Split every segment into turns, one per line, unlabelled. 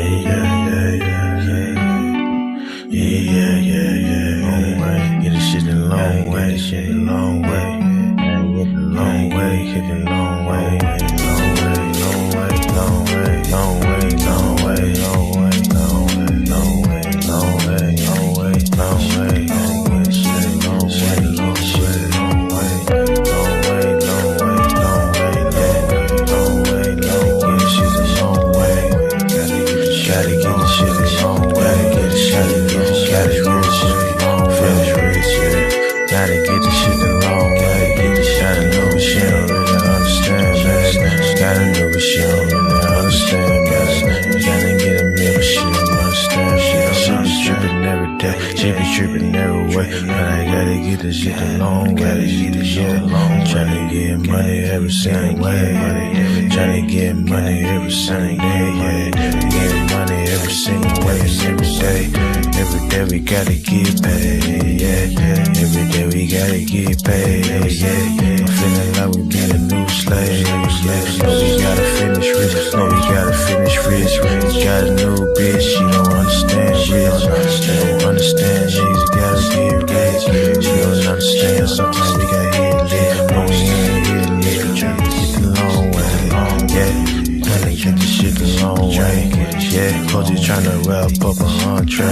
Long way, get this shit a long way, shit a long way. Long way, hit it long way, long way, long way, long way, long way, long way, long way, long way, long way, long way, long way, long way, long way, shit long way, long way, long way, long way, long way, long way, long way, shit a long way. Gotta get the shit a long way, get the shit, gotta get the shit a long way, gotta get the shit a long way, get the shit a long way. She don't really understand, man. Gotta know what she don't really understand, man. Gotta get a meal, but she don't understand. She be trippin' every day, she be trippin' every way. But I gotta get this shit a long way, tryna get money every single way, tryna get money every single day, get money every single way, every day. Every day we gotta get paid, every day we gotta get paid, I'm feeling like we been a new slave, no we gotta finish rich, no we gotta finish rich, got a new bitch, she don't understand, she don't understand, niggas gotta get rich, she don't understand, sometimes we got hit lit, no we ain't hit lit, tryna get the long way, tryna get the shit the long way, Coach is tryna wrap up a entree,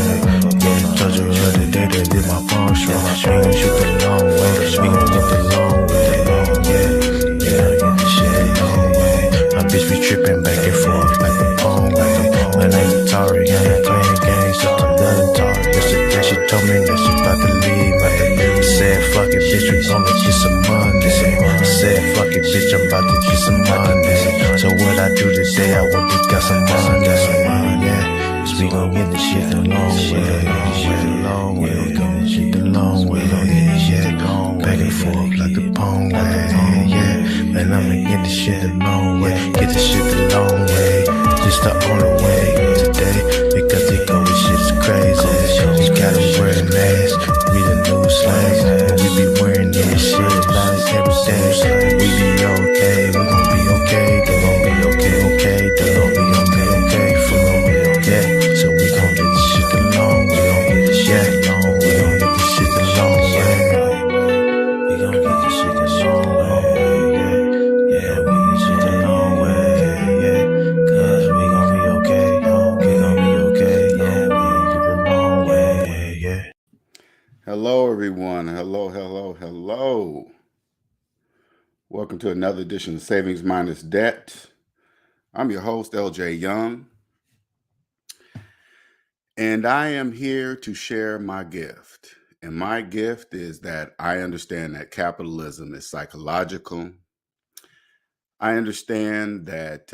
told you the other day that did my palm strong, we gon' shoot the long way, we gon' get the long way, get the shit the long way, my bitch be trippin' back and forth like the palm way, when I ain't Atari, I ain't playing games, so I'm not Atari, yesterday she told me that she about to leave, man, said fuck it bitch, we gonna get some money, said fuck it bitch, I'm about to get some money, so what I do today, I want to get some money, we gon' get the shit the long way, we gon' get the shit the long way, back and forth like the palm way, man, I'ma get the shit the long way, get the shit the long way, just the only way today, because they go with shit's crazy, you gotta wear a mask, we the new slaves, and we be wearing this shit like every day, we be okay, we gon' be okay, they gon' be okay, they gon' be okay, for so we gon' get this shit the long way, we gon' get this shit the long way, we gon' get this shit the long way, we gon' get this shit the long way, we get shit the long way, cause we gon' be okay, we gon' be okay, we gon' get the long way,
Hello everyone, hello. Welcome to another edition of Savings Minus Debt. I'm your host, LJ Young. And I am here to share my gift. And my gift is that I understand that capitalism is psychological. I understand that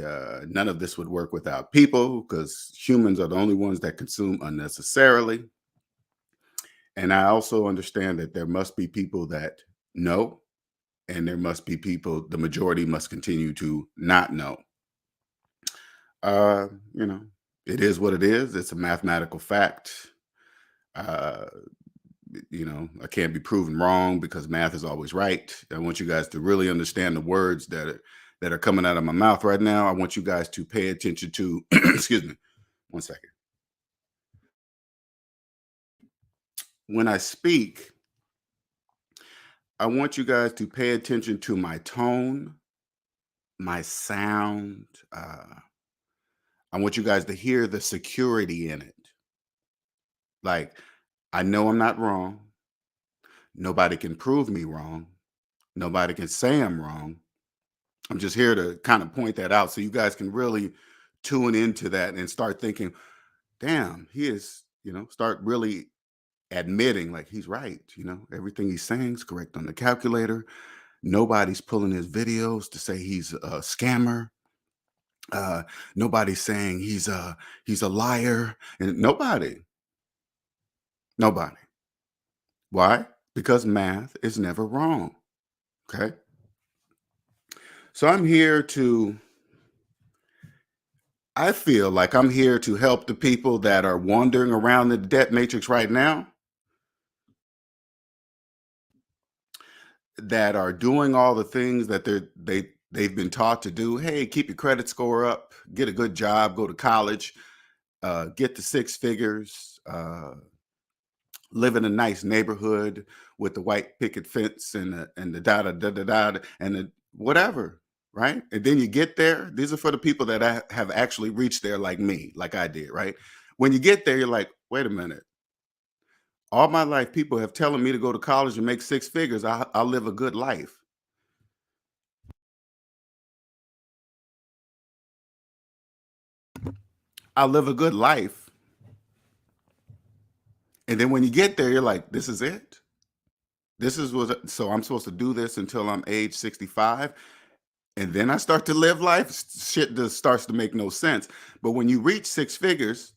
none of this would work without people because humans are the only ones that consume unnecessarily. And I also understand that there must be people that know, and there must be people, the majority must continue to not know. It is what it is. It's a mathematical fact. I can't be proven wrong because math is always right. I want you guys to really understand the words that are coming out of my mouth right now. I want you guys to pay attention to, excuse me, one second. When I speak, I want you guys to pay attention to my tone, my sound. I want you guys to hear the security in it. Like, I know I'm not wrong. Nobody can prove me wrong. Nobody can say I'm wrong. I'm just here to kind of point that out so you guys can really tune into that and start thinking, damn, he is, start really admitting like he's right. Everything he's saying is correct on the calculator. Nobody's pulling his videos to say he's a scammer. Nobody's saying he's a liar, and nobody. Why? Because math is never wrong. Okay. So I feel like I'm here to help the people that are wandering around the debt matrix right now, that are doing all the things that they've been taught to do. Hey, keep your credit score up, get a good job, go to college. get to six figures, live in a nice neighborhood with the white picket fence and the da da da da da and the whatever, right? And then you get there. These are for the people that have actually reached there, like me, like I did, right? When you get there, you're like, wait a minute. All my life, people have telling me to go to college and make six figures. I'll live a good life. I'll live a good life. And then when you get there, you're like, this is it. This is what, so I'm supposed to do this until I'm age 65. And then I start to live life. Shit just starts to make no sense. But when you reach six figures,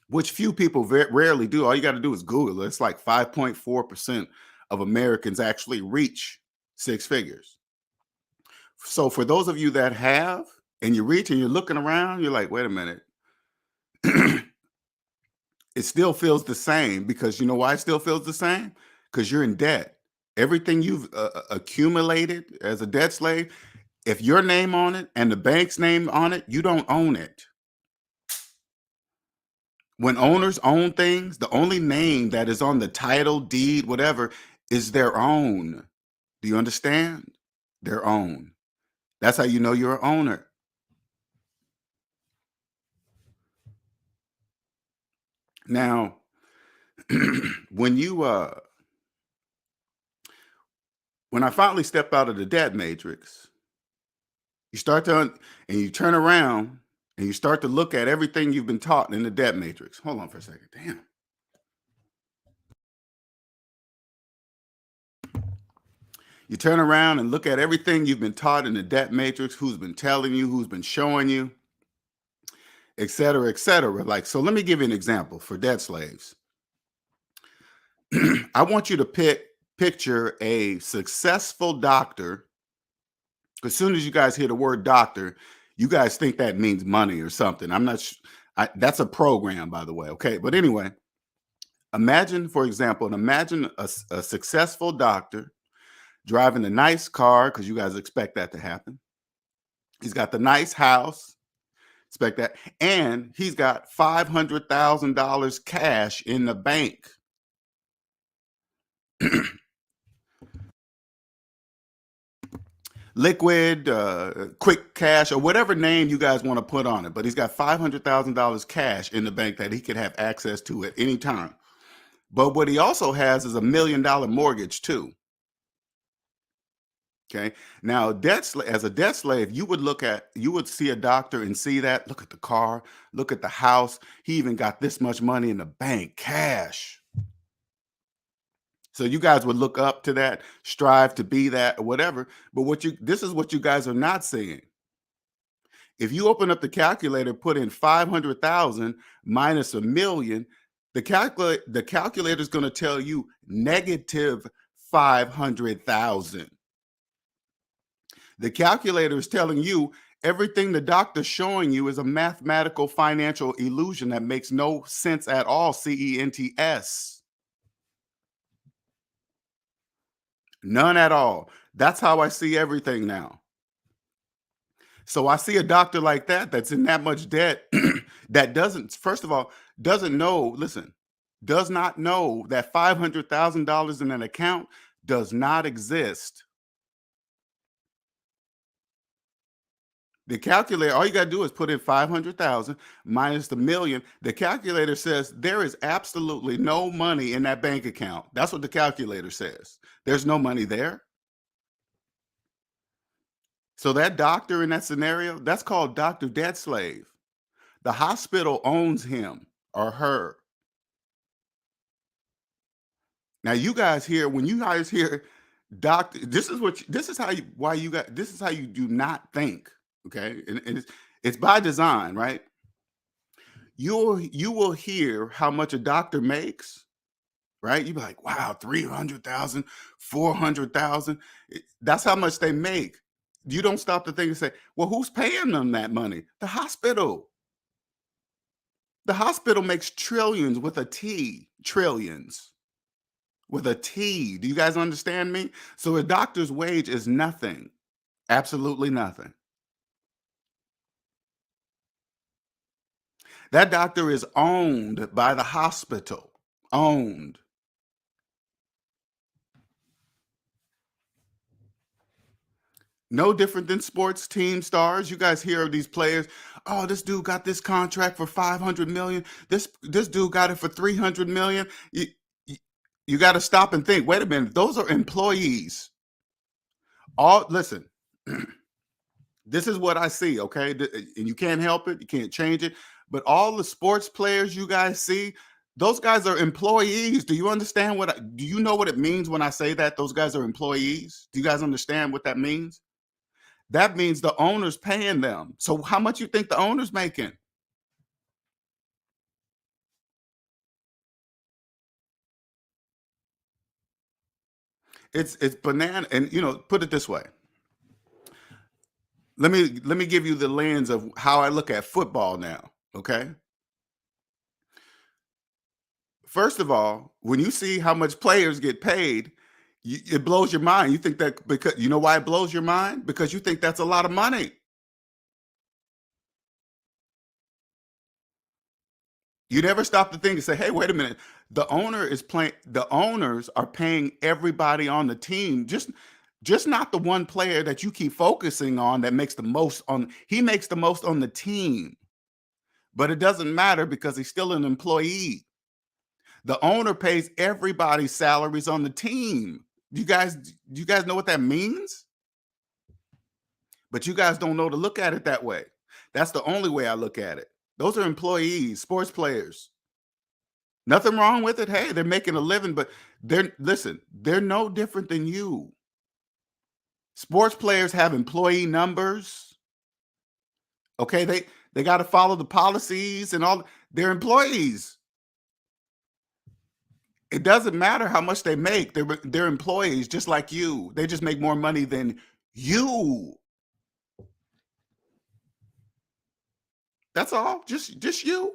which few people rarely do, all you got to do is Google it. It's like 5.4% of Americans actually reach six figures. So for those of you that have, and you reach and you're looking around, you're like, wait a minute. It still feels the same, because you know why it still feels the same? Because you're in debt. Everything you've accumulated as a debt slave, if your name on it and the bank's name on it, you don't own it. When owners own things, the only name that is on the title, deed, whatever, is their own. Do you understand? Their own. That's how you know you're an owner. Now, when I finally stepped out of the debt matrix, you start to and you turn around and you start to look at everything you've been taught in the debt matrix. Hold on for a second. Damn. You turn around and look at everything you've been taught in the debt matrix, who's been telling you, who's been showing you, et cetera, et cetera. Like, so let me give you an example for debt slaves. I want you to picture a successful doctor. As soon as you guys hear the word doctor, you guys think that means money or something. I'm not that's a program, by the way. Okay. But anyway, imagine, for example, imagine a successful doctor driving a nice car, because you guys expect that to happen. He's got the nice house, expect that, and he's got $500,000 cash in the bank. Liquid, quick cash, or whatever name you guys want to put on it, but he's got $500,000 cash in the bank that he could have access to at any time. But what he also has is $1 million mortgage too. Okay. Now, as a debt slave, you would see a doctor and see that. Look at the car, look at the house. He even got this much money in the bank, cash. So you guys would look up to that, strive to be that, or whatever. But this is what you guys are not seeing. If you open up the calculator, put in 500,000 minus $1 million, the calculator is going to tell you negative 500,000. The calculator is telling you everything the doctor's showing you is a mathematical financial illusion that makes no sense at all. CENTS. None at all. That's how I see everything now. So I see a doctor like that that's in that much debt that doesn't, first of all, doesn't know, listen, does not know that $500,000 in an account does not exist. The calculator, all you got to do is put in 500,000 minus the million. The calculator says there is absolutely no money in that bank account. That's what the calculator says. There's no money there. So that doctor in that scenario, that's called Dr. Debt Slave. The hospital owns him or her. Now you guys hear, when you guys hear doctor, this is how you do not think. Okay. And it's by design, right? You will hear how much a doctor makes, right? You be like, wow, 300,000, 400,000. That's how much they make. You don't stop to think and say, well, who's paying them that money? The hospital. The hospital makes trillions with a T, trillions with a T. Do you guys understand me? So a doctor's wage is nothing, absolutely nothing. That doctor is owned by the hospital. Owned. No different than sports team stars. You guys hear of these players. Oh, this dude got this contract for 500 million. This dude got it for 300 million. You, you got to stop and think. Wait a minute. Those are employees. All listen. This is what I see, okay? And you can't help it, you can't change it. But all the sports players you guys see, those guys are employees. Do you understand do you know what it means when I say that those guys are employees? Do you guys understand what that means? That means the owner's paying them. So how much you think the owner's making? It's banana. And put it this way. Let me give you the lens of how I look at football now. Okay. First of all, when you see how much players get paid, it blows your mind. You think that because you know why it blows your mind? Because you think that's a lot of money. You never stop to think and say, "Hey, wait a minute. The owners are paying everybody on the team, just not the one player that you keep focusing on that makes the most on he makes the most on the team. But it doesn't matter because he's still an employee. The owner pays everybody's salaries on the team. Do you guys know what that means? But you guys don't know to look at it that way. That's the only way I look at it. Those are employees, sports players. Nothing wrong with it. Hey, they're making a living, but they're no different than you. Sports players have employee numbers. Okay, they got to follow the policies and all. They're employees. It doesn't matter how much they make. They're employees just like you. They just make more money than you. That's all. Just you.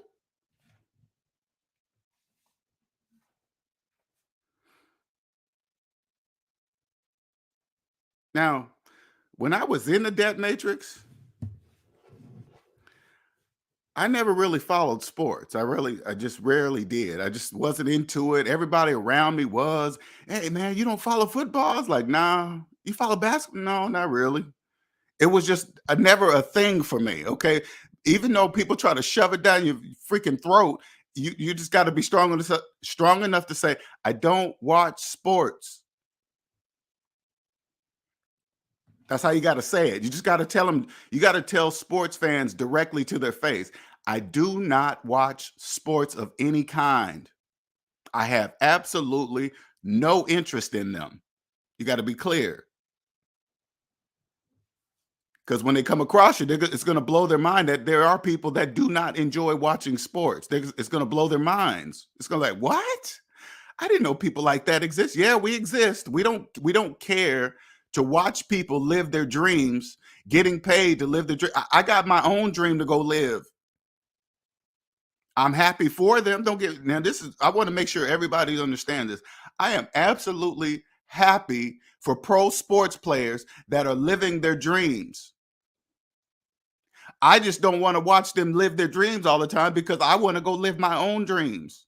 Now, when I was in the debt matrix, I never really followed sports. I just rarely did. I just wasn't into it. Everybody around me was, hey man, you don't follow football? I was like, nah. You follow basketball? No, not really. It was just never a thing for me. Okay. Even though people try to shove it down your freaking throat, you just got to be strong enough to say, I don't watch sports. That's how you got to say it. You just got to tell them, you got to tell sports fans directly to their face. I do not watch sports of any kind. I have absolutely no interest in them. You got to be clear. Because when they come across you, it's going to blow their mind that there are people that do not enjoy watching sports. It's going to blow their minds. It's going to like, what? I didn't know people like that exist. Yeah, we exist. We don't care to watch people live their dreams, getting paid to live the dream. I got my own dream to go live. I'm happy for them. Don't get now. I want to make sure everybody understands this. I am absolutely happy for pro sports players that are living their dreams. I just don't want to watch them live their dreams all the time because I want to go live my own dreams.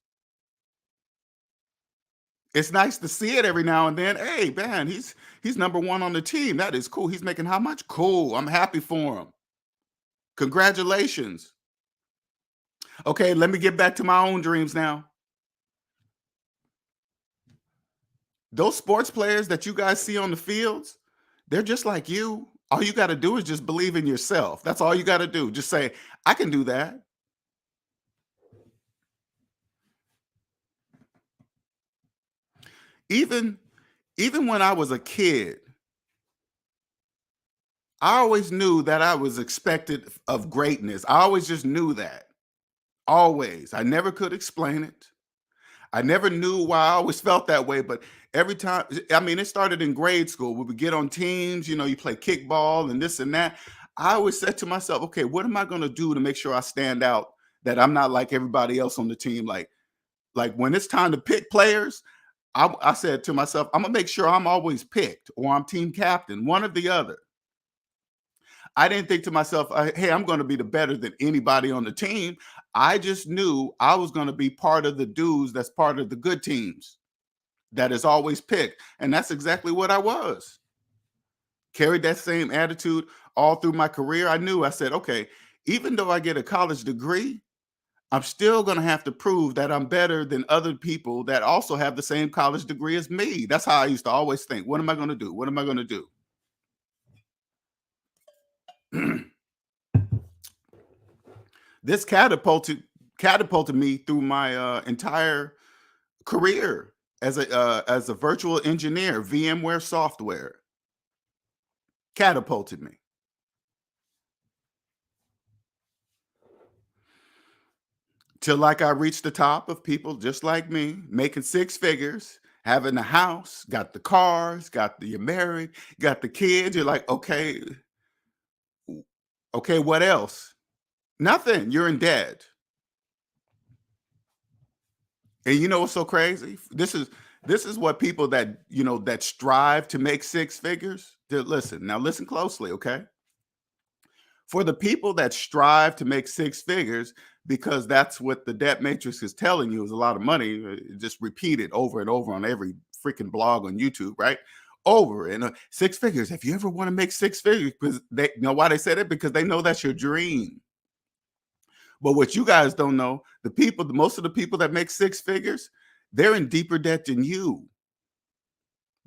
It's nice to see it every now and then. Hey, man, he's number one on the team. That is cool. He's making how much? Cool. I'm happy for him. Congratulations. Okay, let me get back to my own dreams now. Those sports players that you guys see on the fields, they're just like you. All you got to do is just believe in yourself. That's all you got to do. Just say, I can do that. Even even when I was a kid, I always knew that I was expected of greatness. I always just knew that. Always. I never could explain it. I never knew why I always felt that way, but every time, I mean, it started in grade school. We would get on teams, you play kickball and this and that. I always said to myself, okay, what am I going to do to make sure I stand out, that I'm not like everybody else on the team? Like when it's time to pick players, I said to myself, I'm gonna make sure I'm always picked or I'm team captain, one or the other. I didn't think to myself, hey, I'm going to be the better than anybody on the team. I just knew I was going to be part of the dudes that's part of the good teams that is always picked. And that's exactly what I was. Carried that same attitude all through my career. I knew, I said, okay, even though I get a college degree, I'm still going to have to prove that I'm better than other people that also have the same college degree as me. That's how I used to always think. What am I going to do? What am I going to do? This catapulted me through my entire career as a virtual engineer, VMware software catapulted me. Till like I reached the top of people just like me, making six figures, having the house, got the cars, you're married, got the kids. You're like, okay, what else? Nothing. You're in debt. And you know what's so crazy? This is what people that that strive to make six figures. Listen closely, okay? For the people that strive to make six figures, because that's what the debt matrix is telling you is a lot of money, just repeat it over and over on every freaking blog on YouTube, right? Over and six figures. If you ever want to make six figures, because they know why they said it, because they know that's your dream. But what you guys don't know, most of the people that make six figures, they're in deeper debt than you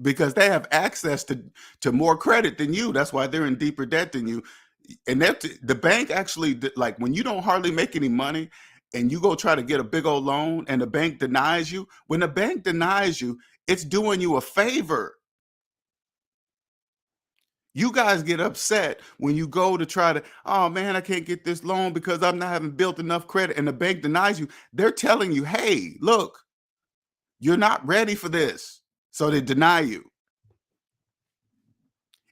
because they have access to more credit than you. That's why they're in deeper debt than you. And that the bank actually, like when you don't hardly make any money and you go try to get a big old loan and the bank denies you, when the bank denies you, it's doing you a favor. You guys get upset when you go to try to, oh man, I can't get this loan because I'm not having built enough credit, and the bank denies you. They're telling you, hey, look, you're not ready for this. So they deny you.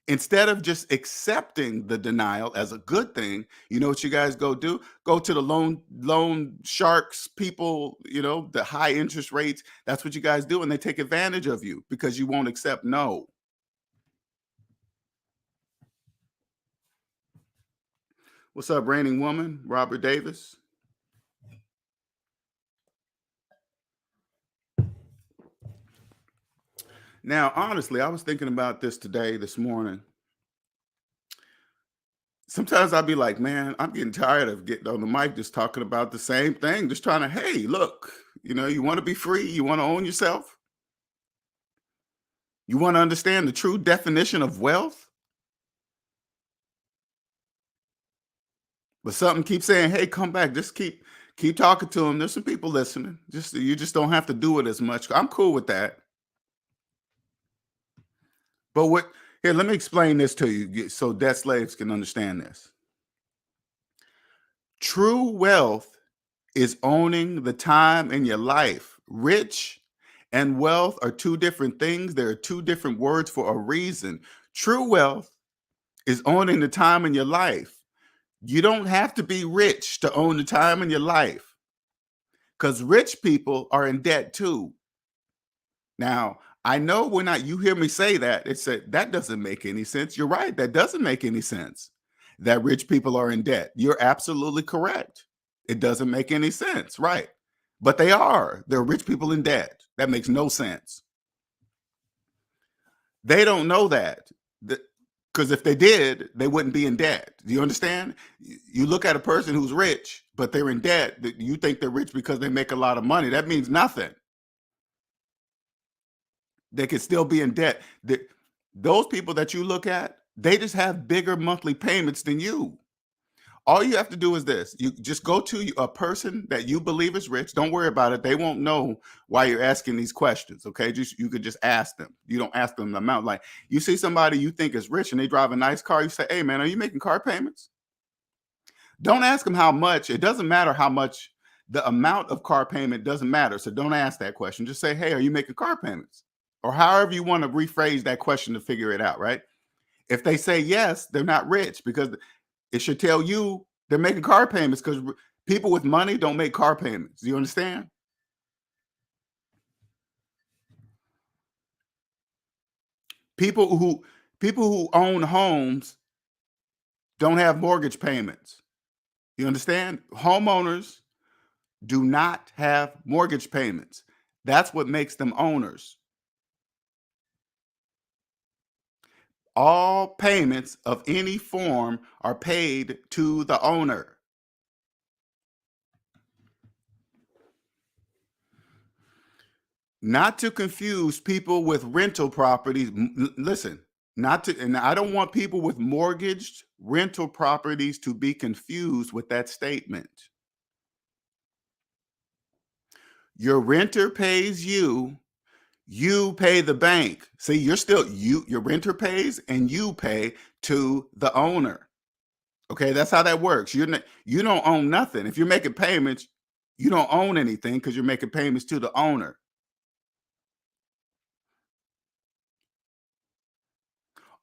Instead of just accepting the denial as a good thing, you know what you guys go do? Go to the loan sharks people, the high interest rates. That's what you guys do, and they take advantage of you because you won't accept no. What's up, reigning woman? Robert Davis. Now, honestly, I was thinking about this morning. Sometimes I'll be like, man, I'm getting tired of getting on the mic just talking about the same thing, just trying to, hey, look, you want to be free, you want to own yourself, you want to understand the true definition of wealth, but something keeps saying, hey, come back, just keep talking to them. There's some people listening. You just don't have to do it as much. I'm cool with that. But here, let me explain this to you so debt slaves can understand this. True wealth is owning the time in your life. Rich and wealth are two different things. There are two different words for a reason. True wealth is owning the time in your life. You don't have to be rich to own the time in your life because rich people are in debt too. Now, I know you hear me say that, it said that doesn't make any sense. You're right. That doesn't make any sense that rich people are in debt. You're absolutely correct. It doesn't make any sense. Right. But they are. They're rich people in debt. That makes no sense. They don't know that. Because if they did, they wouldn't be in debt. Do you understand? You look at a person who's rich, but they're in debt. You think they're rich because they make a lot of money. That means nothing. They could still be in debt. Those people that you look at, they just have bigger monthly payments than you. All you have to do is this. You just go to a person that you believe is rich. Don't worry about it. They won't know why you're asking these questions. Okay. You could just ask them. You don't ask them the amount. Like you see somebody you think is rich and they drive a nice car. You say, hey man, are you making car payments? Don't ask them how much. It doesn't matter how much. The amount of car payment doesn't matter. So don't ask that question. Just say, hey, are you making car payments? Or however you want to rephrase that question to figure it out, right? If they say yes, they're not rich because it should tell you they're making car payments because people with money don't make car payments. Do you understand? People who own homes don't have mortgage payments. You understand? Homeowners do not have mortgage payments. That's what makes them owners. All payments of any form are paid to the owner. Not to confuse people with rental properties. Listen, not to, and I don't want people with mortgaged rental properties to be confused with that statement. Your renter pays you, you pay the bank. See, you're still your renter pays and you pay to the owner. Okay, that's how that works. You don't own nothing. If you're making payments, you don't own anything because you're making payments to the owner.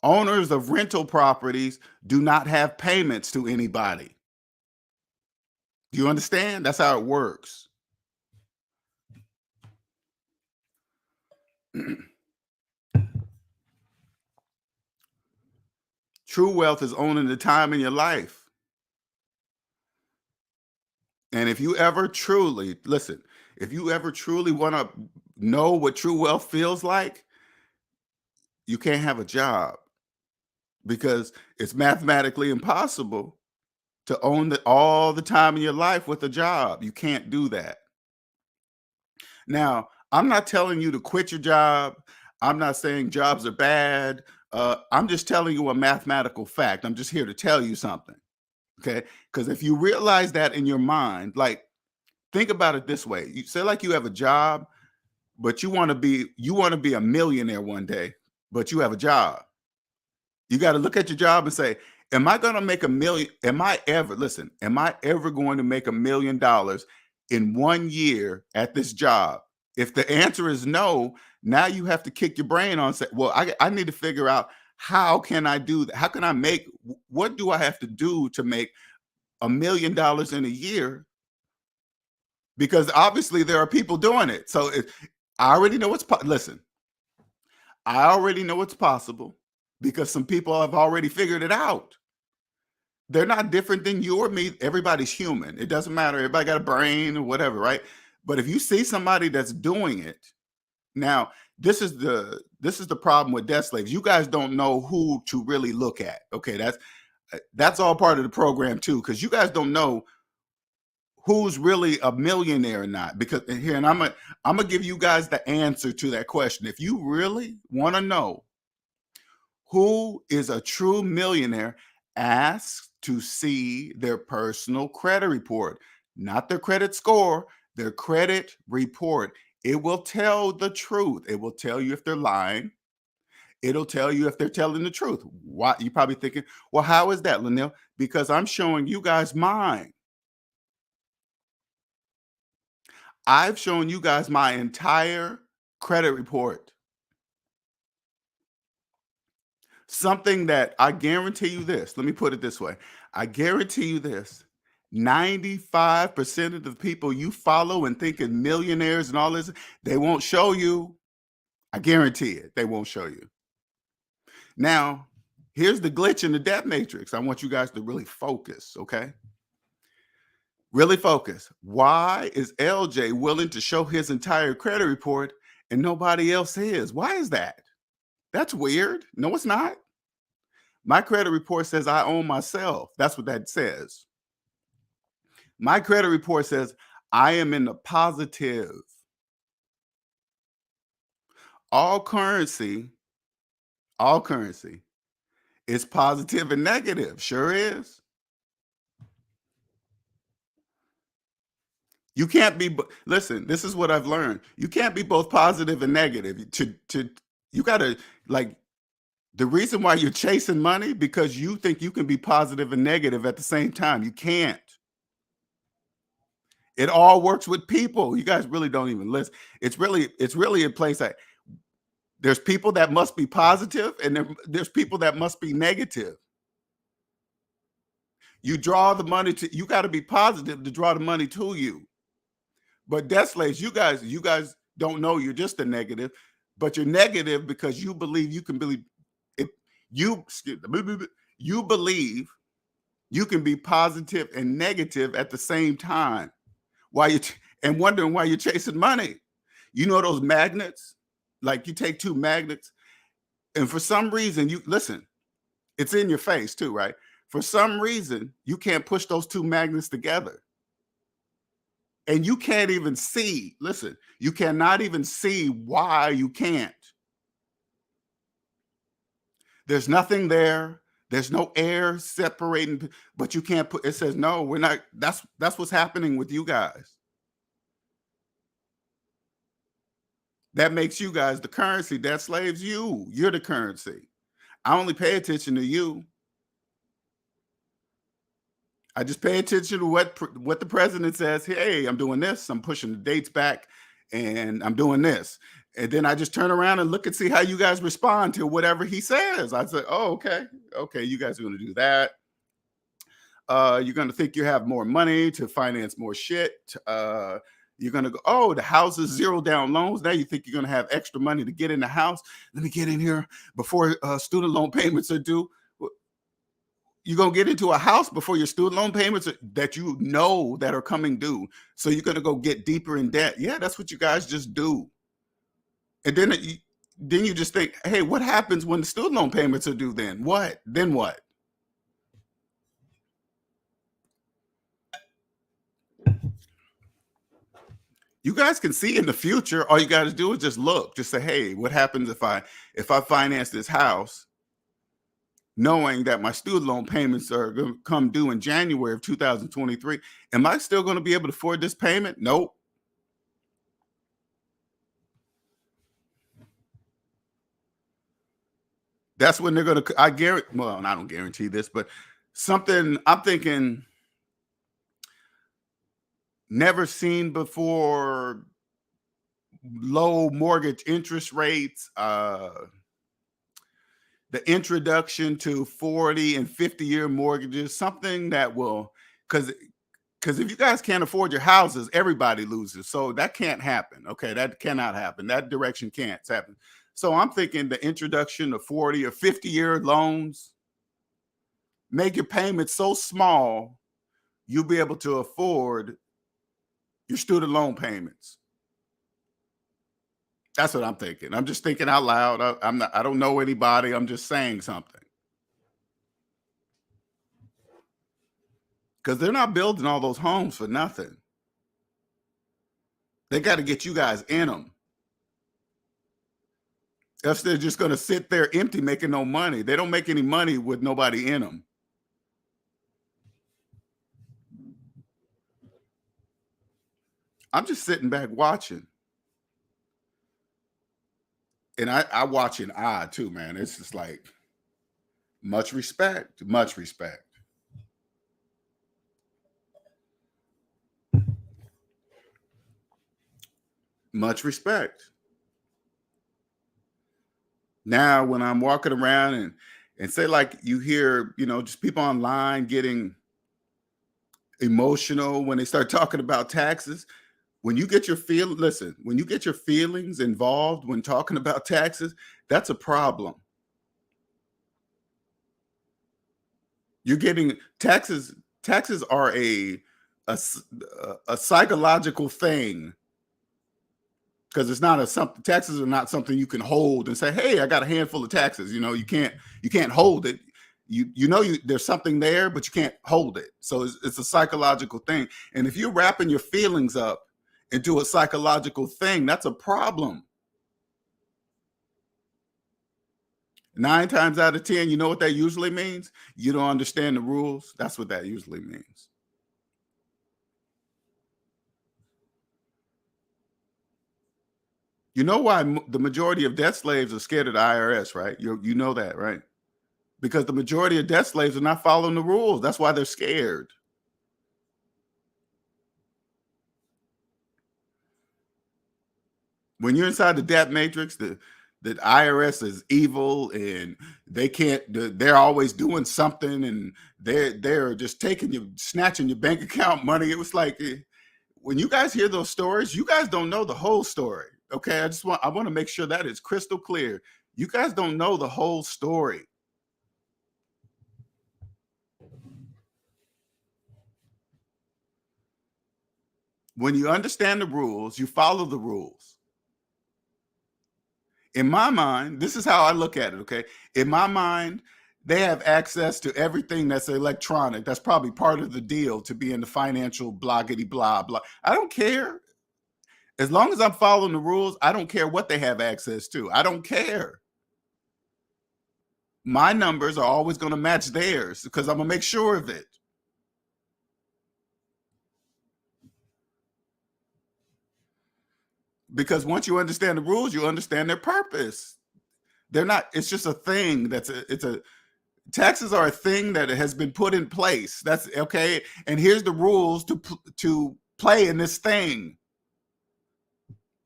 Owners of rental properties do not have payments to anybody. Do you understand? That's how it works. True wealth is owning the time in your life. And if you ever truly, listen, if you ever truly want to know what true wealth feels like, you can't have a job because it's mathematically impossible to own all the time in your life with a job. You can't do that. Now, I'm not telling you to quit your job. I'm not saying jobs are bad. I'm just telling you a mathematical fact. I'm just here to tell you something. Okay. Because if you realize that in your mind, like, think about it this way. You say like you have a job, but you want to be a millionaire one day, but you have a job. You got to look at your job and say, am I going to make a million? Am I ever going to make $1 million in 1 year at this job? If the answer is no, now you have to kick your brain on and say, well, I need to figure out, how can I do that? How can I make, what do I have to do to make $1 million in a year? Because obviously there are people doing it. So I already know listen, I already know it's possible because some people have already figured it out. They're not different than you or me. Everybody's human. It doesn't matter. Everybody got a brain or whatever, right? But if you see somebody that's doing it, now this is the problem with debt slaves. You guys don't know who to really look at. Okay, that's all part of the program too, because you guys don't know who's really a millionaire or not. Because here, and I'm gonna give you guys the answer to that question. If you really want to know who is a true millionaire, ask to see their personal credit report, not their credit score, their credit report. It will tell the truth. It will tell you if they're lying. It'll tell you if they're telling the truth. Why? You're probably thinking, well, how is that, Linnell? Because I'm showing you guys mine. I've shown you guys my entire credit report. Something that I guarantee you this. Let me put it this way. I guarantee you this. 95% of the people you follow and think are millionaires and all this, they won't show you. I guarantee it. They won't show you. Now, here's the glitch in the debt matrix. I want you guys to really focus, okay? Really focus. Why is LJ willing to show his entire credit report and nobody else is? Why is that? That's weird. No, it's not. My credit report says I own myself. That's what that says. My credit report says I am in the positive. All currency is positive and negative. Sure is. You can't be, listen, this is what I've learned. You can't be both positive and negative. You got to, like, the reason why you're chasing money, because you think you can be positive and negative at the same time. You can't. It all works with people. You guys really don't even listen. It's really a place that there's people that must be positive and there's people that must be negative. You draw the money you got to be positive to draw the money to you. But debt slaves, you guys don't know you're just a negative, but you're negative because you believe you can believe it. You believe You can be positive and negative at the same time while and wondering why you're chasing money. You know those magnets? Like you take two magnets, and for some reason, you listen, it's in your face too, right? For some reason, you can't push those two magnets together. And you can't even see, listen, you cannot even see why you can't. There's nothing there. There's no air separating, but you can't put, it says, no, we're not, that's what's happening with you guys. That makes you guys the currency. That slaves you. You're the currency. I only pay attention to you. I just pay attention to what the president says. Hey, I'm doing this. I'm pushing the dates back, and I'm doing this. And then I just turn around and look and see how you guys respond to whatever he says. I say, oh, okay, you guys are going to do that. You're going to think you have more money to finance more shit. You're going to go, oh, the house is zero down loans. Now you think you're going to have extra money to get in the house. Let me get in here before student loan payments are due. You're going to get into a house before your student loan payments that you know that are coming due. So you're going to go get deeper in debt. Yeah, that's what you guys just do. And then you just think, hey, what happens when the student loan payments are due then? What? Then what? You guys can see in the future. All you got to do is just look. Just say, hey, what happens if I finance this house, knowing that my student loan payments are going to come due in January of 2023? Am I still going to be able to afford this payment? Nope. That's when they're going to, I guarantee, well, I don't guarantee this, but something I'm thinking never seen before, low mortgage interest rates, the introduction to 40 and 50-year mortgages, something that will, because if you guys can't afford your houses, everybody loses. So that can't happen. Okay, that cannot happen. That direction can't happen. So I'm thinking the introduction of 40 or 50-year loans, make your payments so small, you'll be able to afford your student loan payments. That's what I'm thinking. I'm just thinking out loud. I don't know anybody. I'm just saying something. Because they're not building all those homes for nothing. They got to get you guys in them. Else they're just going to sit there empty, making no money. They don't make any money with nobody in them. I'm just sitting back watching. And I watch in eye too, man. It's just like, much respect, much respect. Much respect. Now, when I'm walking around and say, like, you hear, just people online getting emotional when they start talking about taxes. When you get your when you get your feelings involved when talking about taxes, that's a problem. You're getting taxes. Taxes are a psychological thing, because it's not something. Taxes are not something you can hold and say, hey, I got a handful of taxes. You can't hold it. There's something there, but you can't hold it. So it's a psychological thing. And if you're wrapping your feelings up into a psychological thing, that's a problem. 9 times out of 10, you know what that usually means? You don't understand the rules. That's what that usually means. You know why the majority of debt slaves are scared of the IRS, right? You know that, right? Because the majority of debt slaves are not following the rules. That's why they're scared. When you're inside the debt matrix, the IRS is evil, and they're always doing something, and they're just snatching your bank account money. It was like, when you guys hear those stories, you guys don't know the whole story. Okay, I want to make sure that is crystal clear. You guys don't know the whole story. When you understand the rules, you follow the rules. In my mind, this is how I look at it, okay? In my mind, they have access to everything that's electronic. That's probably part of the deal to be in the financial bloggity blah blah. I don't care. As long as I'm following the rules, I don't care what they have access to. I don't care. My numbers are always going to match theirs because I'm going to make sure of it. Because once you understand the rules, you understand their purpose. They're not, it's just a thing taxes are a thing that has been put in place. That's okay. And here's the rules to play in this thing.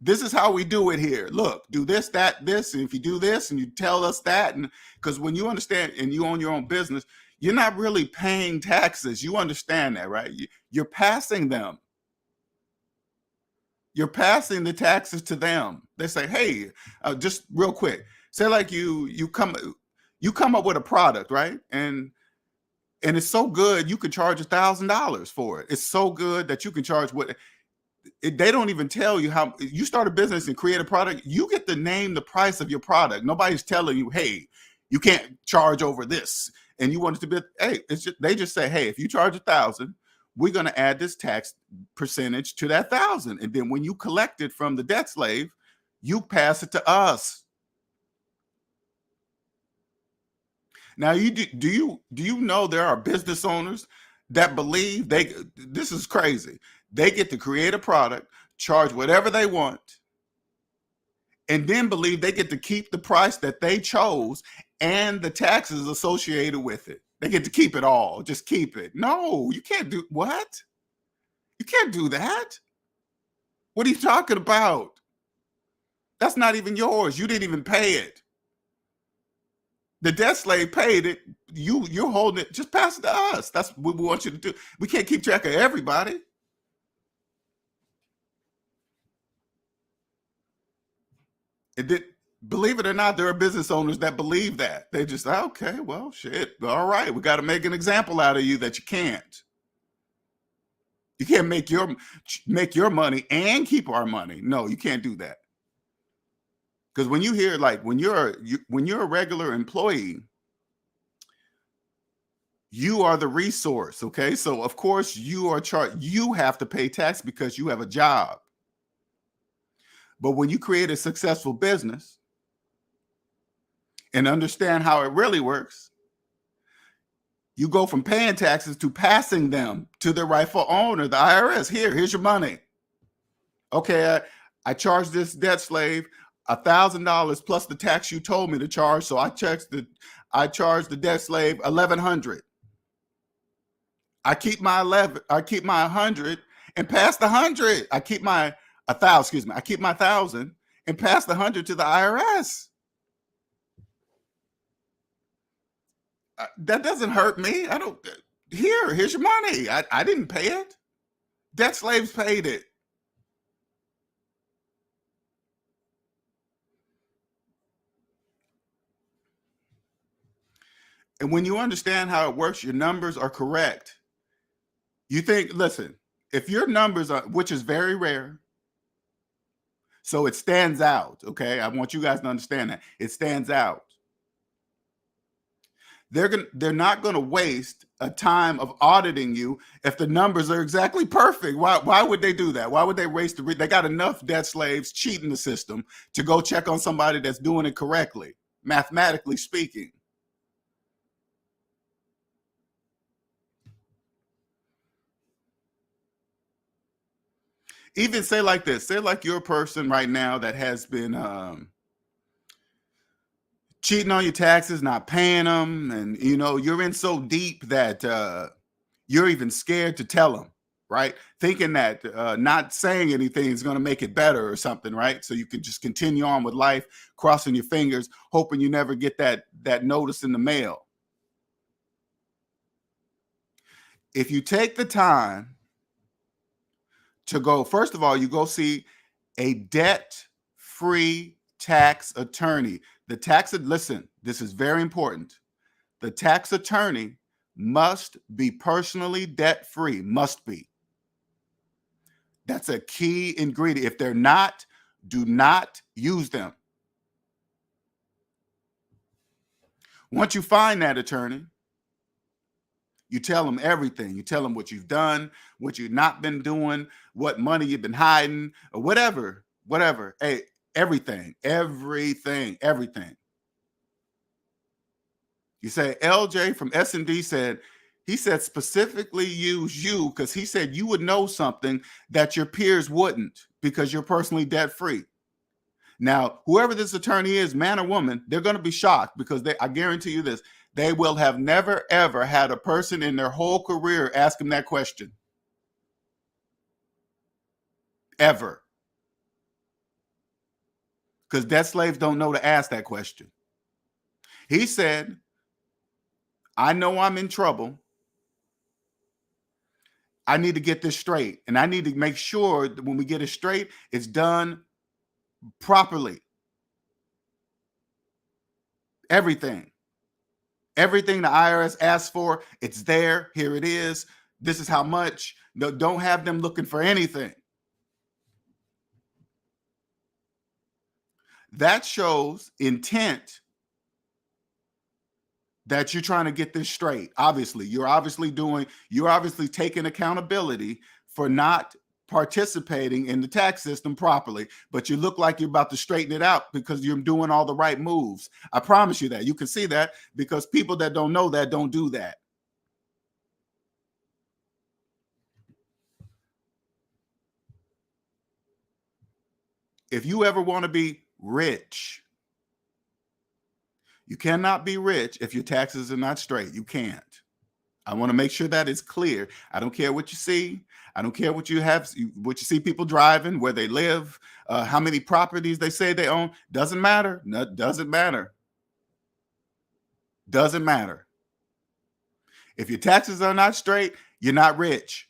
This is how we do it here. Look, do this, that, this. And if you do this and you tell us that, and because when you understand and you own your own business, you're not really paying taxes. You understand that, right? You're passing them. You're passing the taxes to them. They say, hey, just real quick, say like you come up with a product, right? And it's so good you could charge $1,000 for it. It's so good that you can charge they don't even tell you how you start a business and create a product. You get to name the price of your product. Nobody's telling you, hey, you can't charge over this. And you want it to be, hey, they just say, hey, if you charge $1,000, we're going to add this tax percentage to that $1,000. And then when you collect it from the debt slave, you pass it to us. Now, do you know there are business owners that believe this is crazy. They get to create a product, charge whatever they want, and then believe they get to keep the price that they chose and the taxes associated with it. They get to keep it all. Just keep it. No, you can't do what? You can't do that. What are you talking about? That's not even yours. You didn't even pay it. The debt slave paid it. You're holding it. Just pass it to us. That's what we want you to do. We can't keep track of everybody. Believe it or not, there are business owners that believe that. They just, okay, well, shit. All right, we got to make an example out of you that you can't. You can't make your money and keep our money. No, you can't do that. Because when you hear when you're a regular employee, you are the resource. Okay, so of course you are charged. You have to pay tax because you have a job. But when you create a successful business and understand how it really works, you go from paying taxes to passing them to the rightful owner, the IRS. Here's your money. Okay, I charged this debt slave $1,000 plus the tax you told me to charge. So I charged the debt slave $1,100. I keep my 100 and pass the 100. I keep my 1,000. Excuse me. I keep my 1,000 and pass the 100 to the IRS. That doesn't hurt me. I don't. Here's your money. I didn't pay it. Debt slaves paid it. And when you understand how it works, your numbers are correct. You think, listen, if your numbers are, which is very rare, so it stands out, okay? I want you guys to understand that. It stands out. They're not going to waste a time of auditing you if the numbers are exactly perfect. Why would they do that? Why would they waste they got enough debt slaves cheating the system to go check on somebody that's doing it correctly, mathematically speaking. Even say like this, say like you're a person right now that has been cheating on your taxes, not paying them, and you're in so deep that you're even scared to tell them, right? Thinking that not saying anything is going to make it better or something, right? So you can just continue on with life, crossing your fingers, hoping you never get that notice in the mail. If you take the time to go, first of all, you go see a debt-free tax attorney. Listen, this is very important. The tax attorney must be personally debt-free, must be. That's a key ingredient. If they're not, do not use them. Once you find that attorney, you tell them everything. You tell them what you've done, what you've not been doing, what money you've been hiding, or whatever. Hey, everything. You say, LJ from S&D said, he said specifically use you because he said you would know something that your peers wouldn't because you're personally debt free. Now, whoever this attorney is, man or woman, they're going to be shocked because I guarantee you this, they will have never, ever had a person in their whole career ask them that question. Ever. Because debt slaves don't know to ask that question. He said, I know I'm in trouble. I need to get this straight. And I need to make sure that when we get it straight, it's done properly. Everything the IRS asks for, it's there. Here it is. This is how much. No, don't have them looking for anything. That shows intent that you're trying to get this straight. Obviously, you're obviously taking accountability for not participating in the tax system properly, but you look like you're about to straighten it out because you're doing all the right moves. I promise you that. You can see that because people that don't know that don't do that. If you ever want to be rich, you cannot be rich if your taxes are not straight. You can't. I want to make sure that is clear. I don't care what you see. I don't care what you have, what you see people driving, where they live, how many properties they say they own. Doesn't matter. No, doesn't matter. Doesn't matter. If your taxes are not straight, you're not rich.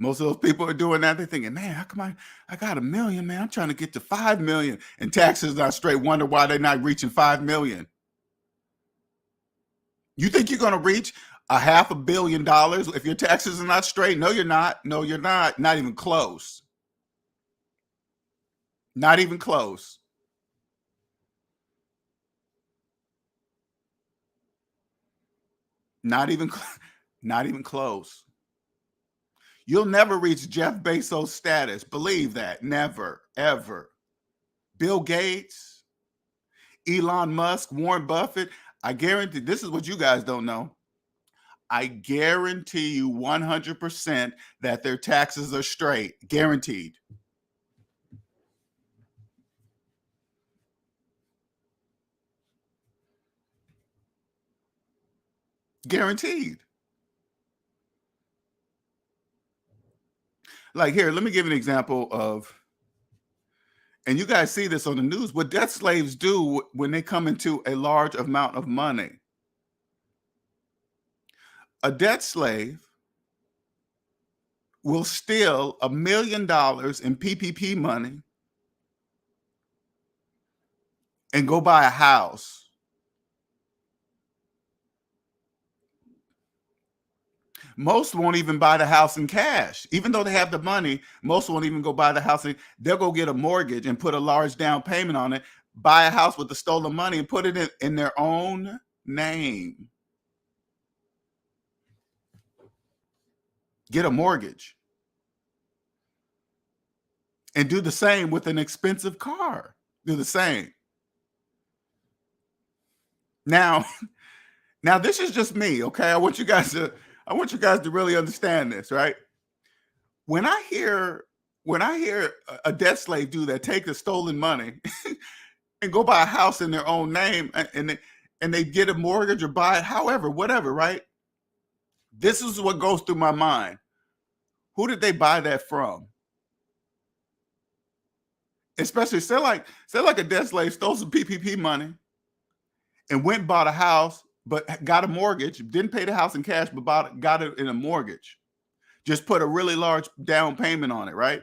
Most of those people are doing that. They're thinking, man, how come I got $1 million, man? I'm trying to get to 5 million and taxes not straight. Wonder why they're not reaching 5 million. You think you're going to reach $500 million if your taxes are not straight? No, you're not. No, you're not. Not even close. Not even close. Not even close. You'll never reach Jeff Bezos status. Believe that. Never, ever. Bill Gates, Elon Musk, Warren Buffett. I guarantee, this is what you guys don't know. I guarantee you 100% that their taxes are straight. Guaranteed. Guaranteed. Like here, let me give an example of, and you guys see this on the news, what debt slaves do when they come into a large amount of money. A debt slave will steal $1 million in PPP money and go buy a house. Most won't even buy the house in cash. Even though they have the money, most won't even go buy the house. They'll go get a mortgage and put a large down payment on it, buy a house with the stolen money and put it in their own name. Get a mortgage. And do the same with an expensive car. Do the same. Now this is just me, okay? I want you guys to really understand this, right? When I hear a debt slave do that, take the stolen money and go buy a house in their own name and they get a mortgage or buy it, however, whatever, right? This is what goes through my mind. Who did they buy that from? Especially say like a debt slave stole some PPP money and went and bought a house, but got a mortgage, didn't pay the house in cash, but got it in a mortgage. Just put a really large down payment on it, right?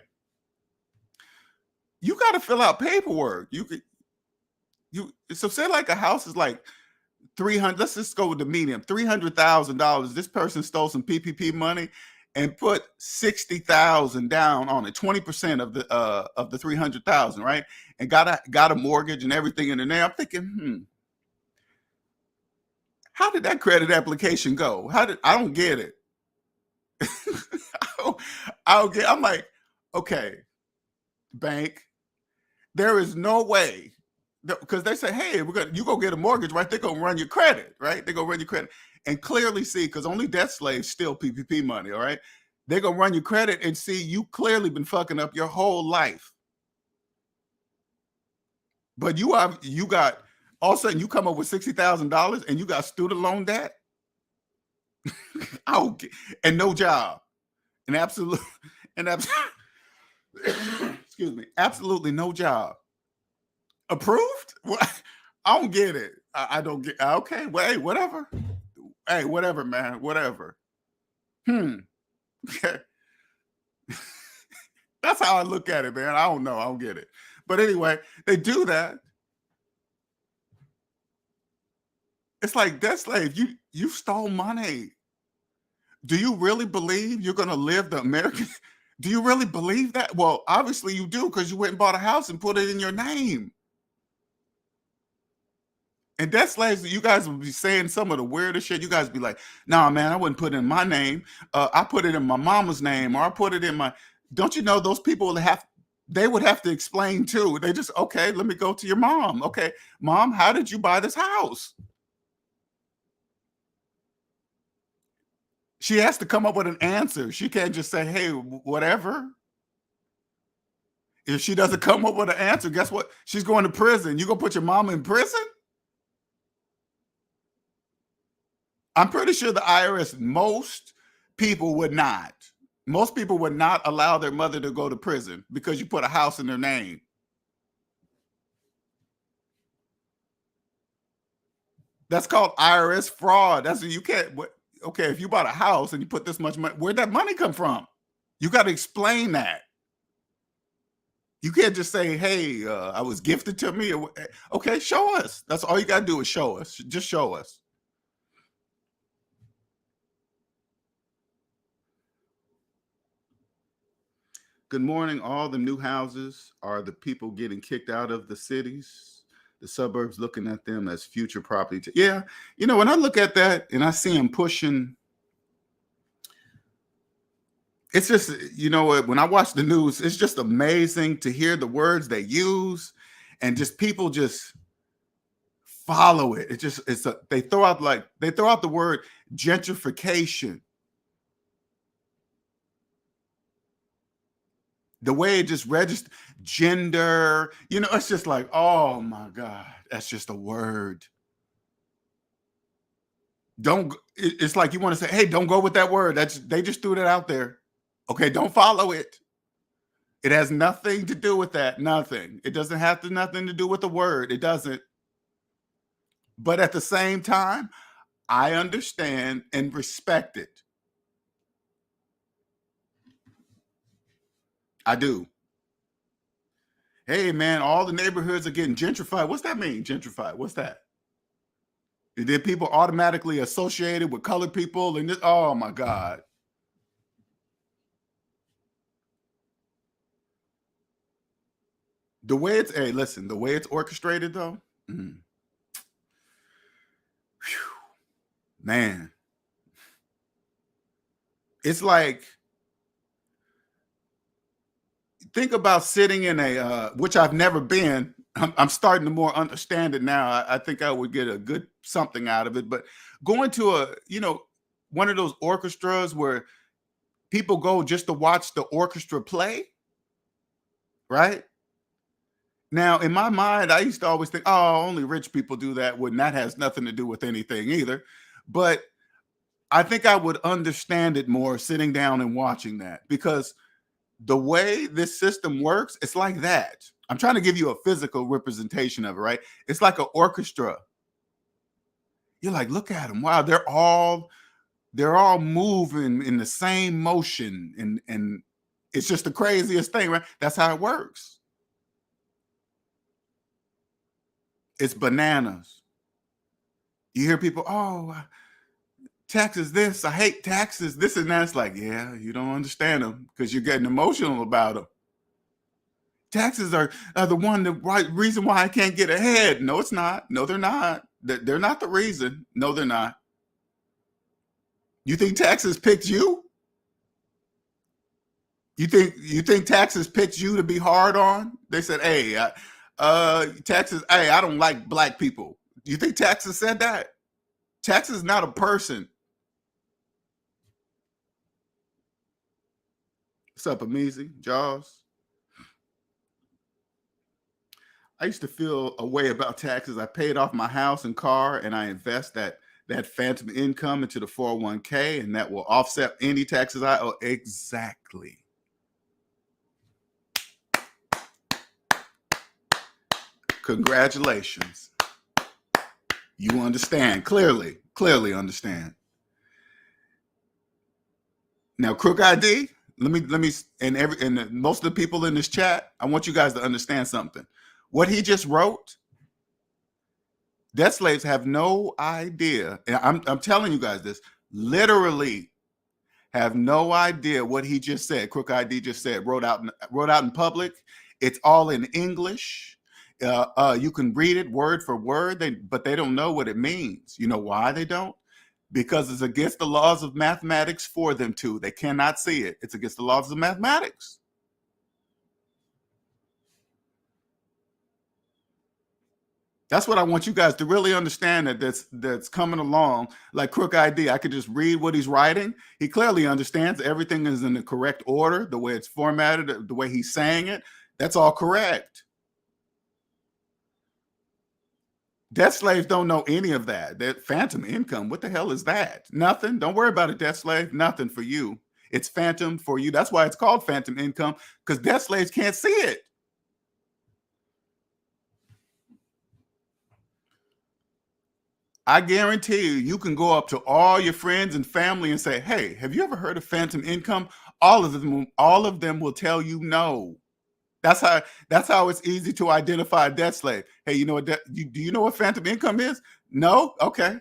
You got to fill out paperwork. You So say like a house is like 300, let's just go with the medium, $300,000. This person stole some PPP money and put 60,000 down on it, 20% of the 300,000, right? And got a mortgage and everything in there. I'm thinking, how did that credit application go? I don't get it. I'm like, okay, bank, there is no way, because they say, hey, you go get a mortgage, right? They're gonna run your credit, right? They're gonna run your credit and clearly see, because only debt slaves steal PPP money, all right? They're gonna run your credit and see you clearly been fucking up your whole life. But you got, all of a sudden you come up with $60,000 and you got student loan debt. And no job, and absolute and excuse me, absolutely no job. Approved? What? I don't get it. I don't get. Okay, well, hey, whatever. Hey, whatever, man. Whatever. Okay. That's how I look at it, man. I don't know. I don't get it. But anyway, they do that. It's like, debt slave. You stole money. Do you really believe you're gonna live the American? Do you really believe that? Well, obviously you do, because you went and bought a house and put it in your name. And debt slaves, you guys would be saying some of the weirdest shit. You guys be like, nah, man, I wouldn't put it in my name. I put it in my mama's name, or I put it in my. Don't you know those people they would have to explain too. They just, okay, let me go to your mom. Okay, mom, how did you buy this house? She has to come up with an answer. She can't just say, hey, whatever. If she doesn't come up with an answer, guess what? She's going to prison. You gonna put your mom in prison? I'm pretty sure the IRS, most people would not. Most people would not allow their mother to go to prison because you put a house in their name. That's called IRS fraud. That's what you can't. Okay, if you bought a house and you put this much money, where'd that money come from? You got to explain that. You can't just say, hey, I was gifted to me. Okay, show us. That's all you got to do is show us. Just show us. Good morning. All the new houses are the people getting kicked out of the cities, the suburbs looking at them as future property. Yeah. When I look at that and I see them pushing, it's just, when I watch the news, it's just amazing to hear the words they use, and just people just follow it. They throw out the word gentrification. The way it just registers gender, it's just like, oh my God, that's just a word. It's like you want to say, hey, don't go with that word. They just threw that out there. Okay, don't follow it. It has nothing to do with that. Nothing. It doesn't have nothing to do with the word. It doesn't. But at the same time, I understand and respect it. I do. Hey, man, all the neighborhoods are getting gentrified. What's that mean, gentrified? What's that? And then people automatically associated with colored people and this, oh my God. The way it's orchestrated though, man, it's like, think about sitting in which I've never been. I'm starting to more understand it now. I think I would get a good something out of it, but going to one of those orchestras where people go just to watch the orchestra play, right? Now, in my mind, I used to always think, oh, only rich people do that, when that has nothing to do with anything either. But I think I would understand it more sitting down and watching that, because the way this system works, it's like that. I'm trying to give you a physical representation of it, right? It's like an orchestra. You're like, look at them. Wow, they're all moving in the same motion. And it's just the craziest thing, right? That's how it works. It's bananas. You hear people, oh, taxes this, I hate taxes, this and that. It's like, yeah, you don't understand them because you're getting emotional about them. Taxes are the reason why I can't get ahead. No, it's not. No, they're not. They're not the reason. No, they're not. You think taxes picked you? You think taxes picked you to be hard on? They said, hey, taxes, hey, I don't like black people. You think taxes said that? Taxes is not a person. What's up, Amizi? Jaws? I used to feel a way about taxes. I paid off my house and car, and I invest that phantom income into the 401k, and that will offset any taxes I owe. Exactly. Congratulations. You understand clearly understand. Now, Crook ID, let me, and most of the people in this chat, I want you guys to understand something. What he just wrote, debt slaves have no idea, and I'm telling you guys this, literally have no idea what he just said. Crook ID just said, wrote out in public. It's all in English. You can read it word for word, but they don't know what it means. You know why they don't? Because it's against the laws of mathematics for them to. They cannot see it. It's against the laws of mathematics. That's what I want you guys to really understand, that's coming along. Like Crook ID, I could just read what he's writing. He clearly understands everything is in the correct order, the way it's formatted, the way he's saying it. That's all correct. Debt slaves don't know any of that. That phantom income, what the hell is that? Nothing. Don't worry about it, debt slave. Nothing for you. It's phantom for you. That's why it's called phantom income, because debt slaves can't see it. I guarantee you can go up to all your friends and family and say, hey, have you ever heard of phantom income? All of them will tell you no. That's how it's easy to identify a debt slave. Hey, you know what? Do you know what phantom income is? No? Okay.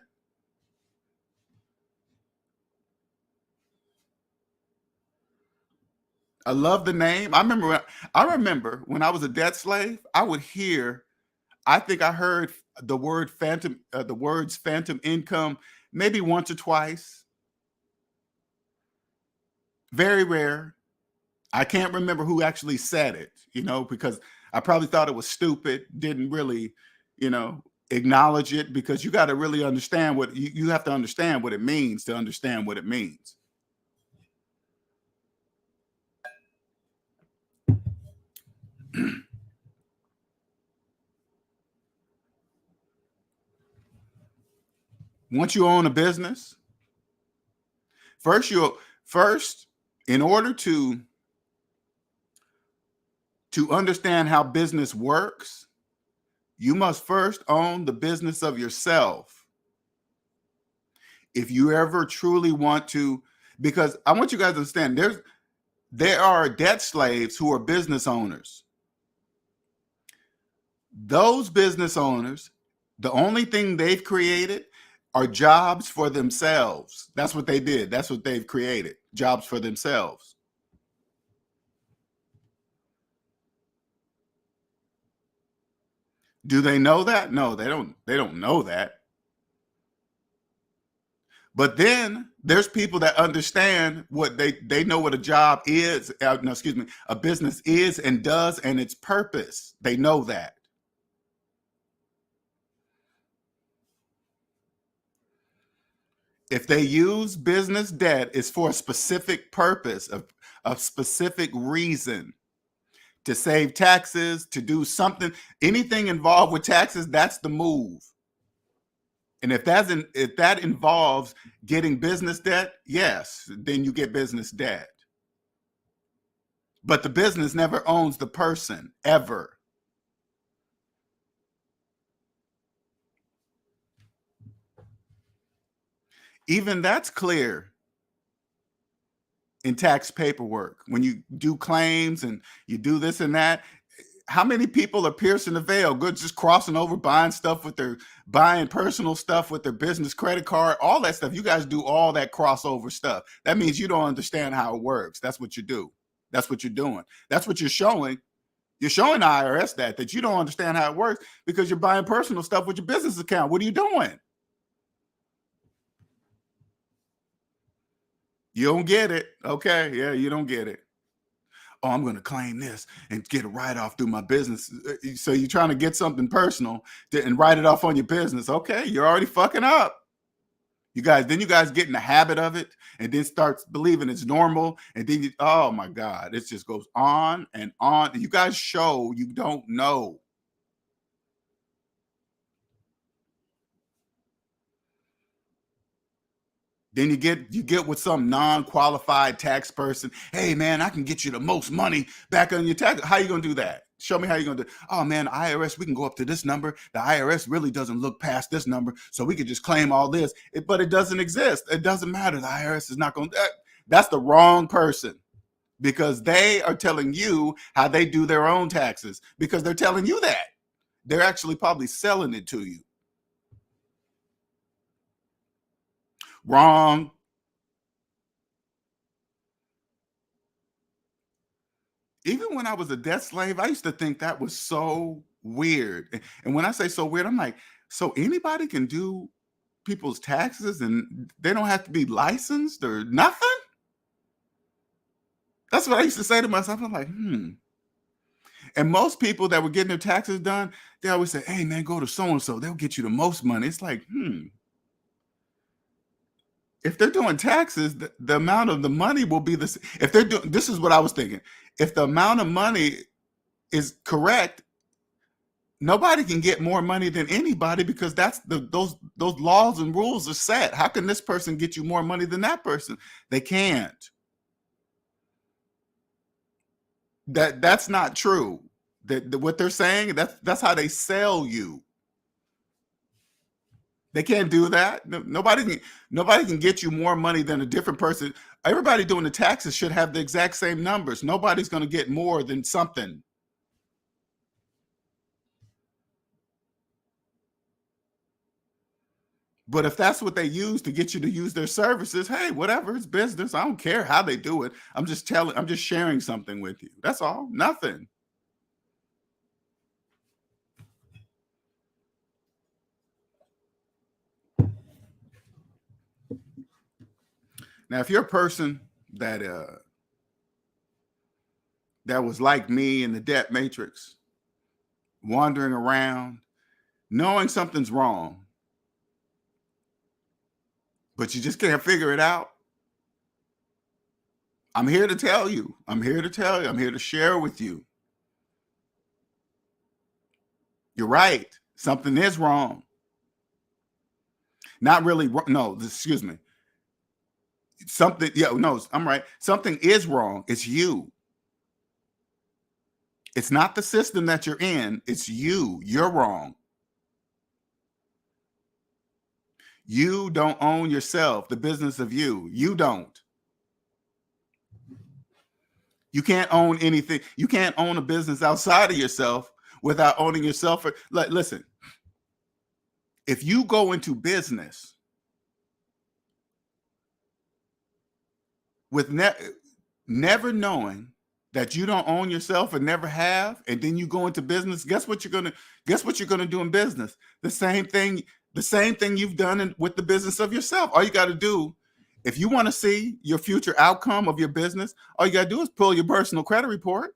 I love the name. I remember when I was a debt slave, I would hear, I think I heard the words phantom income maybe once or twice. Very rare. I can't remember who actually said it, because I probably thought it was stupid, didn't really, acknowledge it, because you got to really understand what you have to understand what it means to understand what it means. Once you own a business, first, in order to understand how business works, you must first own the business of yourself. If you ever truly want to, because I want you guys to understand, there are debt slaves who are business owners. Those business owners, the only thing they've created are jobs for themselves. That's what they did. That's what they've created, jobs for themselves. Do they know that? No, they don't know that. But then there's people that understand what they know what a job is, a business is and does, and its purpose. They know that. If they use business debt, it's for a specific purpose, a specific reason, to save taxes, to do something, anything involved with taxes, that's the move. And if that involves getting business debt, yes, then you get business debt. But the business never owns the person, ever. Even that's clear in tax paperwork. When you do claims and you do this and that, How many people are piercing the veil? Good, just crossing over, buying personal stuff with their business credit card, all that stuff. You guys do all that crossover stuff. That means you don't understand how it works. That's what you do. That's what you're doing. That's what you're showing. You're showing the IRS that you don't understand how it works because you're buying personal stuff with your business account. What are you doing? You don't get it. Okay. Yeah, you don't get it. Oh, I'm going to claim this and get a write-off through my business. So you're trying to get something personal and write it off on your business. Okay, you're already fucking up. You guys get in the habit of it and then start believing it's normal. And then, oh my God, it just goes on and on. You guys show you don't know. Then you get with some non-qualified tax person. Hey man, I can get you the most money back on your tax. How you gonna do that? Show me how you're gonna do. Oh man, IRS, we can go up to this number. The IRS really doesn't look past this number, so we could just claim all this. But it doesn't exist. It doesn't matter. The IRS is not gonna. That's the wrong person, because they are telling you how they do their own taxes, because they're telling you that. They're actually probably selling it to you. Wrong. Even when I was a debt slave, I used to think that was so weird. And when I say so weird, I'm like, so anybody can do people's taxes and they don't have to be licensed or nothing? That's what I used to say to myself. I'm like, And most people that were getting their taxes done, they always say, hey man, go to so-and-so. They'll get you the most money. It's like, If they're doing taxes, the amount of the money will be the same. If they're doing, this is what I was thinking. If the amount of money is correct, nobody can get more money than anybody, because that's those laws and rules are set. How can this person get you more money than that person? They can't. That's not true. What they're saying, that's how they sell you. They can't do that. Nobody can get you more money than a different person. Everybody doing the taxes should have the exact same numbers. Nobody's going to get more than something. But if that's what they use to get you to use their services, hey, whatever, it's business. I don't care how they do it. I'm just sharing something with you. That's all. Nothing. Now, if you're a person that was like me in the debt matrix, wandering around, knowing something's wrong, but you just can't figure it out, I'm here to tell you. I'm here to share with you. You're right. Something is wrong. Not really. No, excuse me. Something. Yeah, no, I'm right. Something is wrong. It's you. It's not the system that you're in. It's you. You're wrong. You don't own yourself, the business of you. You don't. You can't own anything. You can't own a business outside of yourself without owning yourself. Listen, if you go into business with never knowing that you don't own yourself and never have, and then you go into business, guess what you're gonna do in business? The same thing you've done with the business of yourself. All you got to do, if you want to see your future outcome of your business, all you got to do is pull your personal credit report.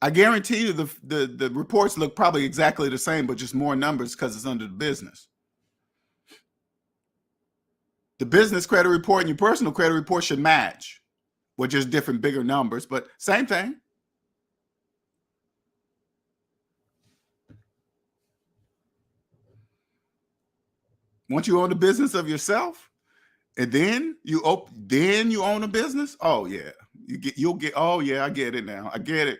I guarantee you the reports look probably exactly the same, but just more numbers because it's under the business. The business credit report and your personal credit report should match, with just different, bigger numbers, but same thing. Once you own the business of yourself, and then you own a business. Oh yeah, you'll get. Oh yeah, I get it now. I get it.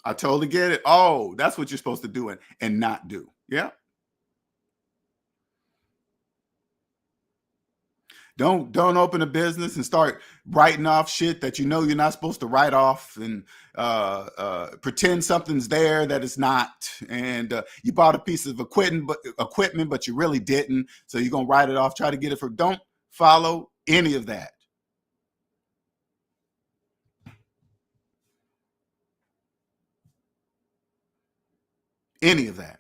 I totally get it. Oh, that's what you're supposed to do and not do. Yeah. Don't open a business and start writing off shit that you know you're not supposed to write off, and pretend something's there that it's not. And you bought a piece of equipment, but you really didn't. So you're gonna write it off. Try to get it for. Don't follow any of that. Any of that.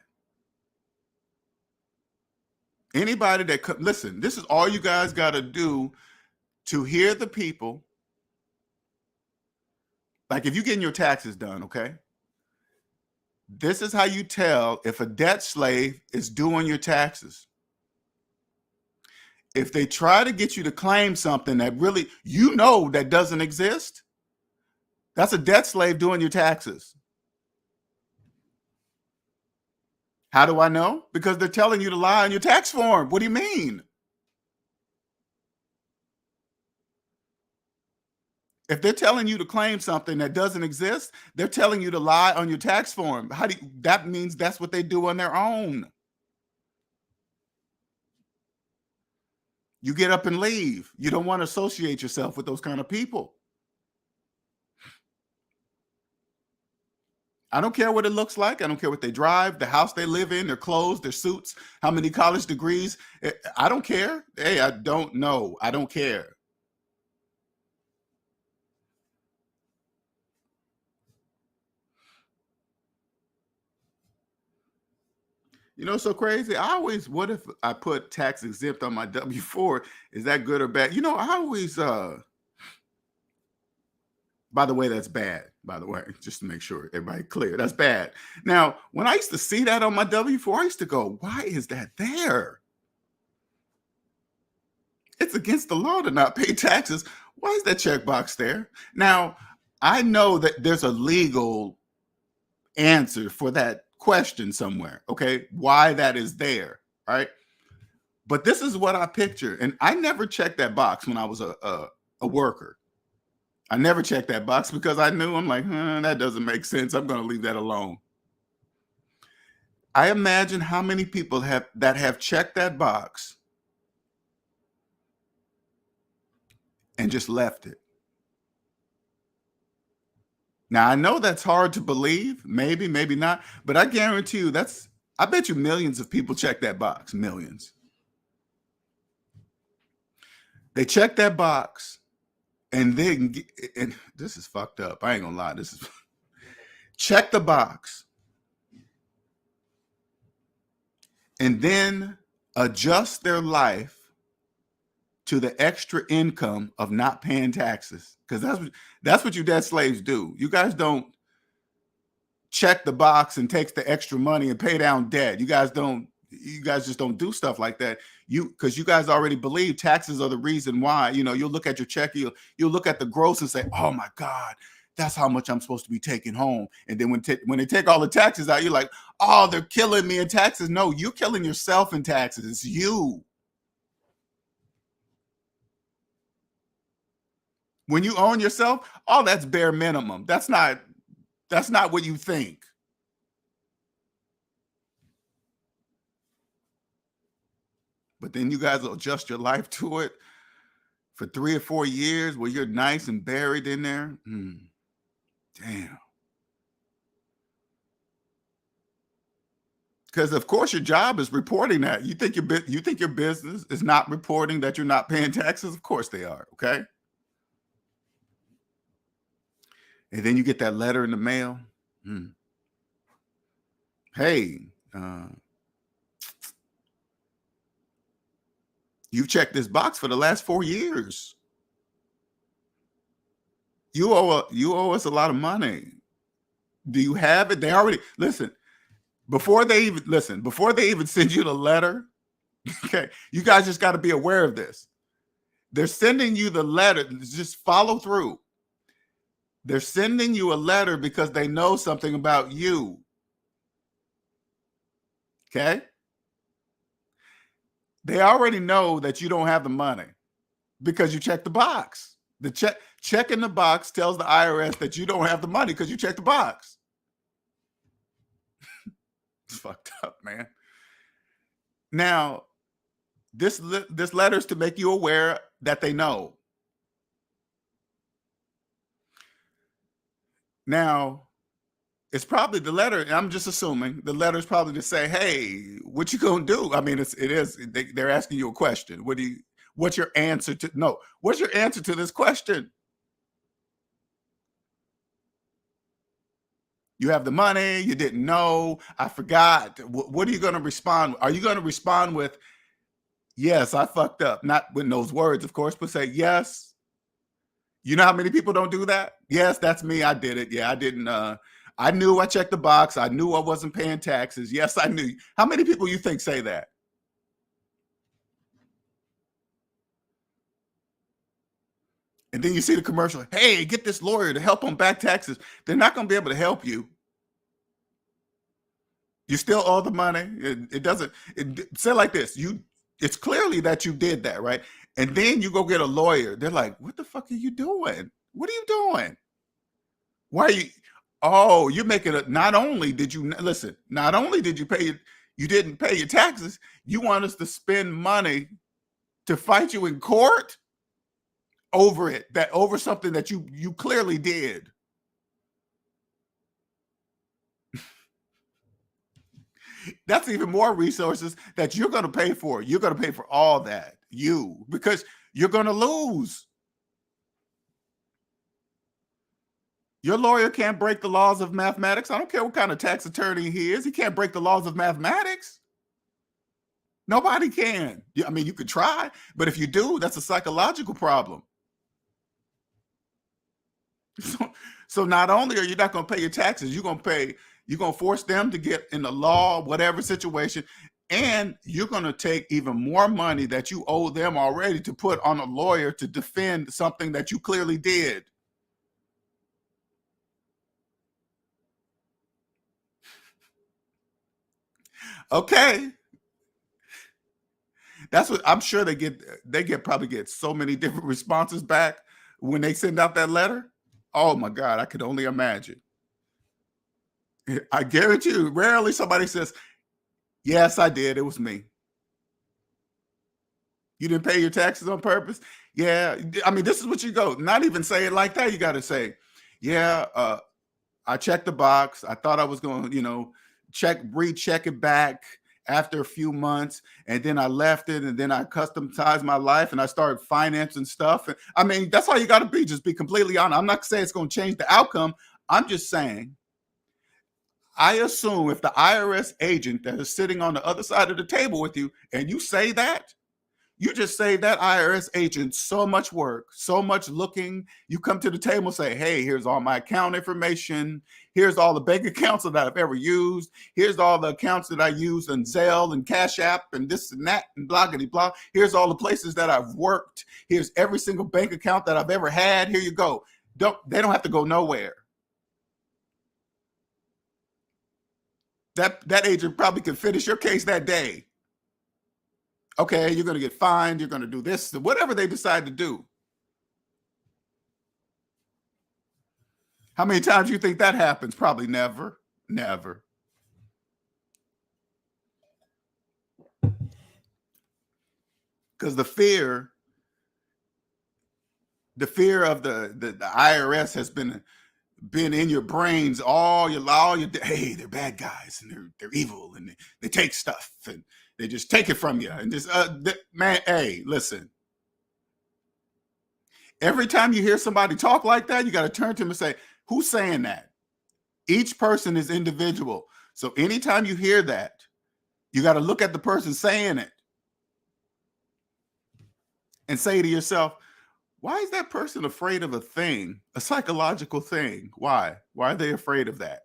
Anybody that listen, this is all you guys got to do to hear the people. Like if you're getting your taxes done, okay? This is how you tell if a debt slave is doing your taxes. If they try to get you to claim something that really, you know, that doesn't exist, that's a debt slave doing your taxes. How do I know? Because they're telling you to lie on your tax form. What do you mean? If they're telling you to claim something that doesn't exist, they're telling you to lie on your tax form. That means that's what they do on their own. You get up and leave. You don't want to associate yourself with those kind of people. I don't care what it looks like. I don't care what they drive, the house they live in, their clothes, their suits, how many college degrees. I don't care. Hey, I don't know. I don't care. You know, so crazy. What if I put tax exempt on my W-4? Is that good or bad? You know, I always, by the way, that's bad. By the way, just to make sure everybody clear, that's bad. Now, when I used to see that on my W-4, I used to go, why is that there? It's against the law to not pay taxes. Why is that checkbox there? Now, I know that there's a legal answer for that question somewhere, okay? Why that is there, right? But this is what I picture. And I never checked that box when I was a worker. I never checked that box because I knew, I'm like, that doesn't make sense. I'm going to leave that alone. I imagine how many people have checked that box and just left it. Now, I know that's hard to believe, maybe not, but I guarantee you I bet you millions of people check that box, millions. They check that box and this is fucked up. I ain't gonna lie. Check the box and then adjust their life to the extra income of not paying taxes. Because that's what you debt slaves do. You guys don't check the box and take the extra money and pay down debt. You guys just don't do stuff like that. Because you guys already believe taxes are the reason why. You know, you'll look at your check, you'll look at the gross and say, oh my God, that's how much I'm supposed to be taking home. And then when they take all the taxes out, you're like, oh, they're killing me in taxes. No, you're killing yourself in taxes. It's you. When you own yourself, oh, that's bare minimum. That's not what you think. But then you guys will adjust your life to it for 3 or 4 years where you're nice and buried in there. Damn. Because of course your job is reporting that. You think your business is not reporting that you're not paying taxes? Of course they are, okay? And then you get that letter in the mail. Hey, you've checked this box for the last 4 years. You owe us a lot of money. Do you have it? They already listen. Before they even send you the letter, okay, you guys just got to be aware of this. They're sending you the letter. Just follow through. They're sending you a letter because they know something about you. Okay? They already know that you don't have the money because you checked the box. The check in the box tells the IRS that you don't have the money because you checked the box. It's fucked up, man. Now, this letter's to make you aware that they know. Now, it's probably the letter. I'm just assuming the letter is probably to say, "Hey, what you gonna do?" I mean, they're asking you a question. What's your answer to? No, what's your answer to this question? You have the money. You didn't know. I forgot. What are you going to respond? Are you going to respond with, "Yes, I fucked up"? Not with those words, of course, but say, "Yes." You know how many people don't do that? "Yes, that's me. I did it. Yeah, I didn't. I knew. I checked the box. I knew I wasn't paying taxes. Yes, I knew." How many people you think say that? And then you see the commercial. "Hey, get this lawyer to help on back taxes." They're not going to be able to help you. You still owe the money. It doesn't. Say like this. It's clearly that you did that, right? And then you go get a lawyer. They're like, "What the fuck are you doing? What are you doing? Why are you? Oh, you're making it. Not only did you listen, not only did you you didn't pay your taxes. You want us to spend money to fight you in court over it, that over something that you clearly did." That's even more resources that you're going to pay for. You're going to pay for all that, because you're going to lose. Your lawyer can't break the laws of mathematics. I don't care what kind of tax attorney he is. He can't break the laws of mathematics. Nobody can. I mean, you could try, but if you do, that's a psychological problem. So not only are you not going to pay your taxes, you're going to force them to get in the law, whatever situation, and you're going to take even more money that you owe them already to put on a lawyer to defend something that you clearly did. Okay. That's what I'm sure probably get so many different responses back when they send out that letter. Oh my God, I could only imagine. I guarantee you, rarely somebody says, "Yes, I did. It was me." You didn't pay your taxes on purpose? Yeah. I mean, this is what you go. Not even say it like that. You got to say, "Yeah, I checked the box. I thought I was going to, recheck it back after a few months. And then I left it. And then I customized my life and I started financing stuff." And I mean, that's all you got to be. Just be completely honest. I'm not saying it's going to change the outcome. I'm just saying, I assume if the IRS agent that is sitting on the other side of the table with you and you say that, you just save that IRS agent so much work, so much looking. You come to the table and say, "Hey, here's all my account information. Here's all the bank accounts that I've ever used. Here's all the accounts that I use in Zelle and Cash App and this and that and blah, blah, blah. Here's all the places that I've worked. Here's every single bank account that I've ever had. Here you go." They don't have to go nowhere. That agent probably could finish your case that day. Okay, you're going to get fined. You're going to do this, whatever they decide to do. How many times do you think that happens? Probably never. Never. Because the fear of the IRS has been in your brains all your hey, they're bad guys and they're evil and they take stuff and they just take it from you and just man, hey, listen. Every time you hear somebody talk like that, you got to turn to them and say, "Who's saying that?" Each person is individual. So anytime you hear that, you got to look at the person saying it and say to yourself, why is that person afraid of a thing, a psychological thing? Why? Why are they afraid of that?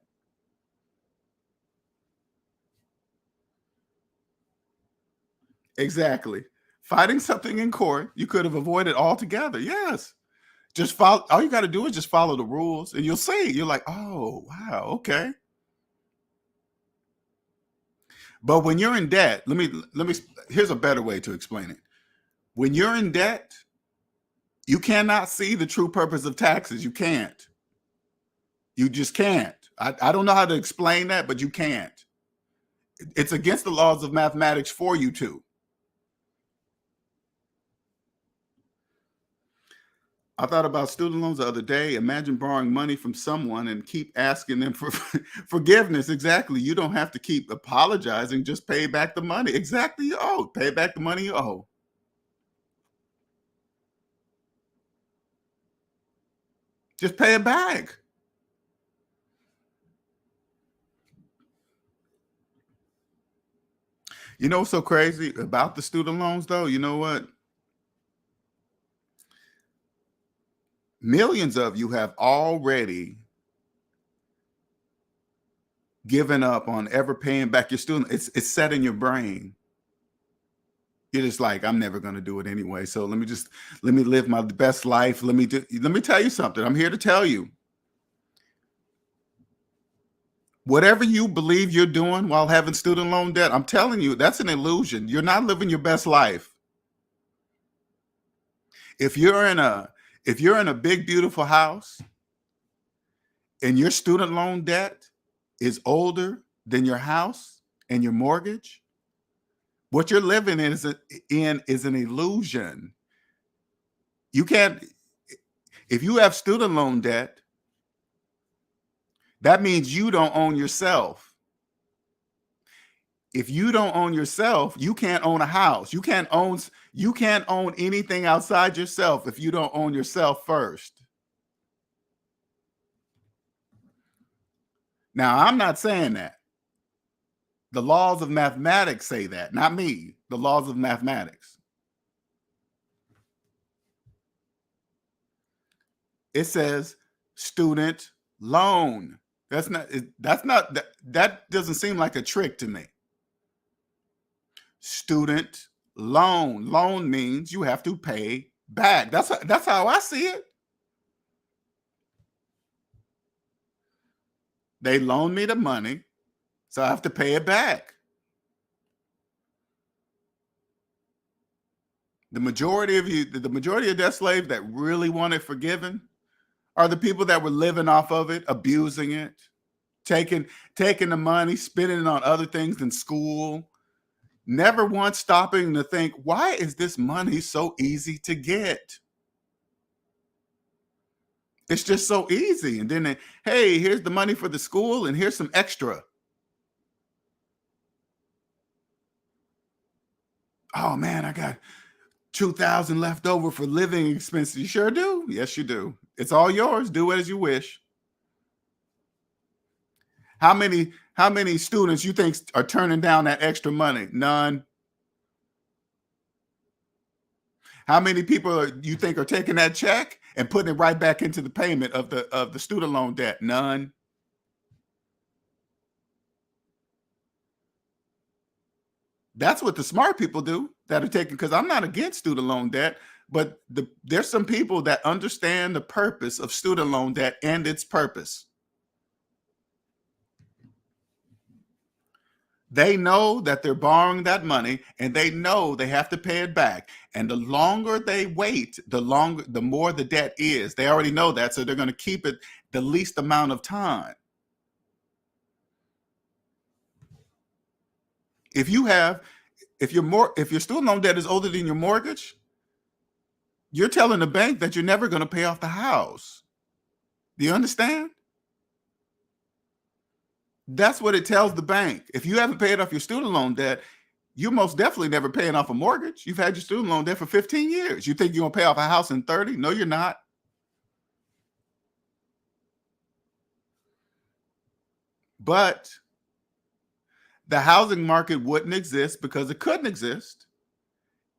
Exactly. Fighting something in court, you could have avoided altogether. Yes. Just follow. All you got to do is just follow the rules and you'll see. You're like, "Oh, wow. Okay." But when you're in debt, here's a better way to explain it. When you're in debt, you cannot see the true purpose of taxes. You can't. You just can't. I don't know how to explain that, but you can't. It's against the laws of mathematics for you to. I thought about student loans the other day. Imagine borrowing money from someone and keep asking them for forgiveness. Exactly. You don't have to keep apologizing. Just pay back the money. Exactly. You owe. Pay back the money you owe. Just pay it back. You know what's so crazy about the student loans, though? You know what? Millions of you have already given up on ever paying back your student. It's set in your brain. You're just like, I'm never going to do it anyway. So let me live my best life. Let me tell you something. I'm here to tell you. Whatever you believe you're doing while having student loan debt, I'm telling you, that's an illusion. You're not living your best life. If you're in a big, beautiful house and your student loan debt is older than your house and your mortgage, what you're living in is an illusion. You can't, if you have student loan debt, that means you don't own yourself. If you don't own yourself, you can't own a house. You can't own anything outside yourself if you don't own yourself first. Now, I'm not saying that. The laws of mathematics say that, not me. The laws of mathematics. It says student loan. That doesn't seem like a trick to me. Student loan. Loan means you have to pay back. That's how I see it. They loan me the money, so I have to pay it back. The majority of debt slaves that really want it forgiven are the people that were living off of it, abusing it, taking the money, spending it on other things than school, never once stopping to think, why is this money so easy to get? It's just so easy. And then, hey, here's the money for the school and here's some extra. Oh man, I got $2,000 left over for living expenses. You sure do? Yes, you do. It's all yours. Do it as you wish. How many students you think are turning down that extra money? None. How many people you think are taking that check and putting it right back into the payment of the student loan debt? None. That's what the smart people do that are taking, because I'm not against student loan debt, but there's some people that understand the purpose of student loan debt and its purpose. They know that they're borrowing that money and they know they have to pay it back. And the longer they wait, the more the debt is. They already know that, so they're going to keep it the least amount of time. If your student loan debt is older than your mortgage, you're telling the bank that you're never going to pay off the house. Do you understand? That's what it tells the bank. If you haven't paid off your student loan debt, you're most definitely never paying off a mortgage. You've had your student loan debt for 15 years. You think you're going to pay off a house in 30? No, you're not. But the housing market wouldn't exist, because it couldn't exist,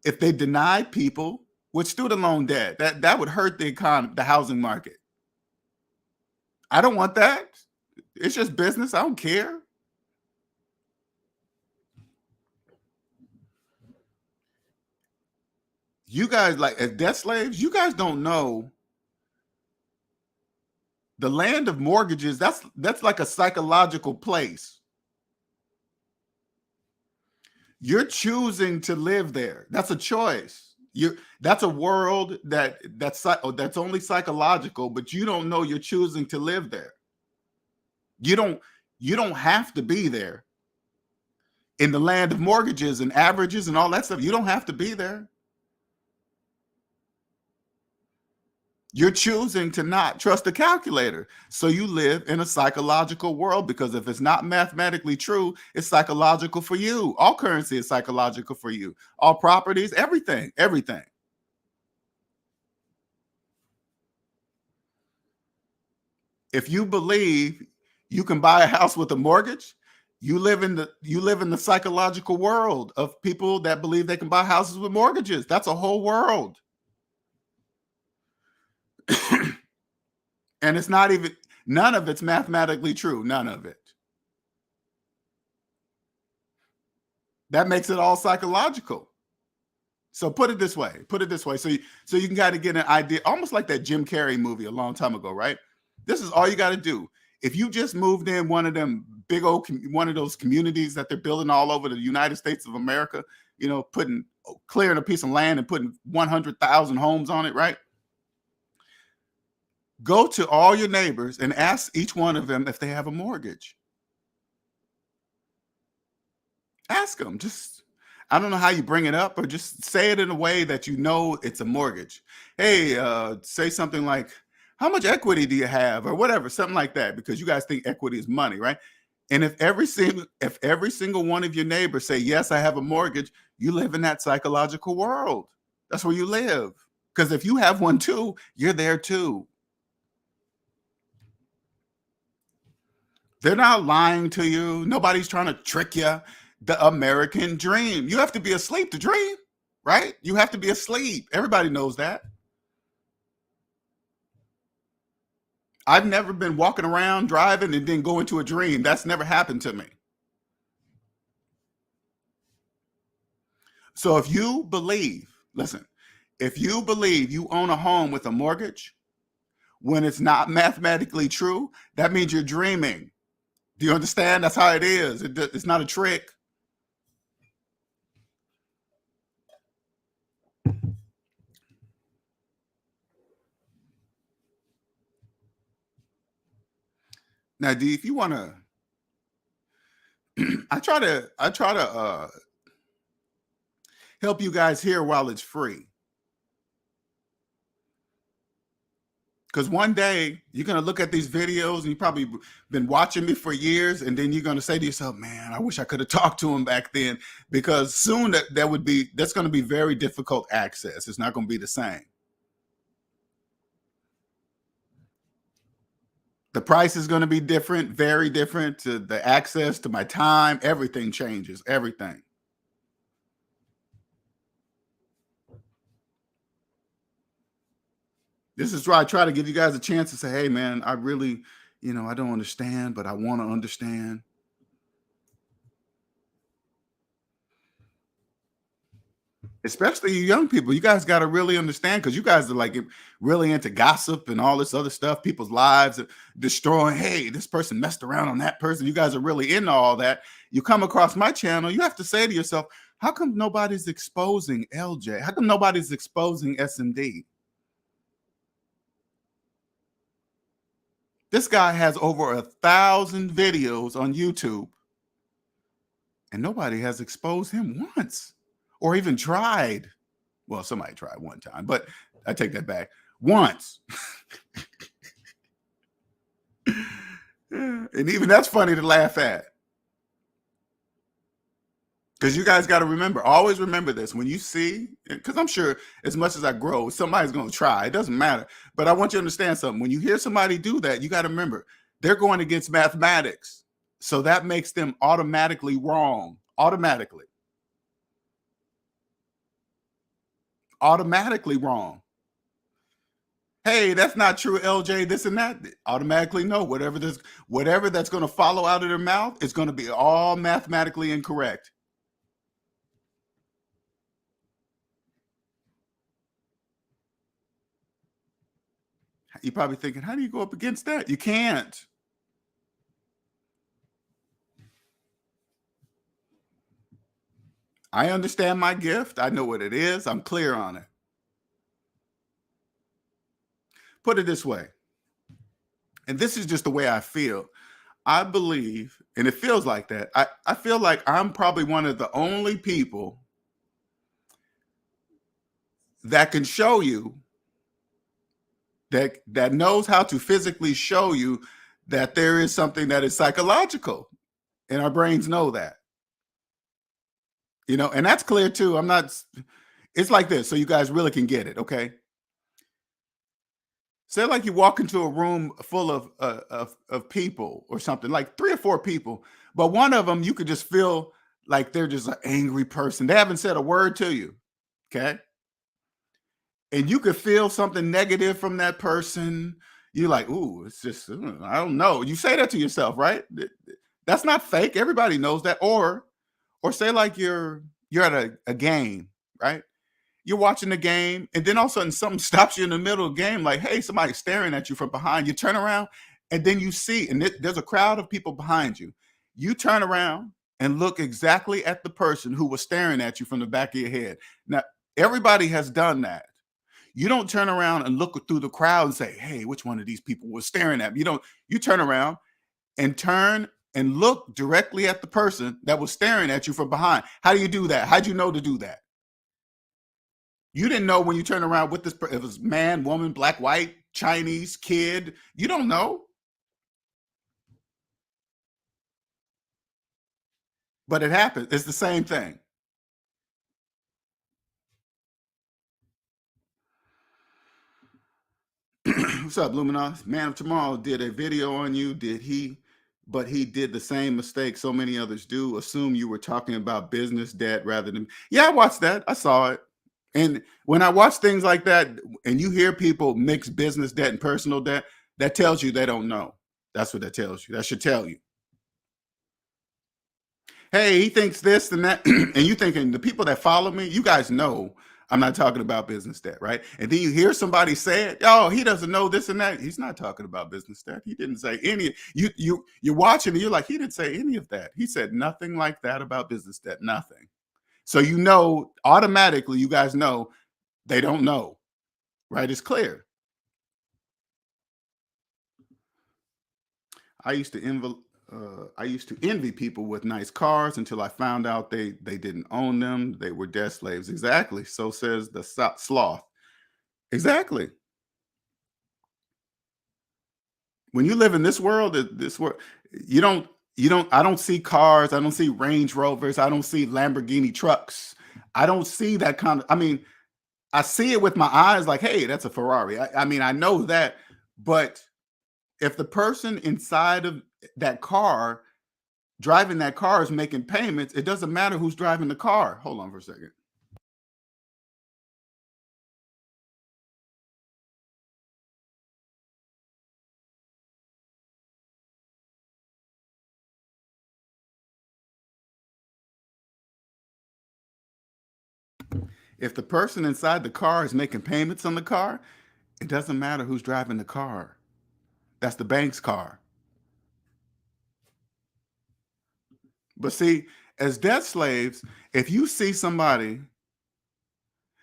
if they denied people with student loan debt. That would hurt the economy, the housing market. I don't want that. It's just business. I don't care. You guys, like, as debt slaves, you guys don't know the land of mortgages. That's like a psychological place. You're choosing to live there. That's a choice. That's a world that's only psychological, but you don't know you're choosing to live there. You don't have to be there. In the land of mortgages and averages and all that stuff, you don't have to be there. You're choosing to not trust the calculator. So you live in a psychological world, because if it's not mathematically true, it's psychological for you. All currency is psychological for you. All properties, everything, everything. If you believe you can buy a house with a mortgage, you live in the psychological world of people that believe they can buy houses with mortgages. That's a whole world. And it's not even, none of it's mathematically true. None of it. That makes it all psychological. So put it this way. So you can kind of get an idea, almost like that Jim Carrey movie a long time ago, right? This is all you got to do. If you just moved in one of them big old, one of those communities that they're building all over the United States of America, clearing a piece of land and putting 100,000 homes on it, right? Go to all your neighbors and ask each one of them if they have a mortgage. Ask them. Just, I don't know how you bring it up, or just say it in a way that you know it's a mortgage. Hey, say something like, how much equity do you have, or whatever, something like that, because you guys think equity is money, right? And if every single one of your neighbors say, yes, I have a mortgage, you live in that psychological world. That's where you live. Because if you have one too, you're there too. They're not lying to you. Nobody's trying to trick you. The American dream. You have to be asleep to dream, right? You have to be asleep. Everybody knows that. I've never been walking around driving and then go into a dream. That's never happened to me. So if you believe, listen, if you believe you own a home with a mortgage, when it's not mathematically true, that means you're dreaming. Do you understand? That's how it is. It's not a trick. Now, D, if you want to, I try to help you guys here while it's free. Because one day you're going to look at these videos and you've probably been watching me for years, and then you're going to say to yourself, man, I wish I could have talked to him back then, because soon that's going to be very difficult access. It's not going to be the same. The price is going to be different, very different. To the access to my time, everything changes, everything. This is why I try to give you guys a chance to say, hey, man, I really, I don't understand, but I want to understand. Especially you young people, you guys got to really understand, because you guys are like really into gossip and all this other stuff, people's lives destroying. Hey, this person messed around on that person. You guys are really into all that. You come across my channel, you have to say to yourself, how come nobody's exposing LJ? How come nobody's exposing SMD? This guy has over 1,000 videos on YouTube, and nobody has exposed him once, or even tried. Well, somebody tried one time, but I take that back. Once. And even that's funny to laugh at. Because you guys got to remember, always remember this. When you see, because I'm sure as much as I grow, somebody's going to try. It doesn't matter. But I want you to understand something. When you hear somebody do that, you got to remember, they're going against mathematics. So that makes them automatically wrong. Automatically wrong. Hey, that's not true, LJ, this and that. Automatically no. Whatever that's going to follow out of their mouth is going to be all mathematically incorrect. You're probably thinking, how do you go up against that? You can't. I understand my gift. I know what it is. I'm clear on it. Put it this way, and this is just the way I feel. I believe, and it feels like that, I feel like I'm probably one of the only people that can show you that knows how to physically show you that there is something that is psychological, and our brains know that. And that's clear too. It's like this, so you guys really can get it, okay? Say like you walk into a room full of people or something, like 3 or 4 people, but one of them you could just feel like they're just an angry person. They haven't said a word to you, okay? And you could feel something negative from that person. You're like, "Ooh, it's just, I don't know." You say that to yourself, right? That's not fake. Everybody knows that. Or say like you're at a game, right? You're watching the game, and then all of a sudden something stops you in the middle of the game, like, hey, somebody's staring at you from behind. You turn around, and then you see, and there's a crowd of people behind you. You turn around and look exactly at the person who was staring at you from the back of your head. Now, everybody has done that. You don't turn around and look through the crowd and say, hey, which one of these people was staring at me? You turn around and look directly at the person that was staring at you from behind. How do you do that? How'd you know to do that? You didn't know when you turn around with this, if it was man, woman, black, white, Chinese, kid. You don't know. But it happens. It's the same thing. What's up, Luminos? Man of Tomorrow did a video on you. But he did the same mistake so many others do. Assume you were talking about business debt rather than. Yeah, I watched that. I saw it. And when I watch things like that, and you hear people mix business debt and personal debt, that tells you they don't know. That's what that tells you. That should tell you. Hey, he thinks this and that. And you thinking, the people that follow me, you guys know I'm not talking about business debt, right? And then you hear somebody say it, oh, he doesn't know this and that. He's not talking about business debt. He didn't say any. You're watching and you're like, he didn't say any of that. He said nothing like that about business debt. Nothing. So automatically, you guys know they don't know, right? It's clear. I used to envy people with nice cars until I found out they didn't own them. They were debt slaves. Exactly. So says the sloth. Exactly. When you live in this world, you don't, I don't see cars. I don't see Range Rovers. I don't see Lamborghini trucks. I don't see that kind of, I see it with my eyes like, hey, that's a Ferrari. I know that, but if the person inside of that car, driving that car, is making payments, it doesn't matter who's driving the car. Hold on for a second. If the person inside the car is making payments on the car, it doesn't matter who's driving the car. That's the bank's car. But see, as debt slaves, if you see somebody,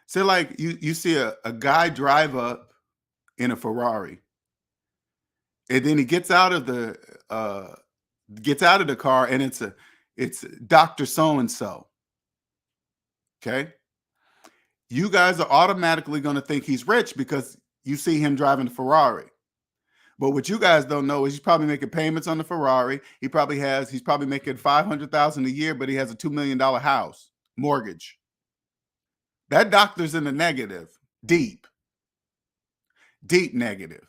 say like you see a guy drive up in a Ferrari, and then he gets out of the car, and it's Dr. So-and-so. Okay. You guys are automatically going to think he's rich because you see him driving a Ferrari. But what you guys don't know is he's probably making payments on the Ferrari. He's probably making $500,000 a year, but he has a $2 million house mortgage. That doctor's in the negative, deep negative.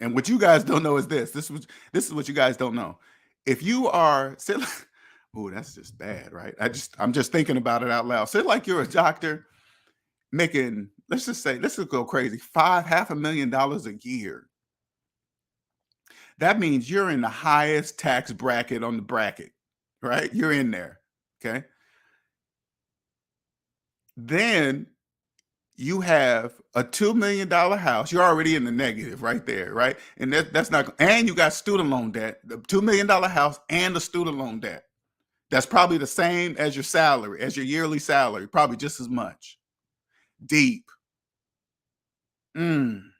And what you guys don't know is this. This is what you guys don't know. If you are, say, oh, that's just bad, right? I'm just thinking about it out loud. Say like you're a doctor making, let's just go crazy, $500,000 a year. That means you're in the highest tax bracket on the bracket, right? You're in there, okay? Then you have a $2 million house. You're already in the negative right there, right? And that's not, and you got student loan debt, the $2 million house and the student loan debt. That's probably the same as your salary, as your yearly salary, probably just as much. Deep. And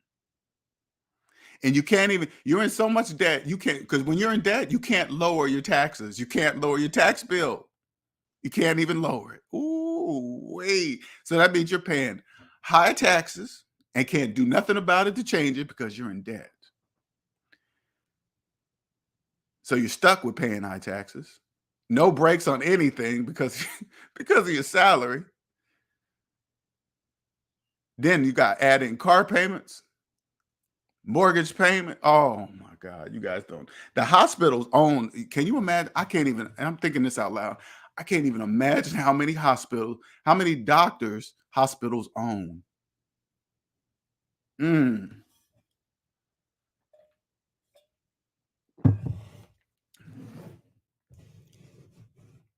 you can't even, you're in so much debt, you can't, because when you're in debt, you can't lower your taxes. You can't lower your tax bill. You can't even lower it. Ooh, wait. So that means you're paying high taxes, and can't do nothing about it to change it because you're in debt. So you're stuck with paying high taxes. No breaks on anything because because of your salary. Then you got add in car payments, mortgage payment. Oh my God, you guys don't. The hospitals own. Can you imagine? I can't even. And I'm thinking this out loud. I can't even imagine how many hospitals, how many doctors hospitals own. Mm.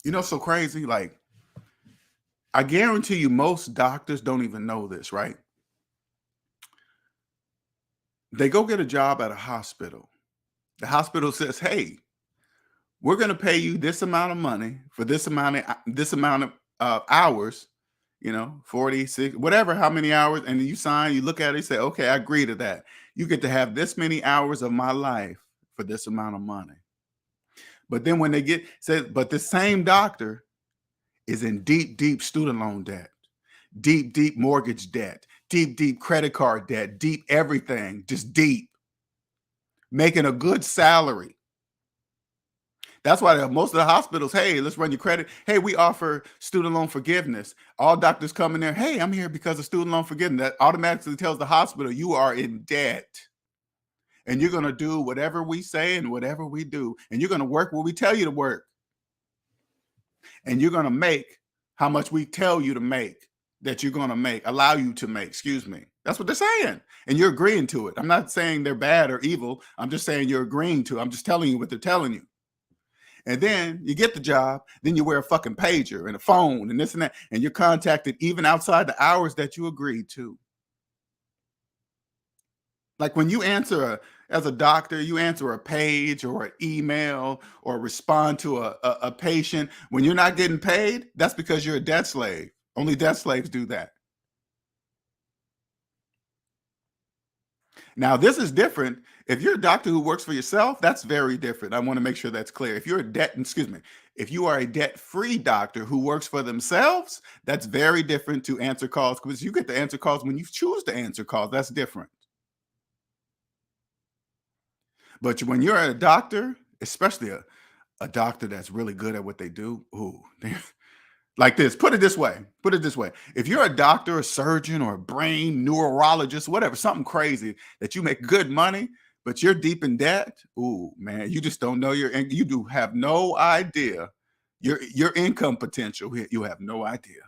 You know, so crazy. Like, I guarantee you, most doctors don't even know this, right? They go get a job at a hospital. The hospital says, "Hey, we're going to pay you this amount of money for this amount of hours, 46, whatever, how many hours." And then you sign, you look at it, you say, "Okay, I agree to that. You get to have this many hours of my life for this amount of money." But then when they get said, but the same doctor is in deep, deep student loan debt, deep, deep mortgage debt, deep, deep credit card debt, deep everything, just deep, making a good salary. That's why most of the hospitals, hey, let's run your credit. Hey, we offer student loan forgiveness. All doctors come in there, hey, I'm here because of student loan forgiveness. That automatically tells the hospital you are in debt. And you're going to do whatever we say and whatever we do. And you're going to work where we tell you to work. And you're going to make how much we tell you to make, that you're going to make, allow you to make, excuse me. That's what they're saying. And you're agreeing to it. I'm not saying they're bad or evil. I'm just saying you're agreeing to it. I'm just telling you what they're telling you. And then you get the job, then you wear a fucking pager and a phone and this and that, and you're contacted even outside the hours that you agreed to. Like when you answer as a doctor, you answer a page or an email or respond to a patient. When you're not getting paid, that's because you're a debt slave. Only debt slaves do that. Now, this is different. If you're a doctor who works for yourself, that's very different. I want to make sure that's clear. If you're a debt, excuse me, if you are a debt-free doctor who works for themselves, that's very different to answer calls, because you get to answer calls when you choose to answer calls. That's different. But when you're a doctor, especially a doctor that's really good at what they do, ooh, like this. Put it this way. Put it this way. If you're a doctor, a surgeon, or a brain neurologist, whatever, something crazy that you make good money, but you're deep in debt, ooh, man, you just don't know you do have no idea your income potential. You have no idea.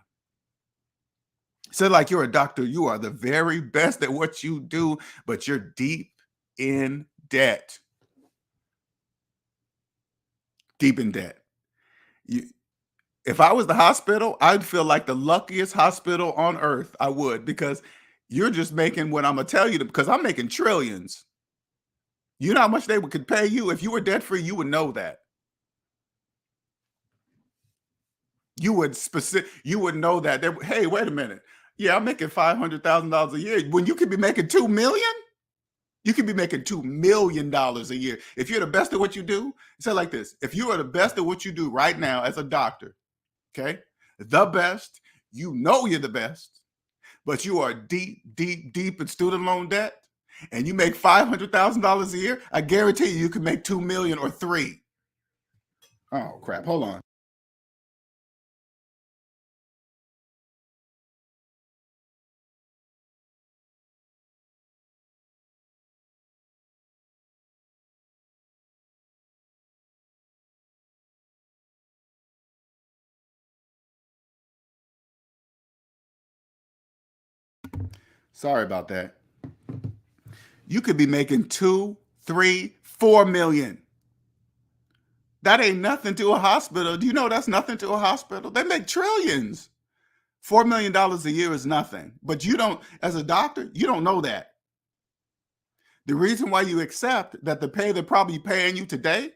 So like you're a doctor, you are the very best at what you do, but you're deep in debt. Deep in debt. You, if I was the hospital, I'd feel like the luckiest hospital on earth. I would, because you're just making what I'm gonna tell you, because I'm making trillions. You know how much they could pay you if you were debt free. You would know that. You would know that. Hey, wait a minute. Yeah, I'm making $500,000 a year when you could be making 2 million. You could be making $2 million a year if you're the best at what you do. Say like this: if you are the best at what you do right now as a doctor, okay, the best, you know you're the best, but you are deep, deep, deep in student loan debt, and you make $500,000 a year, I guarantee you can make 2 million or 3. Oh crap! Hold on. Sorry about that. You could be making 2, 3, 4 million. That ain't nothing to a hospital. Do you know that's nothing to a hospital? They make trillions. $4 million a year is nothing. But you don't, as a doctor, you don't know that. The reason why you accept that the pay they're probably paying you today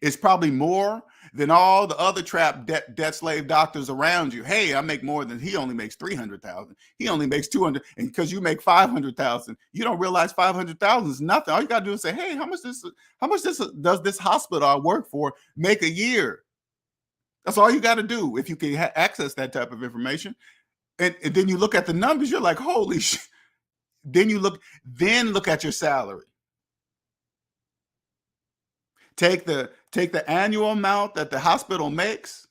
is probably more than all the other trapped debt slave doctors around you. Hey, I make more than he. Only makes 300,000. He only makes 200, and because you make 500,000, you don't realize 500,000 is nothing. All you got to do is say, hey, how much does this hospital I work for make a year? That's all you got to do if you can access that type of information. And then you look at the numbers, you're like, holy shit. Then look at your salary. Take the annual amount that the hospital makes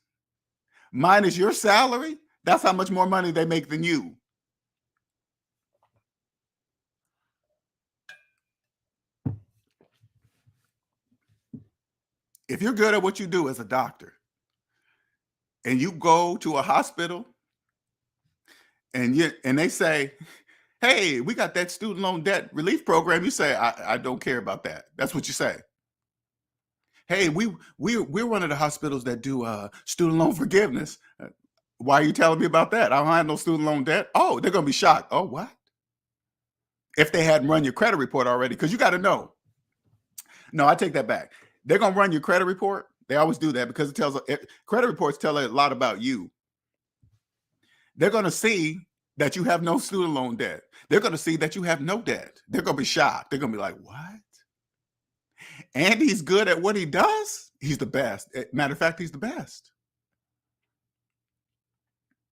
minus your salary. That's how much more money they make than you. If you're good at what you do as a doctor and you go to a hospital and they say, hey, we got that student loan debt relief program, you say, I don't care about that. That's what you say. Hey, we're one of the hospitals that do student loan forgiveness. Why are you telling me about that? I don't have no student loan debt. Oh, they're gonna be shocked. Oh, what? If they hadn't run your credit report already, because you got to know. No, I take that back. They're gonna run your credit report. They always do that because credit reports tell a lot about you. They're gonna see that you have no student loan debt. They're gonna see that you have no debt. They're gonna be shocked. They're gonna be like, what? Andy's good at what he does? He's the best. Matter of fact, he's the best.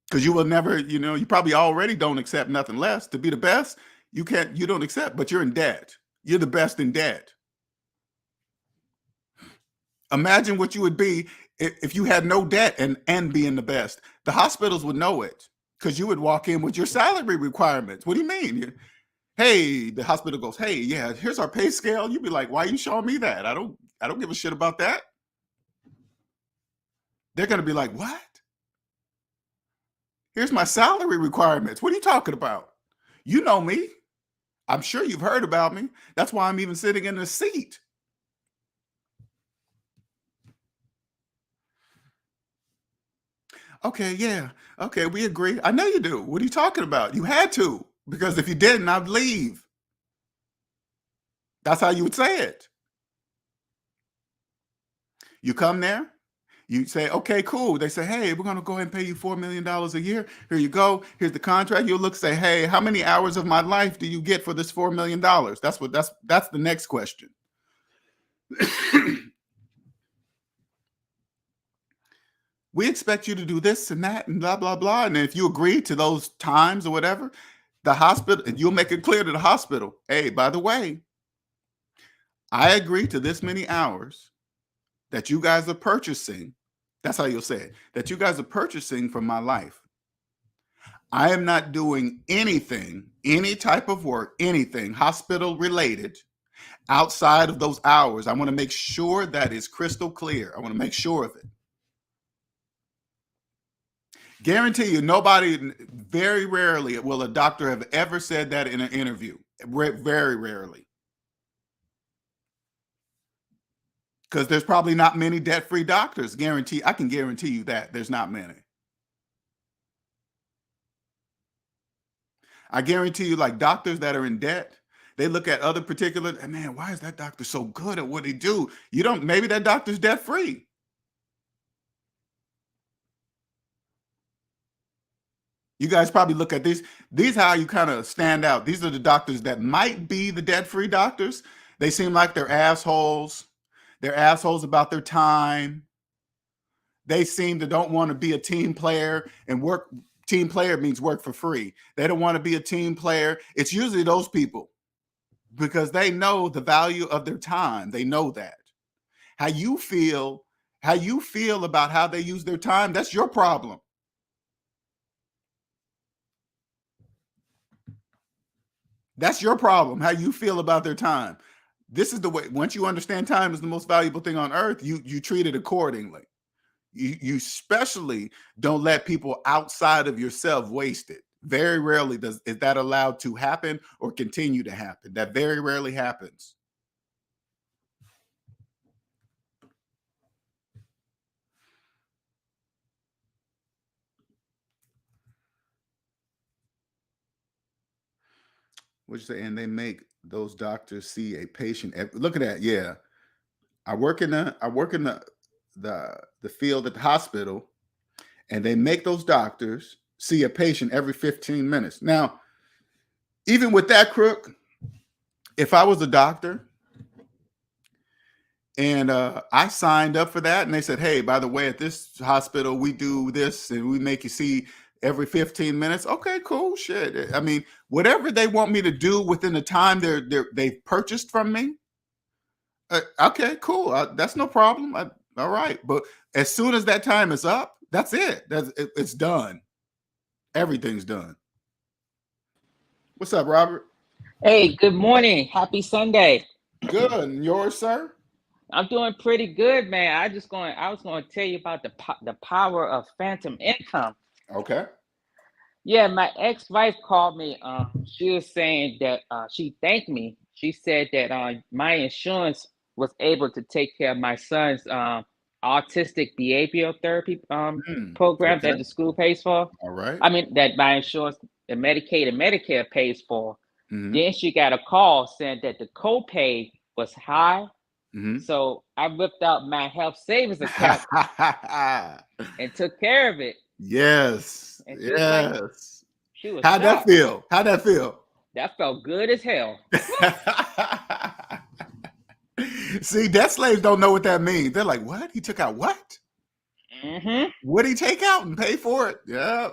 Because you will never, you probably already don't accept nothing less. To be the best, you don't accept, but you're in debt. You're the best in debt. Imagine what you would be if you had no debt and being the best. The hospitals would know it because you would walk in with your salary requirements. What do you mean? Hey, the hospital goes, hey, yeah, here's our pay scale. You'd be like, why are you showing me that? I don't give a shit about that. They're going to be like, what? Here's my salary requirements. What are you talking about? You know me. I'm sure you've heard about me. That's why I'm even sitting in the seat. Okay, yeah. Okay, we agree. I know you do. What are you talking about? You had to, because if you didn't, I'd leave. That's how you would say it. You come there, you say, okay, cool. They say, hey, we're going to go ahead and pay you $4 million a year. Here you go. Here's the contract. You'll look, say, hey, how many hours of my life do you get for this $4 million? That's the next question. We expect you to do this and that and blah, blah, blah. And if you agree to those times or whatever, the hospital, you'll make it clear to the hospital, hey, by the way, I agree to this many hours that you guys are purchasing. That's how you'll say it, that you guys are purchasing from my life. I am not doing anything, any type of work, anything hospital related outside of those hours. I want to make sure that is crystal clear. I want to make sure of it. Guarantee you, very rarely will a doctor have ever said that in an interview. Very rarely. Because there's probably not many debt-free doctors. I can guarantee you that there's not many. I guarantee you, like doctors that are in debt, they look at other particular, man, why is that doctor so good at what he do? Maybe that doctor's debt-free. You guys probably look at these how you kind of stand out. These are the doctors that might be the debt-free doctors. They seem like they're assholes. They're assholes about their time. They seem to don't want to be a team player and work. Team player means work for free. They don't want to be a team player. It's usually those people because they know the value of their time. They know that. How you feel about how they use their time, that's your problem. That's your problem, how you feel about their time. This is the way, once you understand time is the most valuable thing on earth, you treat it accordingly. You especially don't let people outside of yourself waste it. Very rarely is that allowed to happen or continue to happen. That very rarely happens. What'd you say? And they make those doctors see a patient. Look at that. Yeah. I work in the field at the hospital, and they make those doctors see a patient every 15 minutes. Now, even with that crook, if I was a doctor and I signed up for that and they said, hey, by the way, at this hospital, we do this and we make you see every 15 minutes. Okay, cool, shit. I mean, whatever they want me to do within the time they've purchased from me. Okay, cool. That's no problem. All right, but as soon as that time is up, that's it. It's done. Everything's done. What's up, Robert?
Hey, good morning. Happy Sunday.
Good. And yours, sir?
I'm doing pretty good, man. I was going to tell you about the power of phantom income.
Okay.
Yeah, my ex-wife called me. She was saying that she thanked me. She said that my insurance was able to take care of my son's autistic behavioral therapy program
Okay.
that the school pays for.
All right.
I mean, that my insurance, the Medicaid and Medicare pays for.
Mhm.
Then she got a call saying that the copay was high.
Mhm.
So I whipped out my health savings account and took care of it.
Yes.
And she was like,
Yes.
she was
How'd that
shocked.
feel? How'd that feel?
That felt good as hell.
See, debt slaves don't know what that means. They're like, what? He took out what?
Mm-hmm.
What did he take out and pay for it? Yeah.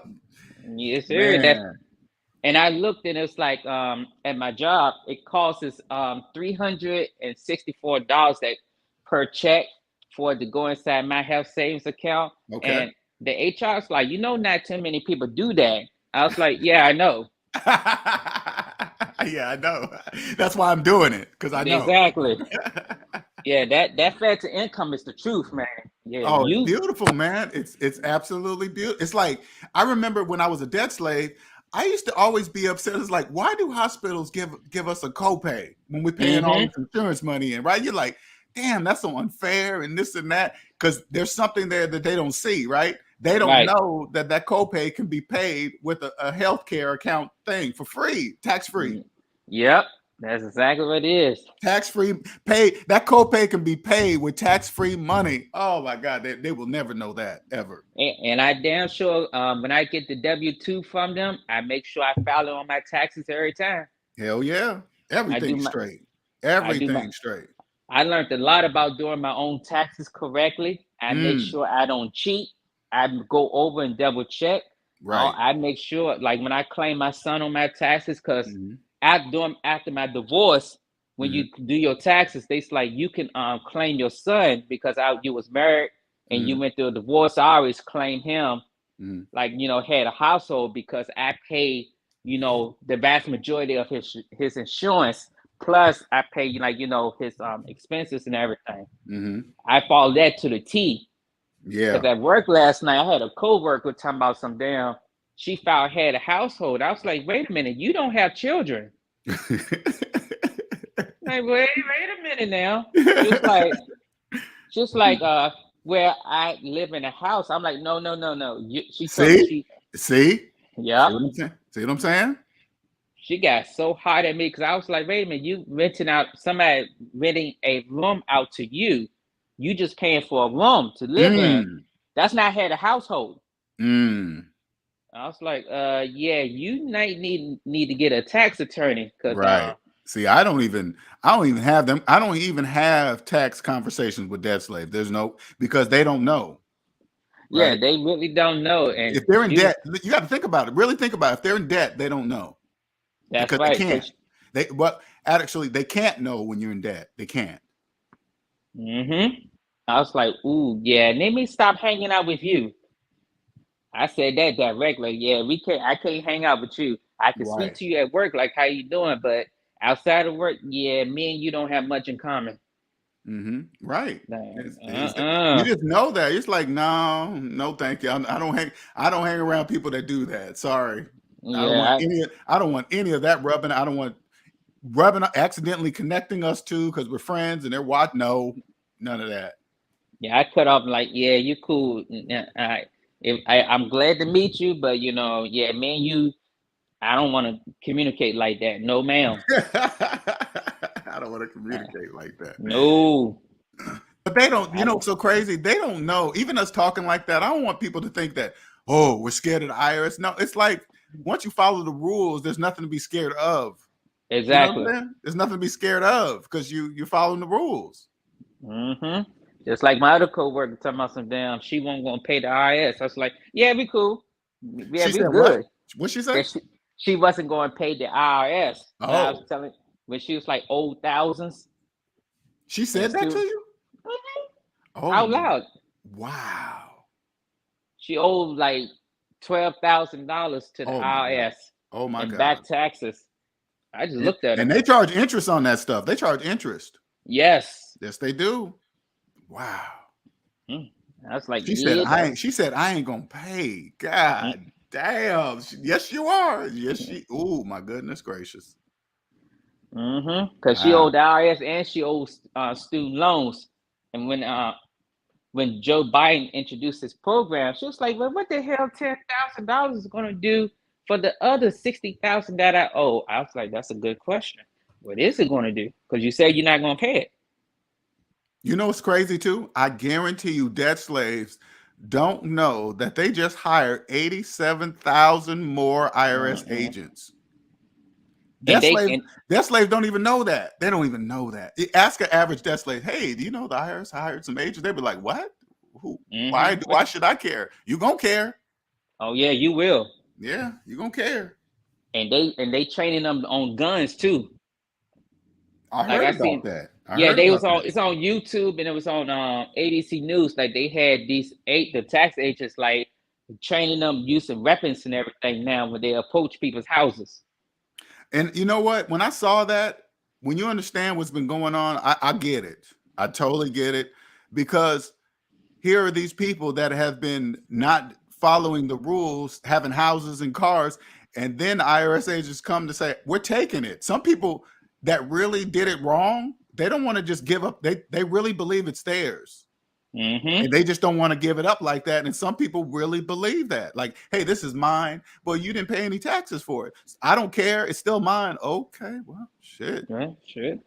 Yes, sir.
Man.
And I looked and it's like at my job, it costs us $364 that per check for it to go inside my health savings account.
Okay.
And the HR's like, not too many people do that. I was like, yeah, I know.
Yeah, I know. That's why I'm doing it, because I know.
Exactly. Yeah, that phantom income is the truth, man. Yeah.
Oh, it's beautiful, man. It's absolutely beautiful. It's like, I remember when I was a debt slave, I used to always be upset. It's like, why do hospitals give us a copay when we're paying all this insurance money in, right? You're like, damn, that's so unfair and this and that, because there's something there that they don't see, right? They don't know that copay can be paid with a healthcare account thing for free, tax-free.
Yep, that's exactly what it is.
Tax-free pay. That copay can be paid with tax-free money. Oh my God, they will never know that ever.
And I damn sure when I get the W-2 from them, I make sure I file it on my taxes every time.
Hell yeah, everything's straight. Everything's straight.
I learned a lot about doing my own taxes correctly. I make sure I don't cheat. I go over and double check.
Right.
I make sure, like when I claim my son on my taxes, because after my divorce, when you do your taxes, it's like you can claim your son because you was married and you went through a divorce. I always claim him, like had a household because I pay the vast majority of his insurance. Plus, I pay his expenses and everything. I follow that to the T.
Yeah.
Because at work last night, I had a coworker talking about she had a household. I was like, wait a minute, you don't have children. Like, wait a minute now. Just like where I live in a house. I'm like, no. She told me
See?
Yeah.
See what I'm saying?
She got so hot at me because I was like, wait a minute, you somebody renting a room out to you. You just paying for a room to live in. That's not had a household. I was like, yeah, you might need to get a tax attorney.
Right. See, I don't even have them. I don't even have tax conversations with debt slaves. Because they don't know.
Right? Yeah, they really don't know. And
if they're in debt, you got to think about it. Really think about it. If they're in debt, they don't know.
That's
because
right.
They can't. Actually, they can't know when you're in debt. They can't.
I was like, ooh, yeah, let me stop hanging out with you. I said that directly. Yeah, I can't hang out with you. I can speak to you at work, like how you doing, but outside of work, yeah, me and you don't have much in common.
Right. You just know that. It's like, no, thank you. I don't hang around people that do that. Sorry.
Yeah,
I don't want any of that rubbing. I don't want rubbing accidentally connecting us two because we're friends and they're watching. No, none of that.
Yeah, I cut off like, yeah, you cool. I'm glad to meet you, but yeah, me and you, I don't want to communicate like that. No, ma'am.
I don't want to communicate like that.
No.
But they don't, so crazy. They don't know. Even us talking like that, I don't want people to think that, oh, we're scared of the IRS. No, it's like, once you follow the rules, there's nothing to be scared of.
Exactly.
There's nothing to be scared of because you're following the rules.
Just like my other coworker talking about she wasn't going to pay the IRS. I was like, yeah, we cool. Yeah,
She
we
said what?
good.
What'd she say?
That she wasn't going to pay the IRS. When I was
Oh,
telling, when she was like owed thousands
she
and
said that to
still
you? Oh,
out loud,
wow.
she owed like $12,000 to the
Oh my God.
IRS
Oh my
and
God.
back taxes. I just looked at her.
And they charge interest on that stuff. They charge interest.
Yes.
Yes, they do. Wow.
I was like,
She said,
yeah, that's.
She said, I ain't gonna pay. God damn. Yes, you are. Yes, she. Oh my goodness gracious.
Because she
Wow.
owed the IRS and she owes student loans. And when Joe Biden introduced his program, she was like, "Well, what the hell, $10,000 is going to do for the other 60,000 that I owe?" I was like, "That's a good question. What is it going to do? Because you said you're not going to pay it."
You know what's crazy too? I guarantee you, debt slaves don't know that they just hired 87,000 more IRS agents.
And
Debt
they
slaves,
and
debt slaves don't even know that. They don't even know that. You ask an average debt slave, "Hey, do you know the IRS hired some agents?" They'd be like, "What? Who? Why should I care?" You gonna care?
oh yeah, you will.
Yeah, you gonna care.
And they training them on guns too.
I
Like
heard
I
about
seen,
that. I
yeah,
heard
they was
about
on.
that.
It's on YouTube and it was on ABC News. Like they had the tax agents like training them using weapons and everything now when they approach people's houses.
And you know what? When I saw that, when you understand what's been going on, I get it. I totally get it, because here are these people that have been not following the rules, having houses and cars, and then IRS agents come to say, "We're taking it." Some people that really did it wrong, they don't want to just give up. They really believe it's theirs. And they just don't want to give it up like that. And some people really believe that. Like, "Hey, this is mine. Well, you didn't pay any taxes for it. I don't care. It's still mine." Okay, well, shit.
Right? Shit.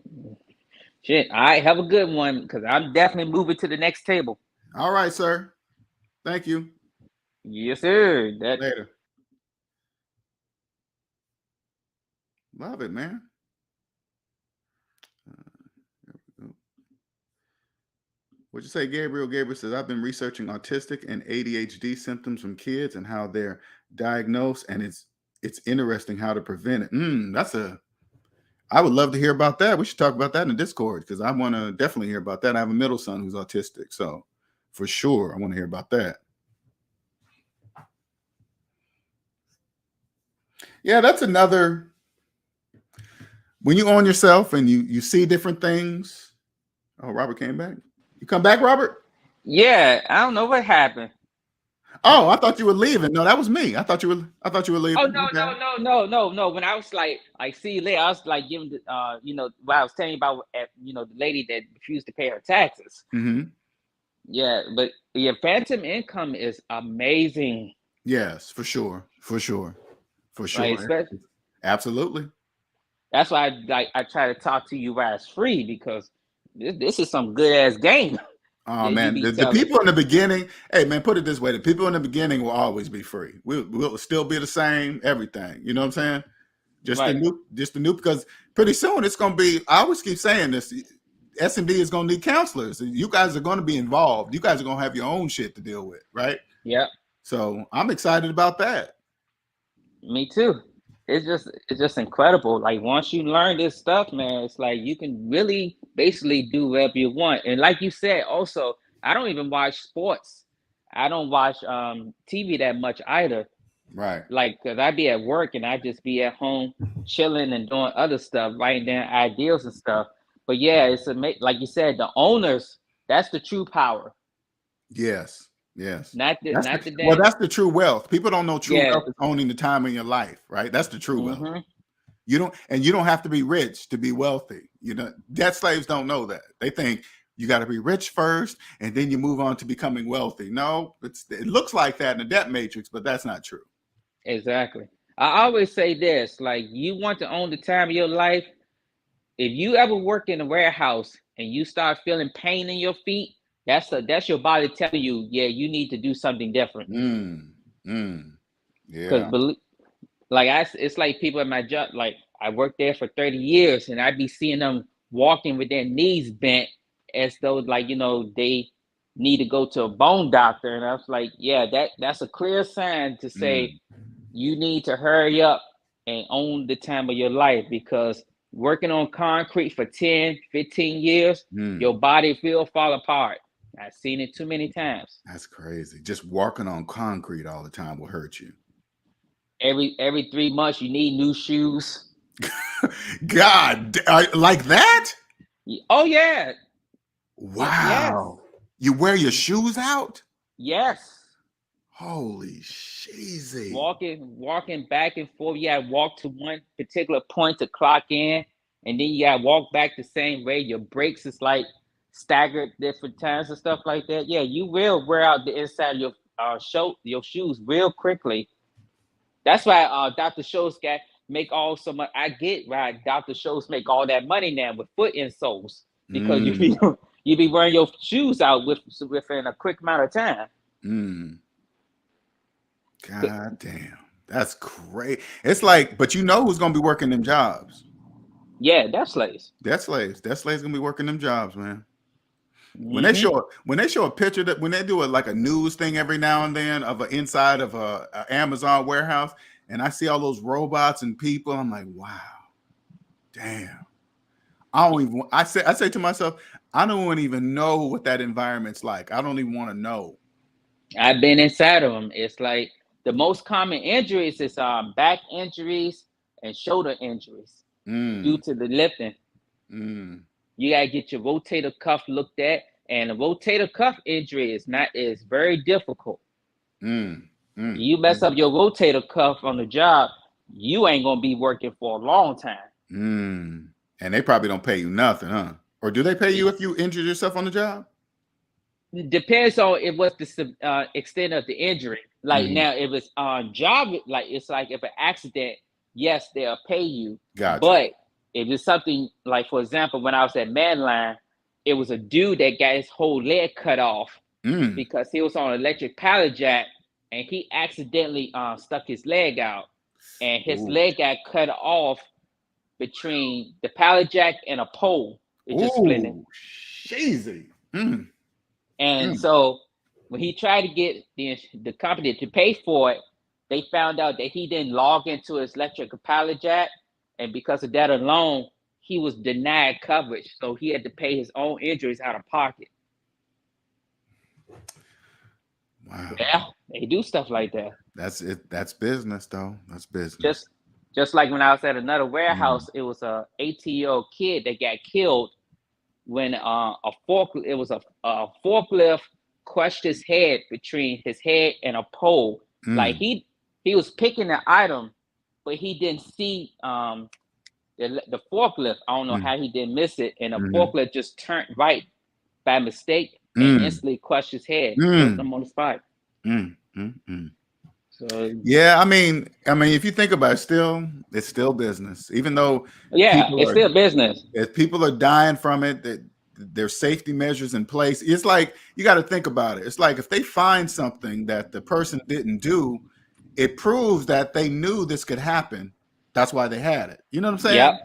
Shit. All right, have a good one because I'm definitely moving to the next table.
All right, sir. Thank you.
Yes, sir. That
Later. Love it, man. What'd you say, Gabriel? Gabriel says, "I've been researching autistic and ADHD symptoms from kids and how they're diagnosed, and it's interesting how to prevent it." I would love to hear about that. We should talk about that in the Discord, because I want to definitely hear about that. I have a middle son who's autistic, so for sure I want to hear about that. Yeah, that's another, when you own yourself and you see different things. Oh, Robert came back. You come back, Robert?
yeah, I don't know what happened.
Oh, I thought you were leaving. No, that was me. I thought you were
Oh
leaving.
no,
Okay.
no. When I was like see you later, I was like giving the what I was telling you about the lady that refused to pay her taxes. Yeah, but your phantom income is amazing.
Yes, for sure. For sure. For
Like
sure.
especially,
Absolutely.
that's why I try to talk to you while it's free because this is some good ass game
Oh
that you
man,
be
the
telling.
people in the beginning, hey man, put it this way: the people in the beginning will always be free. We'll still be the same, everything. You know what I'm saying? Just
Right.
the new, because pretty soon it's gonna be. I always keep saying this: SMD is gonna need counselors. You guys are gonna be involved. You guys are gonna have your own shit to deal with, right?
Yeah.
So I'm excited about that.
Me too. It's just incredible. Like once you learn this stuff, man, it's like you can really basically do whatever you want. And like you said, also, I don't even watch sports. I don't watch TV that much either.
Right.
Like, cause I be at work and I just be at home chilling and doing other stuff, writing down ideas and stuff. But yeah, it's like you said, the owners. That's the true power.
Yes. Yes.
Not
That's
the
well,
damn.
that's the true wealth. People don't know true
Yeah.
wealth is owning the time in your life, right? That's the true wealth.
Mm-hmm.
You don't have to be rich to be wealthy. Debt slaves don't know that. They think you got to be rich first and then you move on to becoming wealthy. No, it looks like that in the debt matrix, but that's not true.
Exactly. I always say this, like you want to own the time of your life. If you ever work in a warehouse and you start feeling pain in your feet, that's your body telling you, yeah, you need to do something different.
Yeah.
Because it's like people at my job, like I worked there for 30 years and I'd be seeing them walking with their knees bent as though like, they need to go to a bone doctor. And I was like, yeah, that's a clear sign to say you need to hurry up and own the time of your life, because working on concrete for 10, 15 years, your body will fall apart. I've seen it too many times.
That's crazy. Just walking on concrete all the time will hurt you.
Every 3 months, you need new shoes.
God, like that?
Oh, yeah.
Wow. Yes. You wear your shoes out?
Yes.
Holy sheezy.
Walking back and forth. You gotta walk to one particular point to clock in, and then you gotta walk back the same way. Your brakes is like staggered different times and stuff like that. Yeah, you will wear out the inside of your shoes real quickly. That's why Dr. Scholl's got make all so much. I get why Dr. Scholl's make all that money now with foot insoles, because you be wearing your shoes out within a quick amount of time.
God damn. That's great. It's like, but you know who's gonna be working them jobs?
Yeah, that's slaves.
That's slaves. That slaves gonna be working them jobs, man. When they show a picture, that when they do like a news thing every now and then of an inside of a Amazon warehouse, and I see all those robots and people, I'm like, wow, damn. I say to myself, I don't even know what that environment's like. I don't even want to know.
I've been inside of them. It's like the most common injuries is back injuries and shoulder injuries due to the lifting. You gotta get your rotator cuff looked at, and a rotator cuff injury is very difficult. You mess up your rotator cuff on the job, you ain't gonna be working for a long time.
And they probably don't pay you nothing, huh? Or do they pay you if you injured yourself on the job?
It depends on what's the extent of the injury. Like now, if it's on job, like it's like if an accident, yes, they'll pay you.
Gotcha.
But if it's something like, for example, when I was at Manline, it was a dude that got his whole leg cut off because he was on an electric pallet jack, and he accidentally stuck his leg out, and his leg got cut off between the pallet jack and a pole. It just split it.
Cheesy.
And so when he tried to get the company to pay for it, they found out that he didn't log into his electric pallet jack. And because of that alone, he was denied coverage. So he had to pay his own injuries out of pocket.
Wow.
Yeah, they do stuff like that.
That's it. That's business, though. That's business.
Just like when I was at another warehouse, it was a 18-year-old kid that got killed when a forklift crushed his head between his head and a pole. Like he was picking the item, but he didn't see the forklift. I don't know how he didn't miss it, and the forklift just turned right by mistake and instantly crushed his head. Killed him on the spot. So
yeah, I mean, if you think about it, it's still business. Even though
it's still business.
If people are dying from it, that there's safety measures in place. It's like you got to think about it. It's like if they find something that the person didn't do, it proves that they knew this could happen. That's why they had it. You know what I'm saying?
Yep.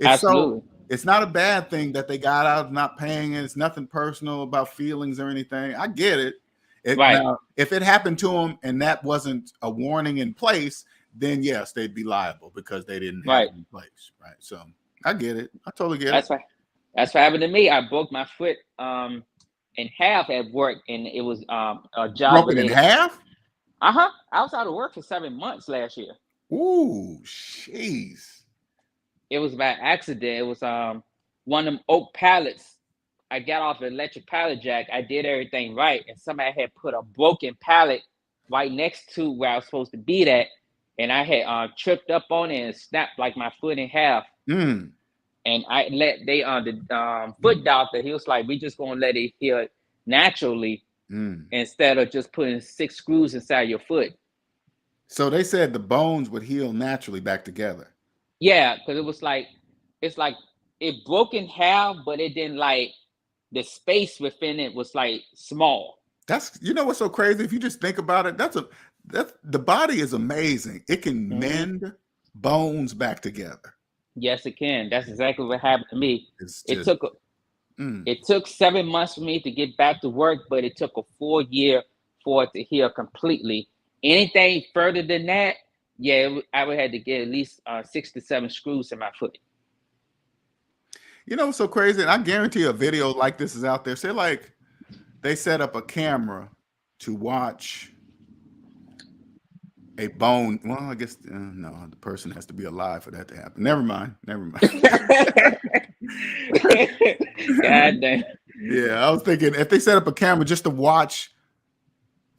Absolutely.
So it's not a bad thing that they got out of not paying it. It's nothing personal about feelings or anything. I get it.
Right.
Now, if it happened to them and that wasn't a warning in place, then yes, they'd be liable because they didn't have it in place. Right. So I get it. I totally get it.
That's what happened to me. I broke my foot in half at work, and it was a job.
Broken in half?
I was out of work for 7 months last year.
Ooh, jeez.
It was by accident. It was one of them oak pallets. I got off an electric pallet jack. I did everything right, and somebody had put a broken pallet right next to where I was supposed to be at, and I had tripped up on it and snapped like my foot in half. And I let the foot doctor, he was like, we just gonna let it heal naturally instead of just putting 6 screws inside your foot.
So they said the bones would heal naturally back together.
Yeah, because it's like it broke in half, but it didn't like the space within it was like small.
That's, you know what's so crazy? If you just think about it, that's the body is amazing. It can mend bones back together.
Yes, it can. That's exactly what happened to me. It took It took 7 months for me to get back to work, but it took a full year for it to heal completely. Anything further than that, yeah, I would have to get at least 6 to 7 screws in my foot.
You know what's so crazy? And I guarantee a video like this is out there. Say like they set up a camera to watch a bone. Well, I guess no, the person has to be alive for that to happen. Never mind.
God damn.
Yeah, I was thinking if they set up a camera just to watch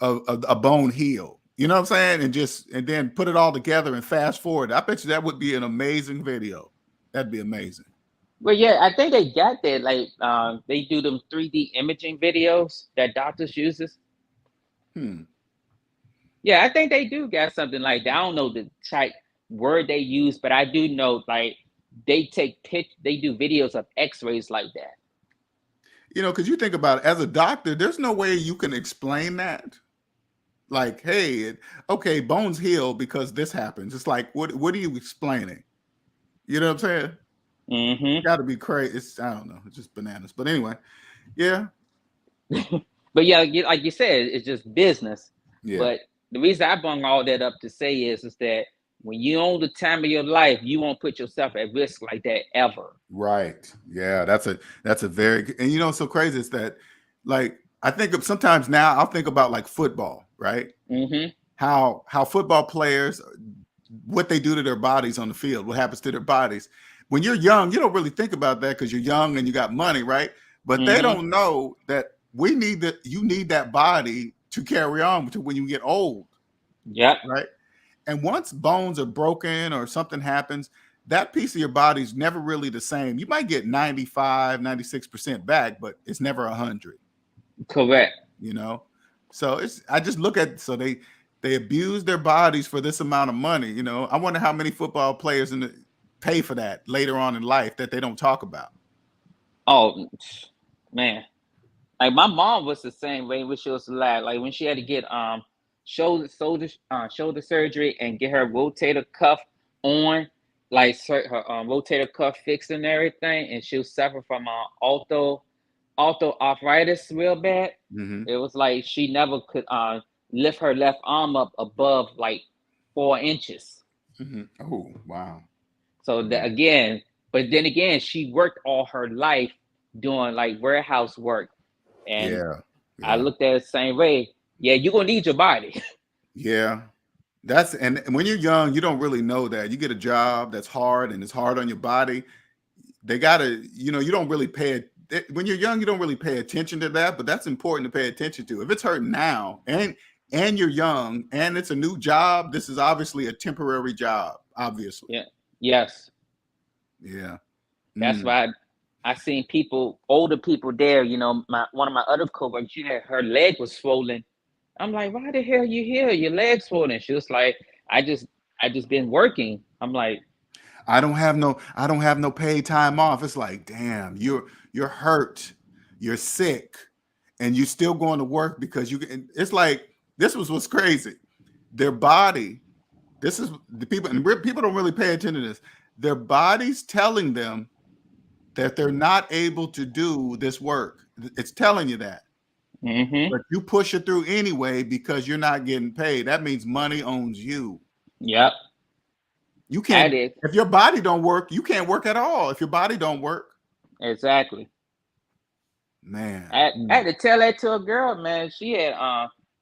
a bone heal, you know what I'm saying, and then put it all together and fast forward. I bet you that would be an amazing video. That'd be amazing.
Well, yeah, I think they got that. Like, they do them 3D imaging videos that doctors uses. Yeah, I think they do got something like that. I don't know the type word they use, but I do know like they do videos of X-rays like that.
You know, because you think about it, as a doctor, there's no way you can explain that. Like, hey, okay, bones heal because this happens. It's like, what are you explaining? You know what I'm saying?
Mm-hmm.
Got to be crazy. I don't know. It's just bananas. But anyway, yeah.
But yeah, like you said, it's just business.
Yeah.
But the reason I bring all that up to say is that when you own the time of your life, you won't put yourself at risk like that ever.
Right. Yeah. That's a very, and you know, so crazy is that, like, I think of sometimes now I'll think about like football, right?
Mm-hmm.
How football players, what they do to their bodies on the field, what happens to their bodies. When you're young, you don't really think about that because you're young and you got money, right? But they don't know that you need that body to carry on to when you get old.
Yeah.
Right. And once bones are broken or something happens, that piece of your body is never really the same. You might get 95, 96% back, but it's never 100.
Correct.
You know, so I just look at, so they abuse their bodies for this amount of money. You know, I wonder how many football players pay for that later on in life that they don't talk about.
Oh man, like my mom was the same way when she was alive. Like when she had to get shoulder surgery and get her rotator cuff on, like her rotator cuff fixed and everything, and she was suffering from arthritis real bad. It was like she never could lift her left arm up above like 4 inches.
Oh wow.
So but then again, she worked all her life doing like warehouse work. And
yeah.
I looked at it the same way. Yeah, you're gonna need your body.
Yeah. And when you're young, you don't really know that. You get a job that's hard and it's hard on your body. They gotta, you know, you don't really when you're young, you don't really pay attention to that, but that's important to pay attention to. If it's hurting now and you're young and it's a new job, this is obviously a temporary job, obviously.
Yeah. Yes.
Yeah.
That's why I seen older people there. You know, one of my other coworkers, her leg was swollen. I'm like, why the hell you here? Your leg's swollen. She was like, I just been working. I'm like,
I don't have no paid time off. It's like, damn, you're hurt, you're sick, and you're still going to work because it's like, this was what's crazy. Their body, this is the people, and people don't really pay attention to this. Their body's telling them that they're not able to do this work. It's telling you that. But you push it through anyway because you're not getting paid. That means money owns you.
Yep.
You can't, if your body don't work, you can't work at all. If your body don't work.
Exactly.
Man.
I had to tell that to a girl, man. She had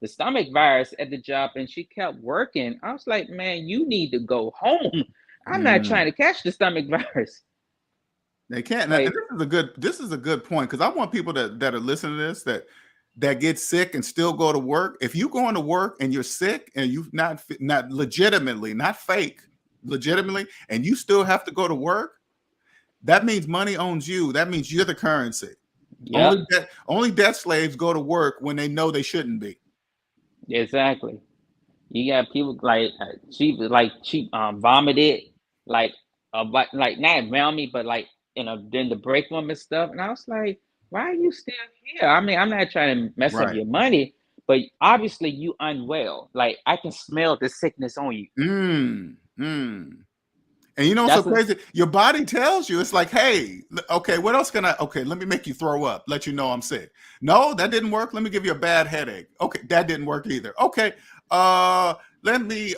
the stomach virus at the job and she kept working. I was like, man, you need to go home. I'm not trying to catch the stomach virus.
They can't. Like, this is a good point, because I want people that are listening to this that get sick and still go to work. If you going to work and you're sick and you've not legitimately, not fake, legitimately, and you still have to go to work, that means money owns you. That means you're the currency. Yep. Only debt slaves go to work when they know they shouldn't be.
Exactly. You got people like she vomited like not around me, but like during the break room and stuff. And I was like, why are you still here? I mean, I'm not trying to mess up your money, but obviously you unwell. Like I can smell the sickness on you.
And you know what's so crazy? Your body tells you, it's like, hey, okay, what else can okay, let me make you throw up, let you know I'm sick. No, that didn't work. Let me give you a bad headache. Okay, that didn't work either. Okay, let me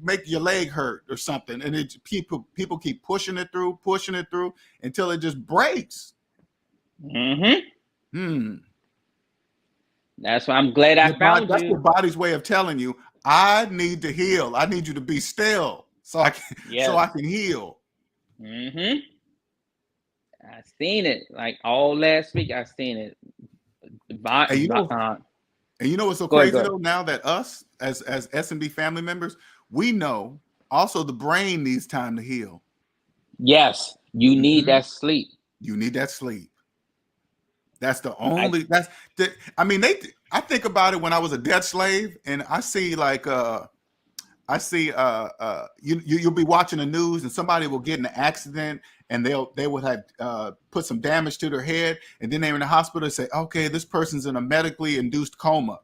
make your leg hurt or something. And people keep pushing it through until it just breaks.
That's why I'm glad I found
That's
you.
your body's way of telling you, I need to heal. I need you to be still so I can heal.
I seen it like all last week. I seen it.
And you know what's so crazy though? Now that us as S&B family members, we know also the brain needs time to heal.
Yes, you need that sleep.
You need that sleep. That's the only. I think about it when I was a debt slave, and I see like you'll be watching the news and somebody will get in an accident and they would have put some damage to their head, and then they're in the hospital and say, okay, this person's in a medically induced coma.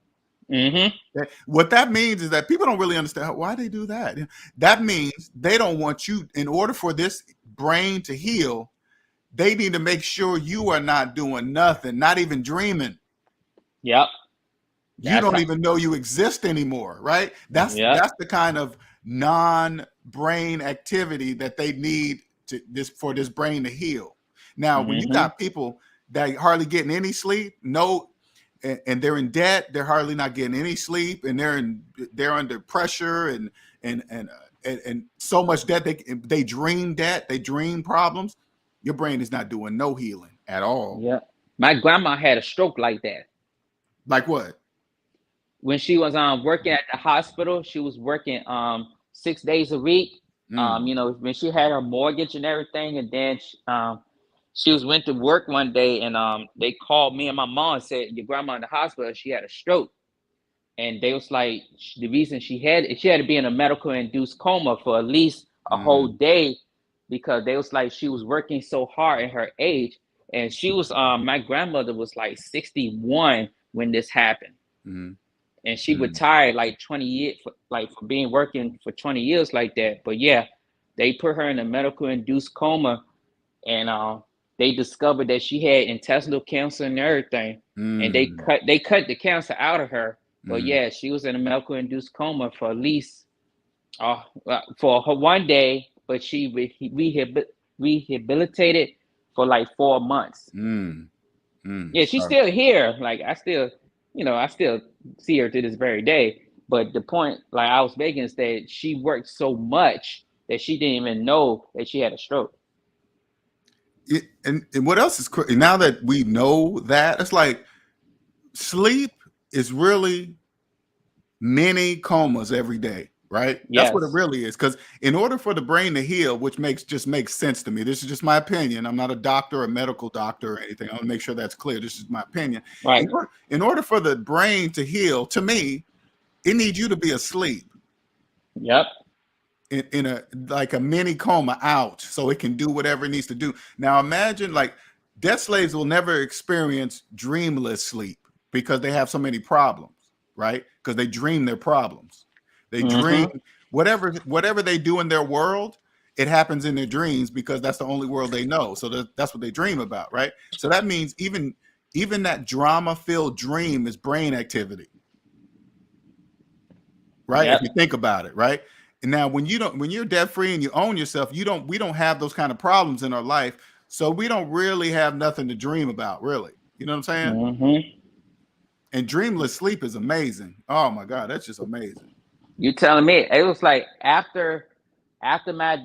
What that means is that people don't really understand why they do that. That means they don't want you, in order for this brain to heal, they need to make sure you are not doing nothing, not even dreaming.
Yep.
You don't even know you exist anymore, right? That's the kind of non-brain activity that they need for this brain to heal. Now, when you got people that hardly getting any sleep, and they're in debt, they're hardly not getting any sleep, and they're under pressure and so much debt, they dream debt, they dream problems. Your brain is not doing no healing at all.
Yeah, my grandma had a stroke like that.
Like what?
When she was working at the hospital, she was working 6 days a week. When she had her mortgage and everything, and then she went to work one day, and they called me and my mom and said, your grandma in the hospital, she had a stroke. And they was like, the reason she had to be in a medical induced coma for at least a whole day, because they was like, she was working so hard at her age. And she was my grandmother was like 61 when this happened. And she retired like 20 years, for being working for 20 years like that. But yeah, they put her in a medical induced coma, and they discovered that she had intestinal cancer and everything. And they cut the cancer out of her. But yeah, she was in a medical induced coma for at least for her one day, but she rehabilitated for like 4 months. Yeah, she's still here. Like I still see her to this very day. But the point, like I was making, is that she worked so much that she didn't even know that she had a stroke.
And what else is crazy? Now that we know that, it's like sleep is really many comas every day, right?
Yes.
That's what it really is. Because in order for the brain to heal, which makes sense to me, this is just my opinion. I'm not a doctor, a medical doctor or anything. I want to make sure that's clear. This is my opinion.
Right.
In order for the brain to heal, to me, it needs you to be asleep.
Yep.
In a mini coma out, so it can do whatever it needs to do. Now imagine, like, debt slaves will never experience dreamless sleep because they have so many problems, right? Because they dream their problems. They dream whatever they do in their world, it happens in their dreams because that's the only world they know. So that's what they dream about, right? So that means even that drama-filled dream is brain activity, right?
Yep.
If you think about it, right? And now when you're debt free and you own yourself, we don't have those kind of problems in our life. So we don't really have nothing to dream about, really. You know what I'm saying? And dreamless sleep is amazing. Oh my God, that's just amazing.
You telling me it was like after my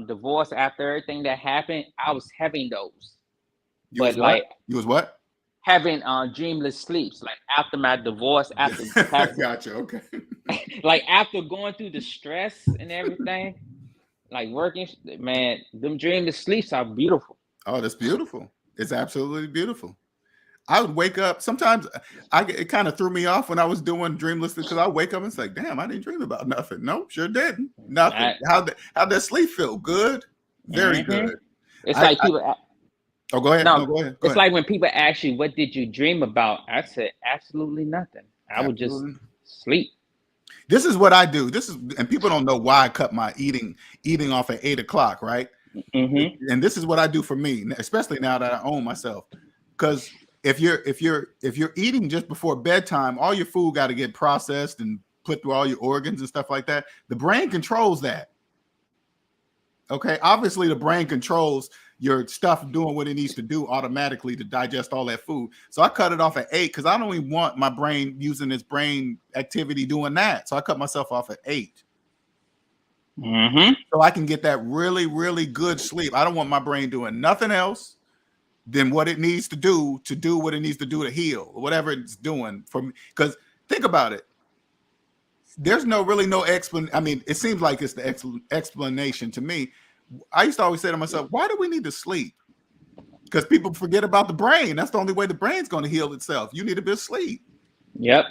divorce, after everything that happened, I was having those.
You was what?
Having dreamless sleeps, like after my divorce, after
gotcha, okay.
Like after going through the stress and everything, like working, man, them dreamless sleeps are beautiful.
Oh, that's beautiful. It's absolutely beautiful. I would wake up. Sometimes it kind of threw me off when I was doing dreamless, because I wake up and say, damn, I didn't dream about nothing. Nope, sure didn't. Nothing. How'd that sleep feel? Good? Very good.
It's like people.
Oh, go ahead.
No,
go ahead.
It's like when people ask you, what did you dream about? I said, absolutely nothing. I would just sleep.
This is what I do. And people don't know why I cut my eating off at 8 o'clock, right?
Mm-hmm.
And this is what I do for me, especially now that I own myself. Because if you're eating just before bedtime, all your food got to get processed and put through all your organs and stuff like that. The brain controls that. Okay, obviously the brain controls your stuff doing what it needs to do automatically to digest all that food. So I cut it off at 8 because I don't even want my brain using its brain activity doing that. So I cut myself off at 8.
Mm-hmm.
So I can get that really, really good sleep. I don't want my brain doing nothing else than what it needs to do what it needs to do to heal, or whatever it's doing for me. Because think about it. There's no explanation. I mean, it seems like it's the explanation to me. I used to always say to myself, why do we need to sleep? Because people forget about the brain. That's the only way the brain's going to heal itself. You need a bit of sleep.
Yep.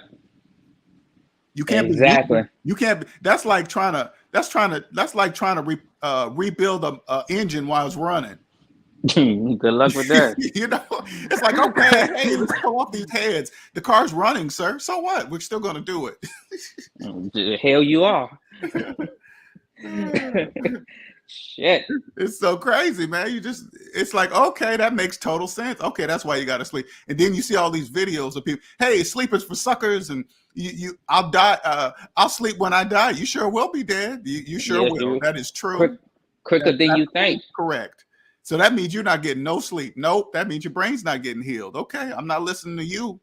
You can't
exactly.
You can't. That's like trying to rebuild a engine while it's running.
Good luck with that.
You know, it's like, okay, hey, let's pull off these heads. The car's running, sir. So what? We're still going to do it.
The hell you are. Shit.
It's so crazy, man. It's like, okay, that makes total sense. Okay, that's why you got to sleep. And then you see all these videos of people, hey, sleepers for suckers, and I'll die. I'll sleep when I die. You sure will be dead. You sure will. Dude. That is true.
Quicker than you think.
Correct. So that means you're not getting no sleep. Nope. That means your brain's not getting healed. Okay, I'm not listening to you.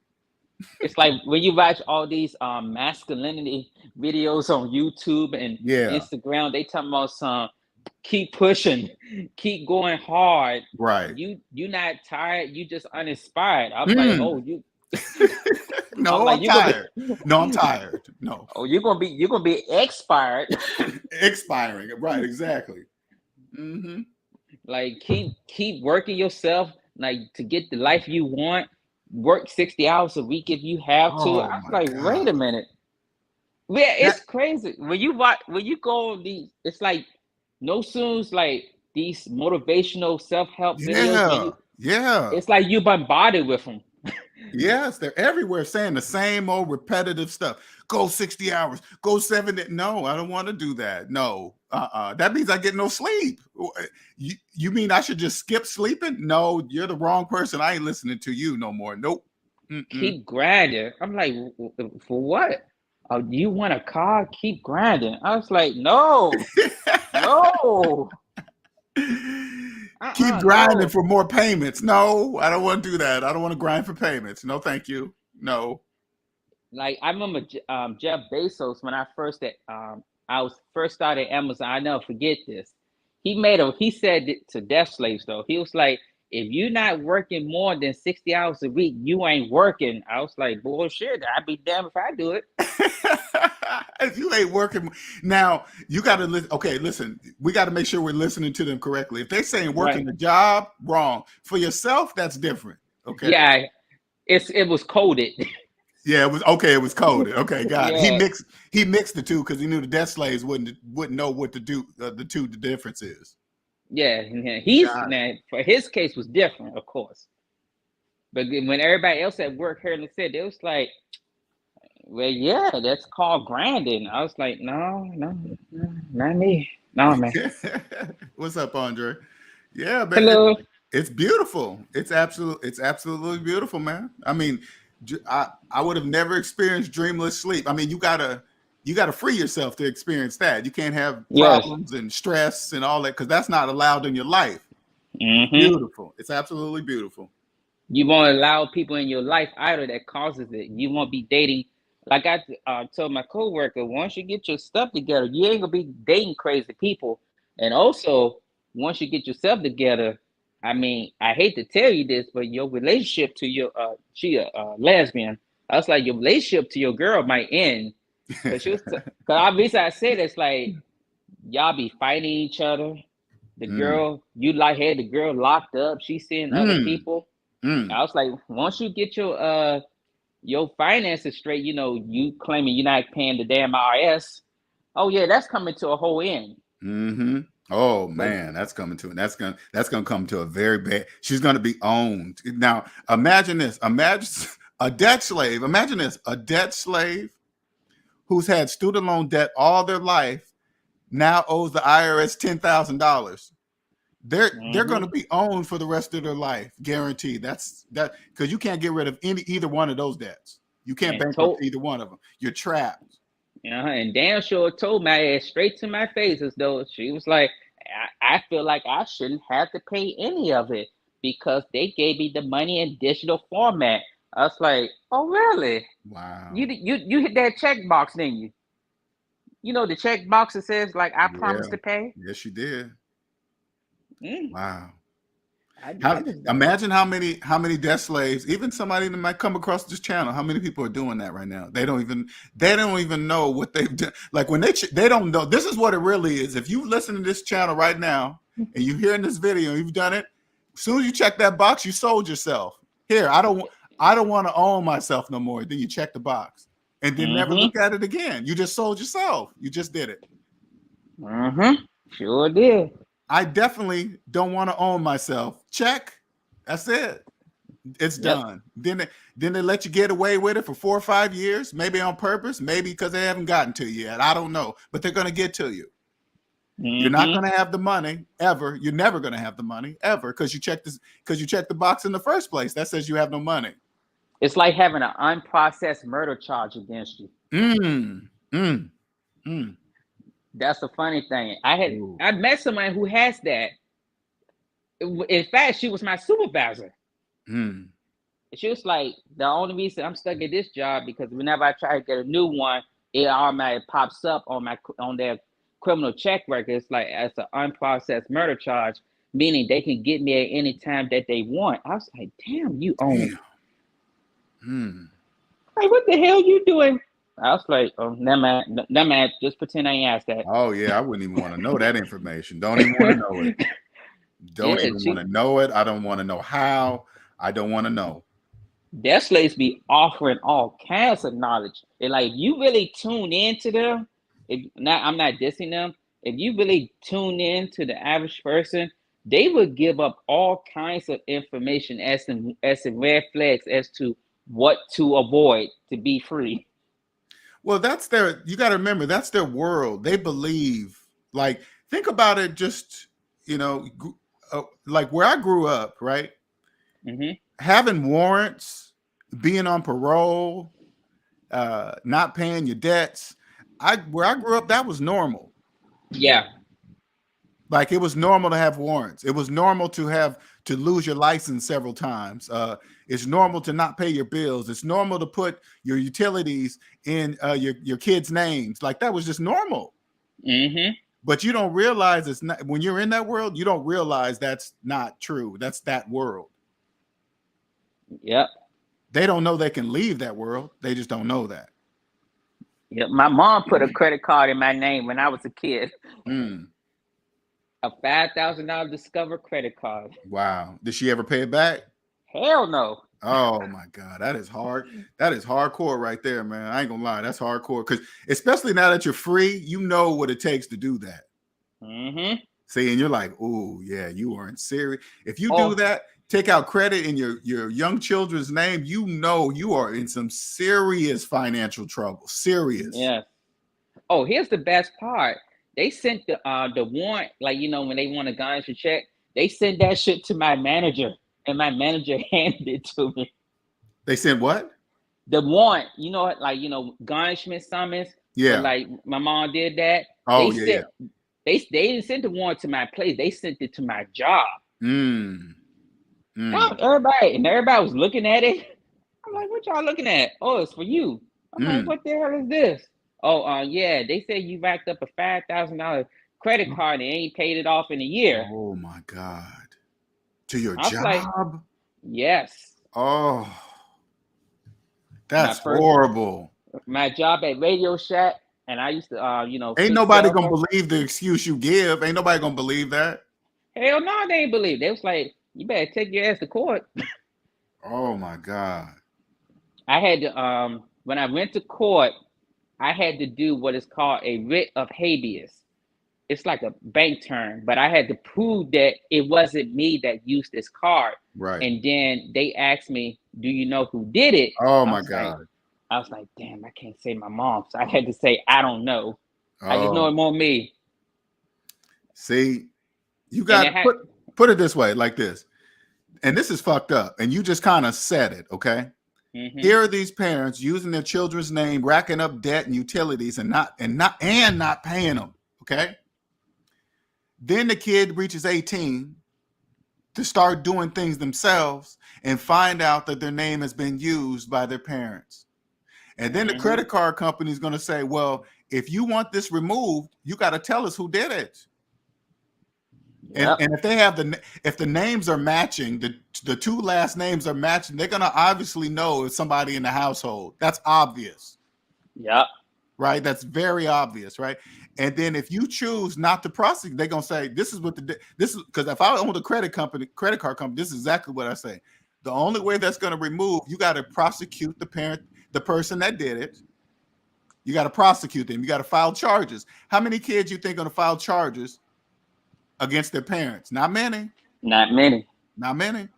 It's like when you watch all these masculinity videos on YouTube and Instagram, they talking about some keep pushing, keep going hard.
Right.
You're not tired. You just uninspired. I'm like, oh, you.
No, I'm tired. No, I'm tired. No.
Oh, you're gonna be expired.
Expiring. Right. Exactly. Mm-hmm.
Like keep working yourself, like to get the life you want. Work 60 hours a week if you have to. I was like, God. Wait a minute. Yeah, it's crazy. When you go on these, it's like no soon's like these motivational self-help videos. It's like you bombarded with them.
Yes, they're everywhere saying the same old repetitive stuff. Go 60 hours, go 70. No, I don't want to do that. No, that means I get no sleep. You mean I should just skip sleeping? No, you're the wrong person. I ain't listening to you no more. Nope.
Keep grinding. I'm like, for what? Oh, you want a car? Keep grinding. I was like, no, no.
Keep grinding for more payments. No, I don't want to do that. I don't want to grind for payments. No, thank you. No.
Like I remember Jeff Bezos when I first started Amazon. I never forget this. He said it to deaf slaves though. He was like, if you're not working more than 60 hours a week, you ain't working. I was like, bullshit. I'd be damned if I do it.
If you ain't working now, you got to listen. Okay, listen, we got to make sure we're listening to them correctly. If they saying working the job, wrong. For yourself, that's different. Okay.
Yeah, it was coded.
Yeah, it was okay. It was coded. Okay, got it. He mixed the two because he knew the death slaves wouldn't know what to do. The difference is.
Yeah, for his case was different, of course. But when everybody else at work heard and said, it was like, well, yeah, that's called grinding. I was like, no, not me. No, man.
What's up, Andre? Yeah, man.
Hello.
It's beautiful. It's absolutely beautiful, man. I mean, I would have never experienced dreamless sleep. I mean, you gotta free yourself to experience that. You can't have problems and stress and all that because that's not allowed in your life.
Mm-hmm.
Beautiful. It's absolutely beautiful.
You won't allow people in your life either that causes it. You won't be dating. Like I told my coworker, once you get your stuff together, you ain't gonna be dating crazy people. And also, once you get yourself together, I mean, I hate to tell you this, but your relationship to your she a lesbian. I was like, your relationship to your girl might end. Because obviously I said it's like y'all be fighting each other. The girl, had the girl locked up. She's seeing other people. I was like, once you get your finances straight, you claiming you're not paying the damn IRS. Oh yeah, that's coming to a whole end.
Mm-hmm. Oh man, that's gonna come to a very bad. She's gonna be owned. Now imagine this. Imagine a debt slave. Imagine this: a debt slave who's had student loan debt all their life now owes the IRS $10,000. They're going to be owned for the rest of their life, guaranteed. That's that, because you can't get rid of either one of those debts. You can't bankrupt either one of them. You're trapped.
And Dan sure told my ass straight to my face, as though she was like, I feel like I shouldn't have to pay any of it because they gave me the money in digital format. I was like, oh really?
Wow.
You hit that check box, didn't you? You know the check box that says like I promise to pay.
Yes, you did. Wow.
I
Imagine how many debt slaves, even somebody that might come across this channel, how many people are doing that right now? They don't even know what they've done. Like when they don't know. This is what it really is. If you listen to this channel right now and you're hearing this video, you've done it. As soon as you check that box, you sold yourself. Here, I don't want to own myself no more. Then you check the box and then never look at it again. You just sold yourself. You just did it.
Sure did.
I definitely don't want to own myself. Check. That's it. It's done. Then they let you get away with it for 4 or 5 years, maybe on purpose, maybe because they haven't gotten to you yet. I don't know, but they're going to get to you. You're not going to have the money ever. You're never going to have the money ever because you checked the box in the first place that says you have no money.
It's like having an unprocessed murder charge against you. That's the funny thing. I met someone who has that. In fact, she was my supervisor. She was like, the only reason I'm stuck at this job because whenever I try to get a new one, it automatically pops up on their criminal check record. It's like it's an unprocessed murder charge, meaning they can get me at any time that they want. I was like, damn, you own. Like, what the hell you doing? I was like, oh, never mind. Just pretend I ain't asked that.
Oh, yeah. I wouldn't even want to know that information. Don't even want to know it. Don't even want to know it. I don't want to know how. I don't want to know.
Debt slaves be offering all kinds of knowledge. And like, you really tune into them. I'm not dissing them. If you really tune in to the average person, they would give up all kinds of information as in red flags as to what to avoid to be free.
Well, you got to remember, that's their world. They believe, like, think about it just, like where I grew up, right? Having warrants, being on parole, not paying your debts. Where I grew up, that was normal.
Yeah.
Like it was normal to have warrants. It was normal to lose your license several times. It's normal to not pay your bills. It's normal to put your utilities in your kids' names. Like that was just normal. But you don't realize it's not, when you're in that world, you don't realize that's not true. That's that world.
Yep.
They don't know they can leave that world. They just don't know that.
Yep. My mom put a credit card in my name when I was a kid. A $5,000 Discover credit card.
Wow. Did she ever pay it back?
Hell no.
Oh my God. That is hard. That is hardcore right there, man. I ain't gonna lie. That's hardcore. Because especially now that you're free, you know what it takes to do that. See, and you're like, oh yeah, you aren't serious. If you do that, take out credit in your young children's name, you know you are in some serious financial trouble. Serious.
Yeah. Oh, here's the best part. They sent the warrant, like, when they want to garnish a check, they sent that shit to my manager, and my manager handed it to me.
They sent what?
The warrant, garnishment summons.
Yeah.
So, like my mom did that.
Oh,
They didn't send the warrant to my place. They sent it to my job. Everybody was looking at it. I'm like, what y'all looking at? Oh, it's for you. I'm like, what the hell is this? Oh, yeah, they said you racked up a $5,000 credit card and ain't paid it off in a year.
Oh my God. To your job? Like,
yes.
Oh, that's horrible.
My job at Radio Shack, and I used to,
ain't nobody gonna believe the excuse you give. Ain't nobody gonna believe that.
Hell no, they ain't believe. They was like, you better take your ass to court.
Oh my God.
I had to, when I went to court, I had to do what is called a writ of habeas. It's like a bank term, but I had to prove that it wasn't me that used this card.
Right.
And then they asked me, do you know who did it?
Oh my God.
I was like, damn, I can't say my mom. So I had to say, I don't know. I just know it more me.
See, you got to put it this way, like this. And this is fucked up. And you just kind of said it, okay? Here are these parents using their children's name, racking up debt and utilities and not paying them, okay? Then the kid reaches 18 to start doing things themselves and find out that their name has been used by their parents. And then the credit card company is going to say, well, if you want this removed, you got to tell us who did it. Yep. And if they have if the names are matching, the two last names are matching, they're going to obviously know it's somebody in the household. That's obvious.
Yep.
Right? That's very obvious, right? And then if you choose not to prosecute, they're going to say, this is because if I own a credit card company, this is exactly what I say. The only way that's going to remove, you got to prosecute the person that did it. You got to prosecute them. You got to file charges. How many kids you think are going to file charges against their parents? Not many.
Not many.
Not many.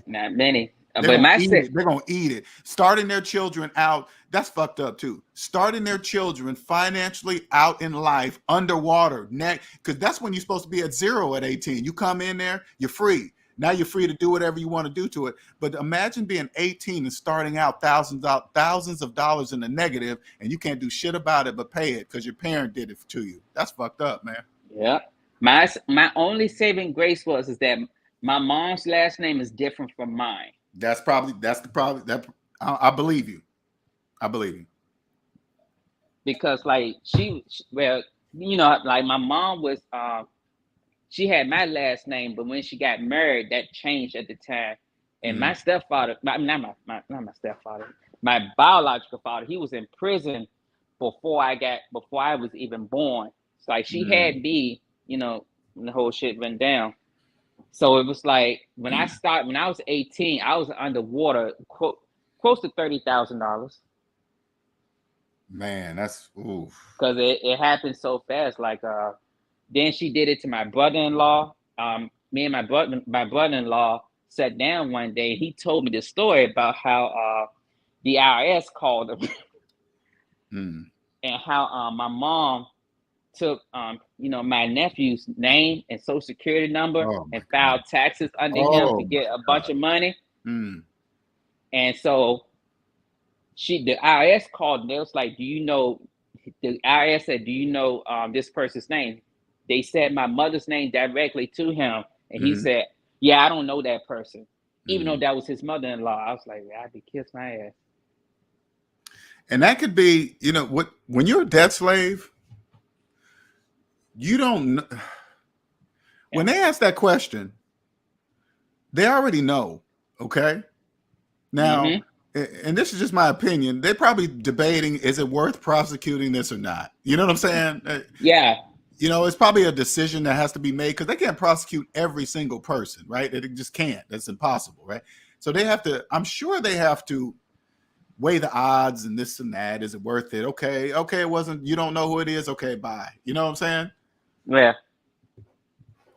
Not many.
They're going to eat it. Starting their children out, that's fucked up too. Starting their children financially out in life underwater, because that's when you're supposed to be at zero at 18. You come in there, you're free. Now you're free to do whatever you want to do to it. But imagine being 18 and starting out thousands of dollars in the negative, and you can't do shit about it but pay it because your parent did it to you. That's fucked up, man.
Yeah. My only saving grace is that my mom's last name is different from mine.
That's the problem. I believe you. I believe you.
Because like like my mom was she had my last name, but when she got married, that changed at the time. And my stepfather, not my stepfather, my biological father, he was in prison before I was even born. So like she had me, when the whole shit went down. So it was like when I was 18, I was underwater close to $30,000.
Man, that's oof.
Because it happened so fast. Like then she did it to my brother-in-law. Me and my brother-in-law sat down one day. He told me the story about how the IRS called him and how my mom took my nephew's name and social security number and filed taxes under him to get a bunch of money. And so the IRS called and they was like, the IRS said, do you know this person's name? They said my mother's name directly to him. And he said, yeah, I don't know that person. Even though that was his mother-in-law. I was like, I'd be kiss my ass.
And that could be, when you're a debt slave, you don't know. When they ask that question, they already know. Okay. Now, and this is just my opinion, they're probably debating, is it worth prosecuting this or not? You know what I'm saying?
Yeah.
It's probably a decision that has to be made because they can't prosecute every single person, right? They just can't. That's impossible, right? So I'm sure they have to weigh the odds and this and that. Is it worth it? Okay, it wasn't, you don't know who it is. Okay, bye. You know what I'm saying?
Yeah.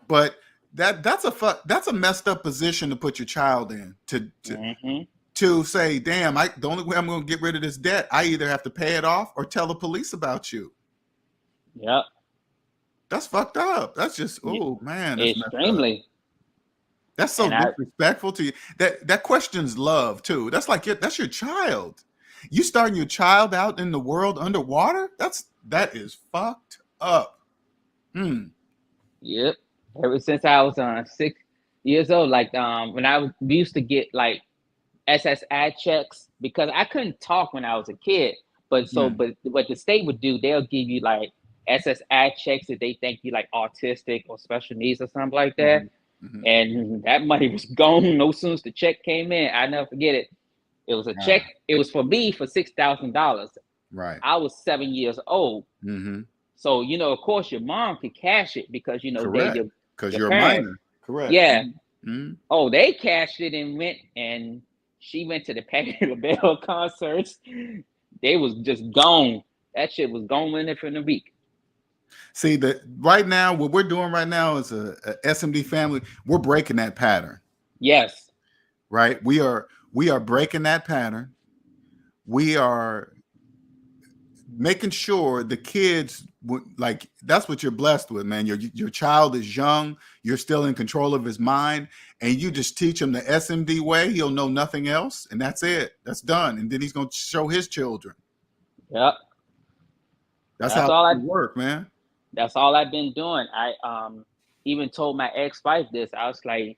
But that's a messed up position to put your child in to say, damn, the only way I'm going to get rid of this debt, I either have to pay it off or tell the police about you.
Yep.
That's fucked up. That's just, oh man. That's
extremely.
That's so disrespectful to you. That questions love too. That's like that's your child. You starting your child out in the world underwater? That is fucked up.
Yep. Ever since I was 6 years old, like we used to get like SSI checks because I couldn't talk when I was a kid. But what the state would do, they'll give you like SSI checks if they think you like autistic or special needs or something like that. And that money was gone no sooner as the check came in. I never forget it. It was a check. It was for me for $6,000.
Right.
I was 7 years old. So, of course, your mom could cash it because,
because you're a minor. Correct.
Yeah. Oh, they cashed it and went, and she went to the Patti LaBelle concerts. They was just gone. That shit was gone within a week.
See, right now, what we're doing right now is a SMD family. We're breaking that pattern.
Yes.
Right. We are breaking that pattern. we are making sure the kids, like, that's what you're blessed with, man. Your child is young, you're still in control of his mind, and you just teach him the SMD way. He'll know nothing else, and that's it. That's done. And then he's going to show his children.
Yep.
That's how it work, man.
That's all I've been doing. I even told my ex-wife this. I was like,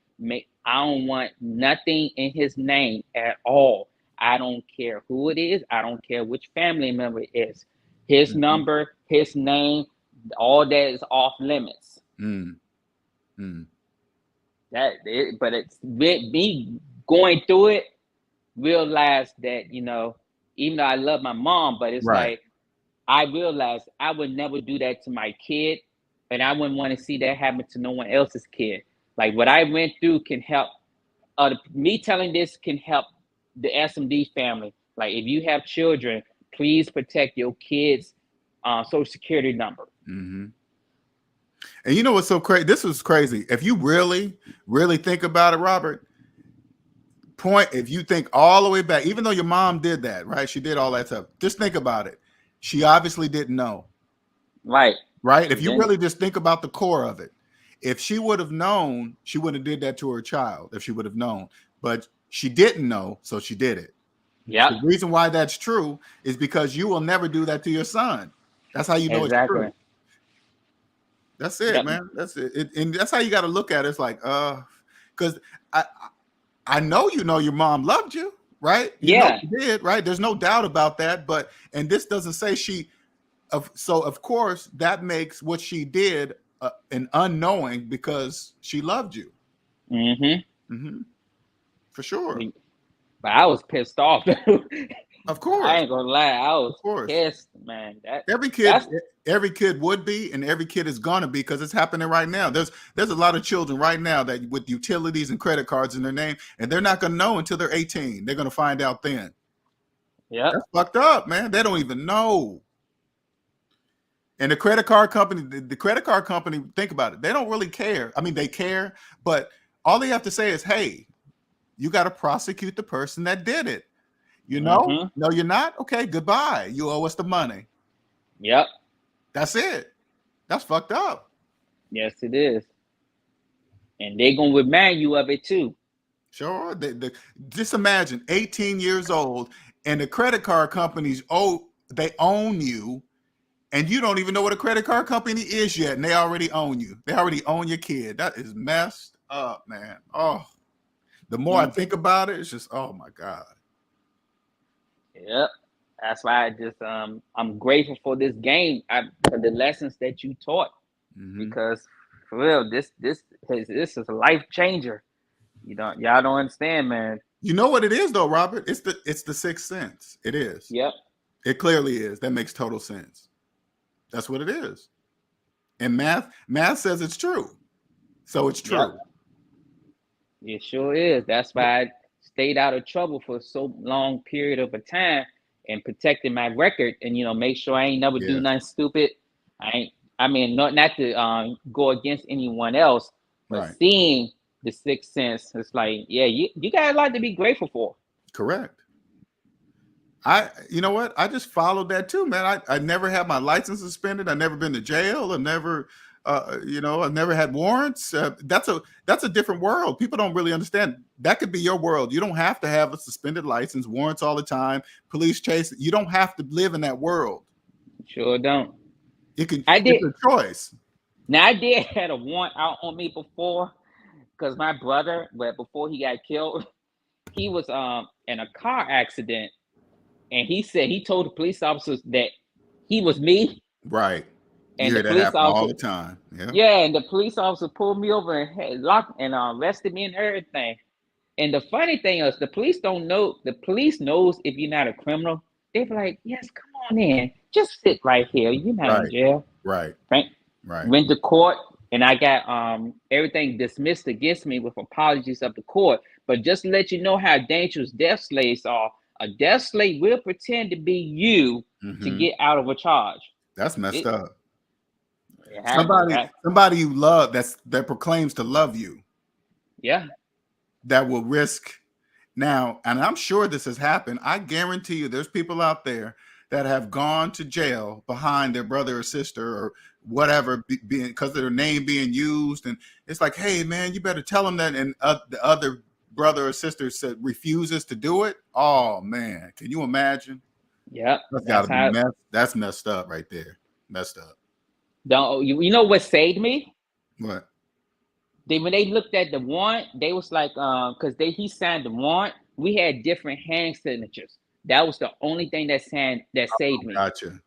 I don't want nothing in his name at all. I don't care who it is. I don't care which family member it is. His number, his name, all that is off limits. But it's with me going through it, realized that, you know, even though I love my mom, but it's like, I realized I would never do that to my kid, and I wouldn't want to see that happen to no one else's kid. Like, what I went through can help. Me telling this can help the SMD family. Like, if you have children, please protect your kids' social security number.
And you know what's so crazy? This was crazy. If you really, really think about it, Robert, if you think all the way back, even though your mom did that, right? She did all that stuff. Just think about it. She obviously didn't know.
Right.
If you really just think about the core of it, if she would have known, she wouldn't have did that to her child if she would have known. But she didn't know, so she did it.
Yeah.
The reason why that's true is because you will never do that to your son. That's how you know it's true. That's it, man. That's it. And that's how you got to look at it. It's like, because I know your mom loved you, right? You know she did, right? There's no doubt about that. But and this doesn't say so of course that makes what she did an unknowing because she loved you. For sure.
But I was pissed off.
Of course.
I ain't gonna lie. I was pissed, man.
Every kid would be, and every kid is gonna be, because it's happening right now. There's a lot of children right now that with utilities and credit cards in their name, and they're not gonna know until they're 18. They're gonna find out then.
Yeah.
That's fucked up, man. They don't even know. And the credit card company, think about it. They don't really care. I mean, they care, but all they have to say is, hey, you got to prosecute the person that did it. You know? No, you're not? Okay, goodbye. You owe us the money.
Yep.
That's it. That's fucked up.
Yes, it is. And they're going to remind you of it too.
Sure. Just imagine 18 years old and the credit card companies, they own you, and you don't even know what a credit card company is yet, and they already own you. They already own your kid. That is messed up, man. Oh, the more I think about it, it's just, oh my God.
Yep. That's why I just I'm grateful for this game, for the lessons that you taught, because for real, this is a life changer. Y'all don't understand, man.
You know what it is though, Robert? It's the sixth sense. It is.
Yep.
It clearly is. That makes total sense. That's what it is. And math says it's true. So it's true.
Yep. It sure is. That's why I stayed out of trouble for so long period of a time and protected my record, and make sure I ain't never do nothing stupid. Not to go against anyone else, but seeing the sixth sense, it's like, yeah, you got a lot to be grateful for.
Correct. You know what? I just followed that too, man. I never had my license suspended. I've never been to jail. I've never, I've never had warrants. That's a different world. People don't really understand. That could be your world. You don't have to have a suspended license, warrants all the time, police chase. You don't have to live in that world.
Sure don't.
It's a choice.
Now, I did had a warrant out on me before, because my brother, before he got killed, he was in a car accident. And he told the police officers that he was me.
Right.
And
you hear that happen all the time.
Yeah, and the police officer pulled me over and locked and arrested me and everything. And the funny thing is, the police don't know. The police knows if you're not a criminal. They be like, yes, come on in. Just sit right here. You're not in jail.
Right.
Went to court, and I got everything dismissed against me with apologies of the court. But just to let you know how dangerous death slaves are, a death slave will pretend to be you to get out of a charge.
That's messed up. Somebody you love that proclaims to love you.
Yeah.
That will risk Now, and I'm sure this has happened. I guarantee you there's people out there that have gone to jail behind their brother or sister or whatever because of their name being used. And it's like, hey, man, you better tell them that. And the other brother or sister refuses to do it. Oh, man. Can you imagine?
Yep.
That's got to be messed. That's messed up right there. Messed up.
You know what saved me?
What?
When they looked at the warrant, they was like, because he signed the warrant, we had different hand signatures. That was the only thing that saved me.
Gotcha.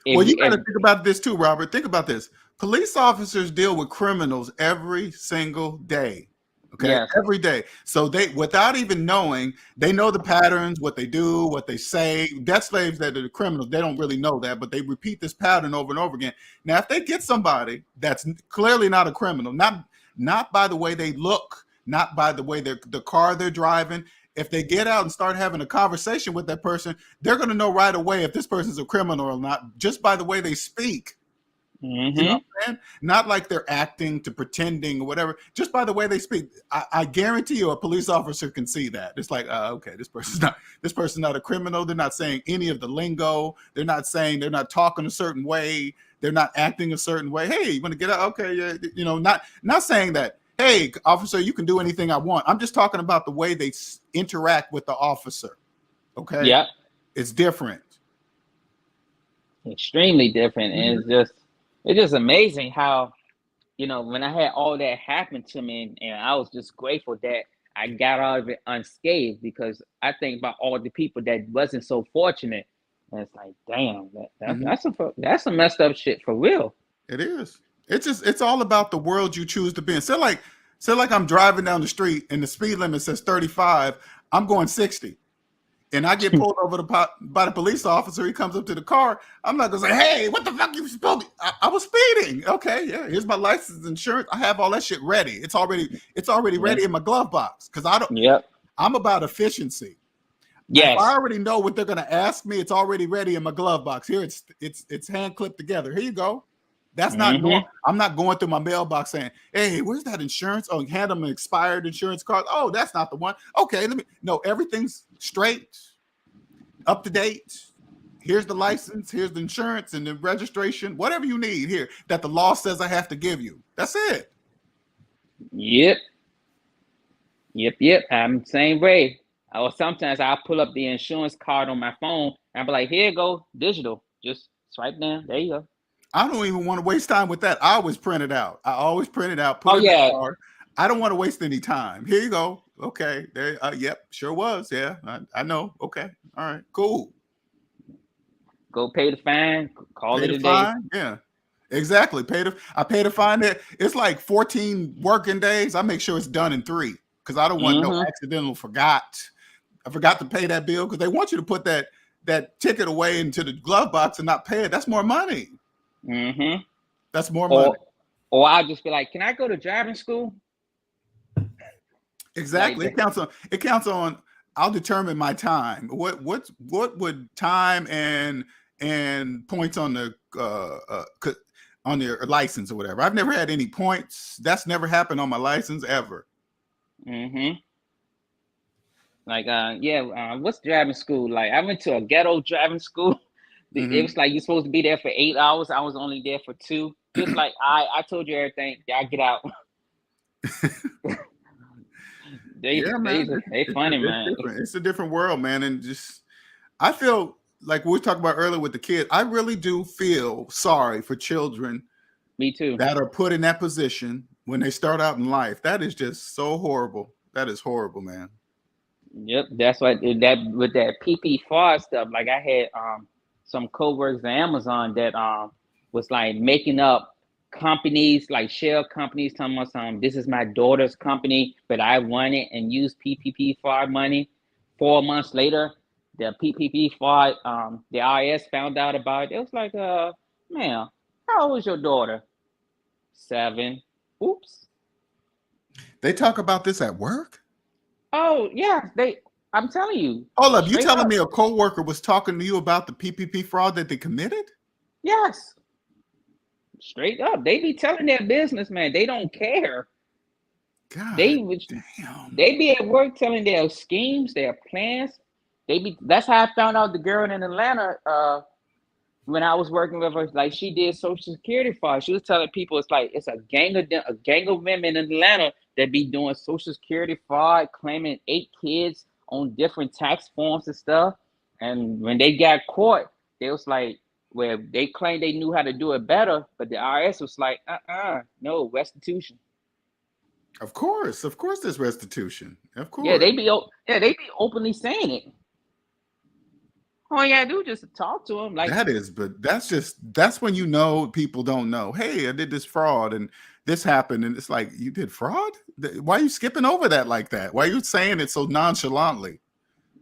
Well, you got to think about this too, Robert. Think about this. Police officers deal with criminals every single day. Okay, yes. Every day. So they, without even knowing, they know the patterns, what they do, what they say. Debt slaves that are the criminals, they don't really know that, but they repeat this pattern over and over again. Now, if they get somebody that's clearly not a criminal, not by the way they look, not by the way the car they're driving, if they get out and start having a conversation with that person, they're going to know right away if this person's a criminal or not, just by the way they speak.
Mm-hmm.
You know what I'm saying? Not like they're acting to pretending or whatever, just by the way they speak. I guarantee you a police officer can see that. It's like, okay, this person's not a criminal. They're not saying any of the lingo. They're not talking a certain way. They're not acting a certain way. Hey, you want to get out? Okay, yeah, you know, not saying that, hey, officer, you can do anything I want. I'm just talking about the way they interact with the officer. Okay?
Yeah.
It's different.
Extremely different. Mm-hmm. And it's just amazing how, you know, when I had all that happen to me, and I was just grateful that I got out of it unscathed, because I think about all the people that wasn't so fortunate. And it's like, damn, that's some messed up shit for real.
It is. It's all about the world you choose to be in. Say like I'm driving down the street and the speed limit says 35. I'm going 60. And I get pulled over by the police officer. He comes up to the car. I'm not going to say, hey, what the fuck you supposed to be? I was speeding. Okay, yeah, here's my license, insurance. I have all that shit ready. It's already ready in my glove box, because I'm about efficiency.
Yes.
If I already know what they're going to ask me, it's already ready in my glove box. Here, it's hand clipped together. Here you go. That's not normal. I'm not going through my mailbox saying, hey, where's that insurance? Oh, hand them an expired insurance card. Oh, that's not the one. Okay, everything's straight, up to date. Here's the license, here's the insurance and the registration, whatever you need here that the law says I have to give you. That's it.
Yep. I'm the same way. Or sometimes I'll pull up the insurance card on my phone and I'll be like, here you go, digital. Just swipe down. There you go.
I don't even want to waste time with that. I always print it out. Put it in the car. I don't want to waste any time. Here you go. Okay. There. Yep. Sure was. Yeah. I know. Okay. All right. Cool.
Go pay the fine. Call it a day.
Yeah. Exactly. I pay the fine. It's like 14 working days. I make sure it's done in 3, because I don't want no accidental I forgot to pay that bill, because they want you to put that ticket away into the glove box and not pay it. That's more money.
Mm-hmm.
That's more money.
Or I'll just be like, can I go to driving school?
Exactly. Like it counts on I'll determine my time. What would time and points on the on your license or whatever. I've never had any points. That's never happened on my license ever.
Mm-hmm. Like what's driving school like? I went to a ghetto driving school. It was like you're supposed to be there for 8 hours. I was only there for 2. Just like I told you everything. Y'all get out. They funny, man.
It's a different world, man. And just I feel like we were talking about earlier with the kids. I really do feel sorry for children.
Me too.
That are put in that position when they start out in life. That is just so horrible. That is horrible, man.
Yep, that's why that with that PP4 stuff. Like I had some coworkers at Amazon that was like making up companies, like shell companies, talking about this is my daughter's company, but I won it and used PPP4 money. 4 months later, the PPP4 the IRS found out about it. It was like, man, how old is your daughter? 7. Oops.
They talk about this at work?
Oh yeah, I'm telling you.
Hold up, you telling me a coworker was talking to you about the PPP fraud that they committed?
Yes. Straight up. They be telling their business, man. They don't care.
God
They
damn.
be at work telling their schemes, their plans. That's how I found out the girl in Atlanta. When I was working with her, like she did Social Security fraud. She was telling people it's a gang of women in Atlanta that be doing Social Security fraud, claiming 8 kids on different tax forms and stuff. And when they got caught, they was like, well, they claimed they knew how to do it better, but the IRS was like, no restitution.
Of course, there's restitution. Of course.
Yeah, they be openly saying it. All you gotta do is just talk to them. Like
that's when you know people don't know. Hey, I did this fraud and this happened, and it's like, you did fraud? Why are you skipping over that like that? Why are you saying it so nonchalantly?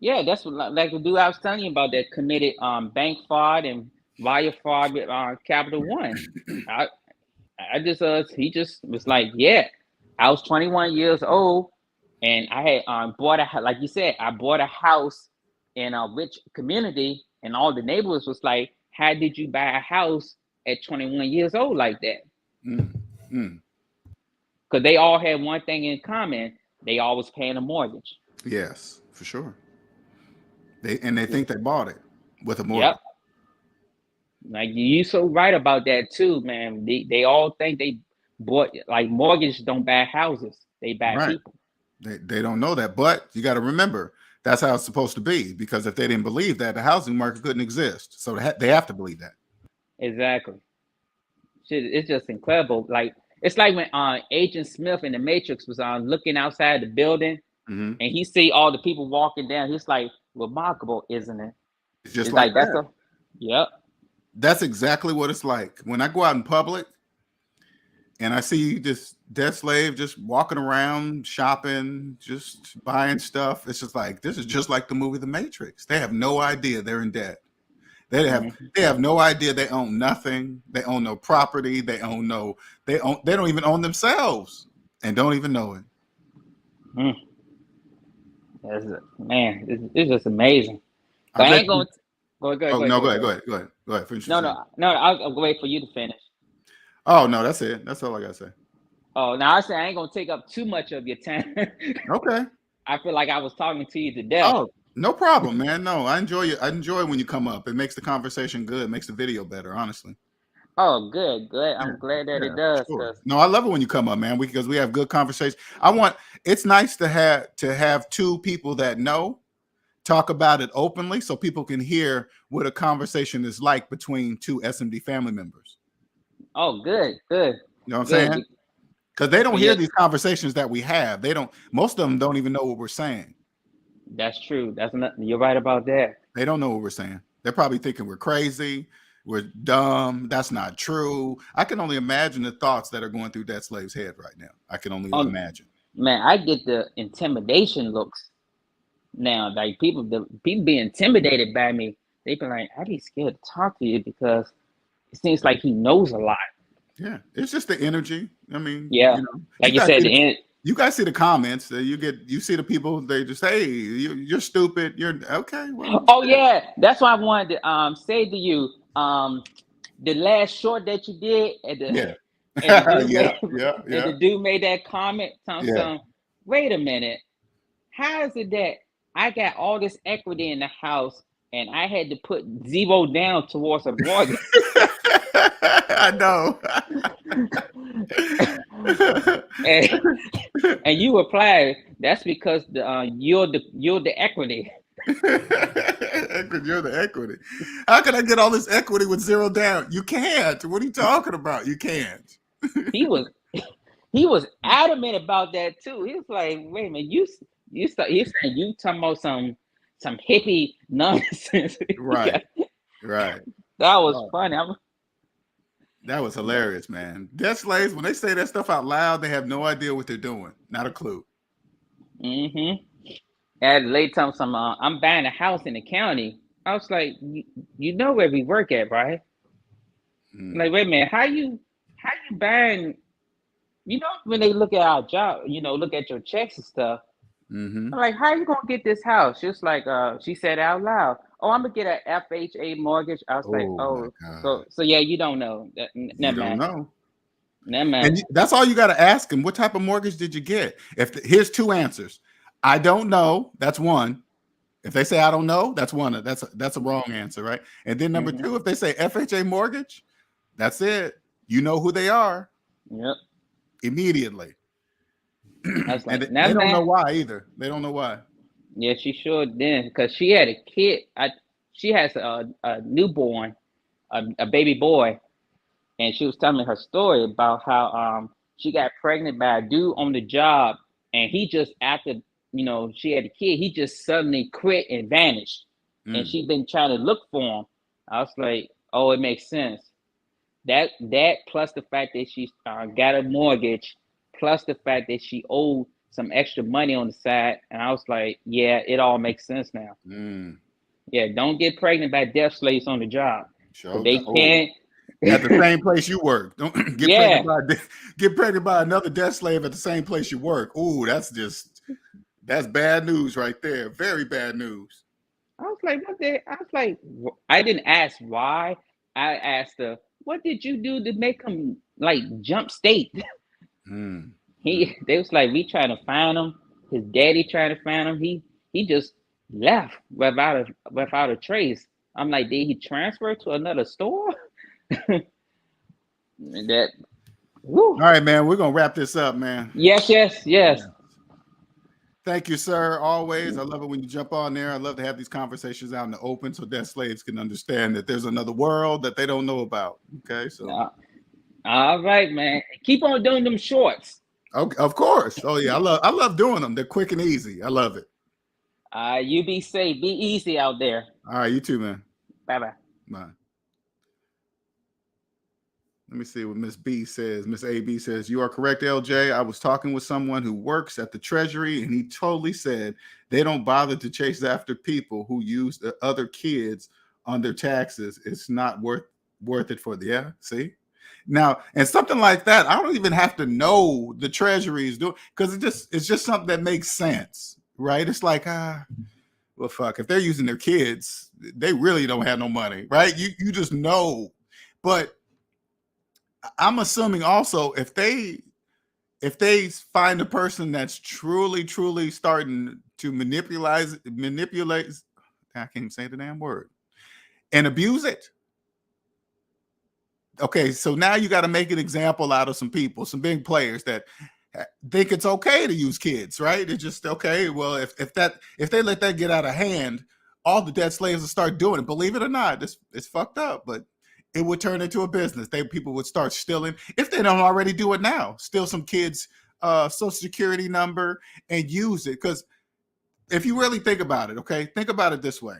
Yeah, that's what, like the dude I was telling you about that committed bank fraud and wire fraud with Capital One. He just was like, yeah, I was 21 years old and I had bought like you said, I bought a house in a rich community, and all the neighbors was like, how did you buy a house at 21 years old like that? Because they all had one thing in common: they always paying a mortgage.
Yes, for sure. They think they bought it with a mortgage.
Yep. Like you so right about that too, man. They all think they bought, like, mortgages don't buy houses; they buy people.
They don't know that, but you got to remember that's how it's supposed to be. Because if they didn't believe that, the housing market couldn't exist. So they have to believe that.
Exactly. Shit, it's just incredible. Like it's like when Agent Smith in the Matrix was looking outside the building, and he see all the people walking down. He's like, remarkable, isn't it?
It's just like that.
Yep.
That's exactly what it's like when I go out in public and I see this debt slave just walking around, shopping, just buying stuff. It's just like, this is just like the movie The Matrix. They have no idea they're in debt. They have no idea they own nothing. They own no property. They don't even own themselves and don't even know it.
Man, it's just amazing. But I ain't going to go ahead.
Finish
no, I'll wait for you to finish.
Oh, no, that's it. That's all I gotta say.
Oh, now I say I ain't gonna take up too much of your time.
Okay.
I feel like I was talking to you to death.
Oh, no problem, man. No, I enjoy you. I enjoy when you come up. It makes the conversation good. It makes the video better, honestly.
Oh, good. I'm glad that it does.
Sure. No, I love it when you come up, man. Because we have good conversations. It's nice to have two people that know talk about it openly, so people can hear what a conversation is like between two SMD family members.
Oh, good.
You know what I'm saying? Because they don't hear these conversations that we have. Most of them don't even know what we're saying.
That's true. You're right about that.
They don't know what we're saying. They're probably thinking we're crazy, we're dumb. That's not true. I can only imagine the thoughts that are going through that slave's head right now. I can only imagine.
Man, I get the intimidation looks now. Like people be intimidated by me. They be like, I'd be scared to talk to you because it seems like he knows a lot.
Yeah, it's just the energy. I mean,
yeah, like you said,
you guys see the comments that you see the people. They just, hey, you're stupid. You're okay. Well,
oh yeah, that's why I wanted to say to you, the last short that you did at the the dude made that comment. Wait a minute, how is it that I got all this equity in the house and I had to put zero down towards a mortgage?
I know.
and you replied, that's because you're the equity.
You're the equity. How can I get all this equity with zero down? You can't. What are you talking about? You can't.
He was adamant about that too. He was like, wait a minute, you saying you talking about some hippie nonsense.
Right.
That was funny.
That was hilarious, man. Debt slaves, when they say that stuff out loud, they have no idea what they're doing. Not a clue.
At late time, I'm buying a house in the county. I was like, you know where we work at, right? Like, wait a minute, how you buying? You know, when they look at our job, look at your checks and stuff. I'm like, how you gonna get this house? She was like, she said out loud, oh, I'm gonna get an FHA mortgage. I was like, so yeah, you don't know.
Never mind.
Yeah, man.
And that's all you got to ask them. What type of mortgage did you get? Here's two answers. I don't know. That's one. If they say I don't know, that's one. That's a wrong answer, right? And then number two, if they say FHA mortgage, that's it. You know who they are.
Yep.
Immediately.
That's like,
and they don't know why either. They don't know why.
Yeah, she sure did, because she had a kid. She has a newborn, a baby boy, and she was telling me her story about how she got pregnant by a dude on the job, and he just, after she had a kid, he just suddenly quit and vanished, and she'd been trying to look for him. I was like, oh, it makes sense. That plus the fact that she got a mortgage, plus the fact that she owed some extra money on the side, and I was like, yeah, it all makes sense now. Yeah, don't get pregnant by death slaves on the job.
Sure,
they can't.
At the same place you work. Don't get pregnant by another death slave at the same place you work. Ooh, that's bad news right there. Very bad news.
I was like, I didn't ask why. I asked her, what did you do to make him like jump state? They was like, we trying to find him. His daddy trying to find him. He just left without a trace. I'm like, did he transfer to another store?
All right, man. We're gonna wrap this up, man.
Yes.
Thank you, sir. Always. I love it when you jump on there. I love to have these conversations out in the open so debt slaves can understand that there's another world that they don't know about. Okay, so
all right, man. Keep on doing them shorts.
Okay, of course. Oh yeah, I love doing them. They're quick and easy. I love it.
You be safe. Be easy out there.
All right, you too, man.
Bye.
Let me see what Miss B says. Miss AB says, you are correct, LJ. I was talking with someone who works at the Treasury, and he totally said they don't bother to chase after people who use the other kids on their taxes. It's not worth it for the, yeah, see? Now, and something like that, I don't even have to know the Treasury is doing, because it's just something that makes sense, right? It's like, well, fuck, if they're using their kids, they really don't have no money, right? You just know. But I'm assuming also if they find a person that's truly starting to manipulate, I can't even say the damn word, and abuse it. Okay, so now you got to make an example out of some people, some big players that think it's okay to use kids, right? It's just okay. Well, if they let that get out of hand, all the debt slaves will start doing it. Believe it or not, it's fucked up, but it would turn into a business. People would start stealing, if they don't already do it now, steal some kids' social security number and use it. Because if you really think about it, okay, think about it this way.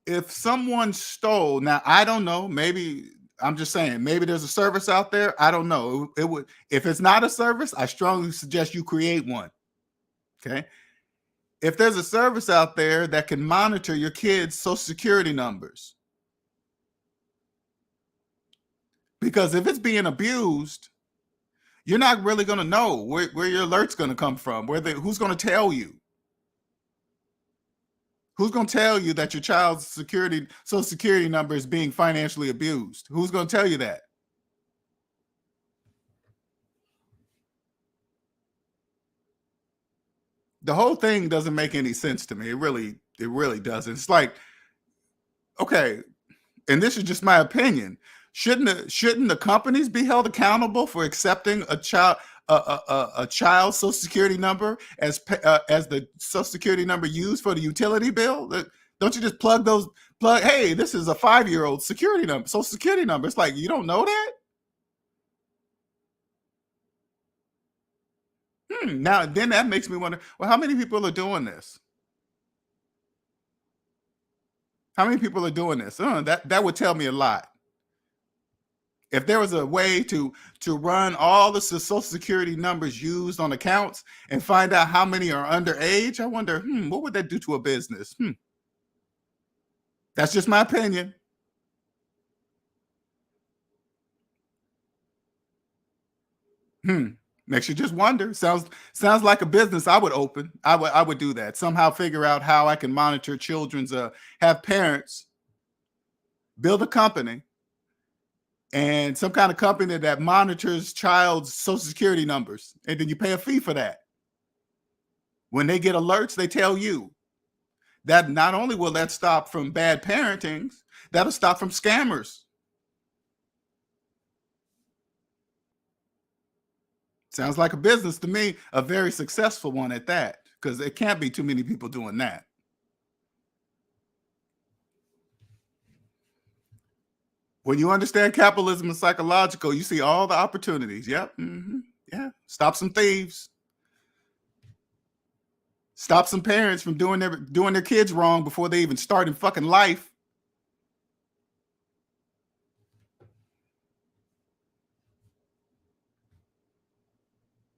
If someone stole, now I don't know, maybe I'm just saying, maybe there's a service out there. I don't know. It would, if it's not a service, I strongly suggest you create one. Okay. If there's a service out there that can monitor your kids' social security numbers, because if it's being abused, you're not really going to know where your alert's going to come from, who's going to tell you. Who's going to tell you that your child's social security number is being financially abused? Who's going to tell you that? The whole thing doesn't make any sense to me. It really doesn't. It's like, okay, and this is just my opinion. Shouldn't the companies be held accountable for accepting a child's social security number as the social security number used for the utility bill? Don't you just plug? Hey, this is a 5-year-old security number, social security number. It's like, you don't know that? Now, then that makes me wonder, well, how many people are doing this? How many people are doing this? That would tell me a lot. If there was a way to run all the social security numbers used on accounts and find out how many are underage, I wonder, what would that do to a business? That's just my opinion. Makes you just wonder. Sounds like a business I would open. I would do that. Somehow figure out how I can monitor children's, have parents build a company and some kind of company that monitors child's social security numbers. And then you pay a fee for that. When they get alerts, they tell you. That not only will that stop from bad parenting, that'll stop from scammers. Sounds like a business to me, a very successful one at that, because there can't be too many people doing that. When you understand capitalism and psychological, you see all the opportunities. Yep. Yeah. Stop some thieves. Stop some parents from doing their kids wrong before they even start in fucking life.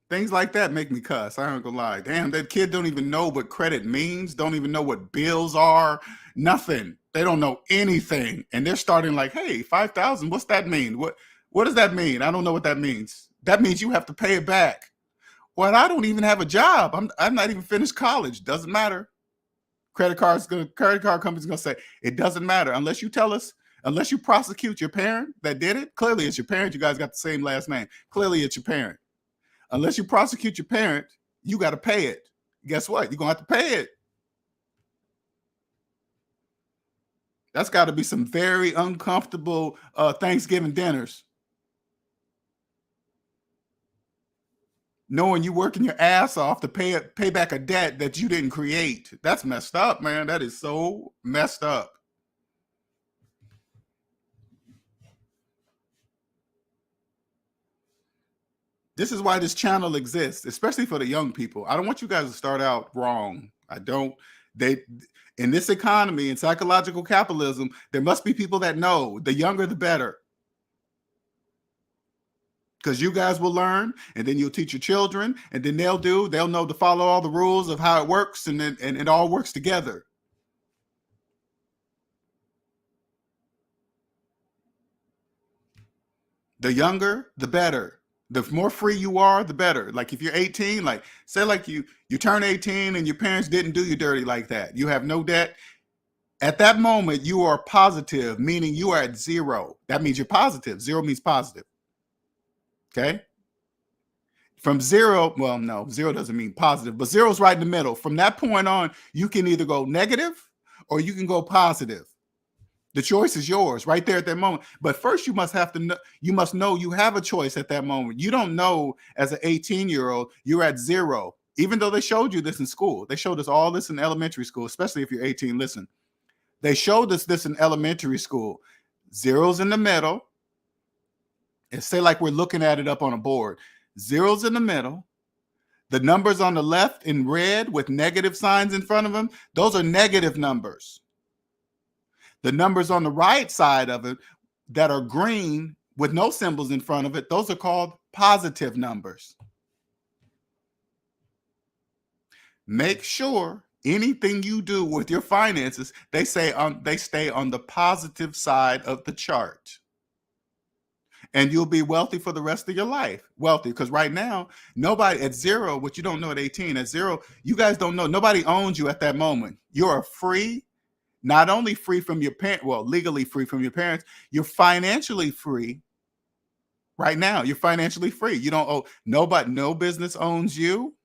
Things like that make me cuss. I ain't gonna lie. Damn, that kid don't even know what credit means, don't even know what bills are, nothing. They don't know anything. And they're starting like, hey, 5,000, what's that mean? What does that mean? I don't know what that means. That means you have to pay it back. Well, I don't even have a job. I'm not even finished college. Doesn't matter. Credit card company's gonna say, it doesn't matter unless you tell us, unless you prosecute your parent that did it. Clearly it's your parent. You guys got the same last name. Clearly it's your parent. Unless you prosecute your parent, you got to pay it. Guess what? You're going to have to pay it. That's got to be some very uncomfortable Thanksgiving dinners. Knowing you working your ass off to pay back a debt that you didn't create. That's messed up, man. That is so messed up. This is why this channel exists, especially for the young people. I don't want you guys to start out wrong. I don't. In this economy, in psychological capitalism, there must be people that know. The younger, the better. Because you guys will learn, and then you'll teach your children, and then they'll know to follow all the rules of how it works, and it all works together. The younger, the better. The more free you are, the better. Like if you're 18, like say like you turn 18 and your parents didn't do you dirty like that. You have no debt. At that moment, you are positive, meaning you are at zero. That means you're positive. Zero means positive. Okay? From zero, well, no, zero doesn't mean positive, but zero's right in the middle. From that point on, you can either go negative or you can go positive. The choice is yours right there at that moment. But first, you must know you have a choice at that moment. You don't know as an 18-year-old, you're at zero, even though they showed you this in school. They showed us all this in elementary school, especially if you're 18. Listen, they showed us this in elementary school. Zeros in the middle. And say like we're looking at it up on a board. Zeros in the middle. The numbers on the left in red with negative signs in front of them, those are negative numbers. The numbers on the right side of it that are green with no symbols in front of it, those are called positive numbers. Make sure anything you do with your finances, they stay on the positive side of the chart. And you'll be wealthy for the rest of your life. Wealthy, because right now, nobody at zero, what you don't know at 18, at zero, you guys don't know. Nobody owns you at that moment. You are free. Not only free from your parents, well, legally free from your parents, you're financially free right now. You're financially free. You don't owe nobody, no business owns you.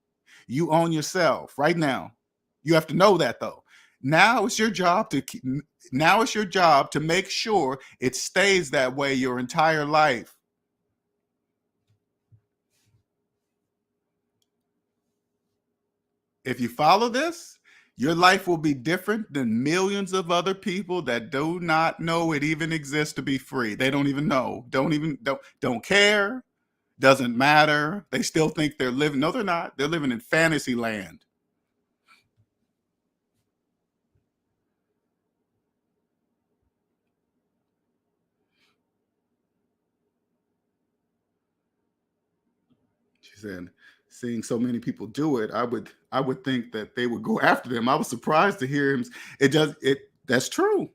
You own yourself right now. You have to know that though. Now it's your job to make sure it stays that way your entire life. If you follow this, your life will be different than millions of other people that do not know it even exists to be free. They don't even know, don't care, doesn't matter. They still think they're living. No, they're not. They're living in fantasy land. She said, seeing so many people do it, I would think that they would go after them. I was surprised to hear him. That's true.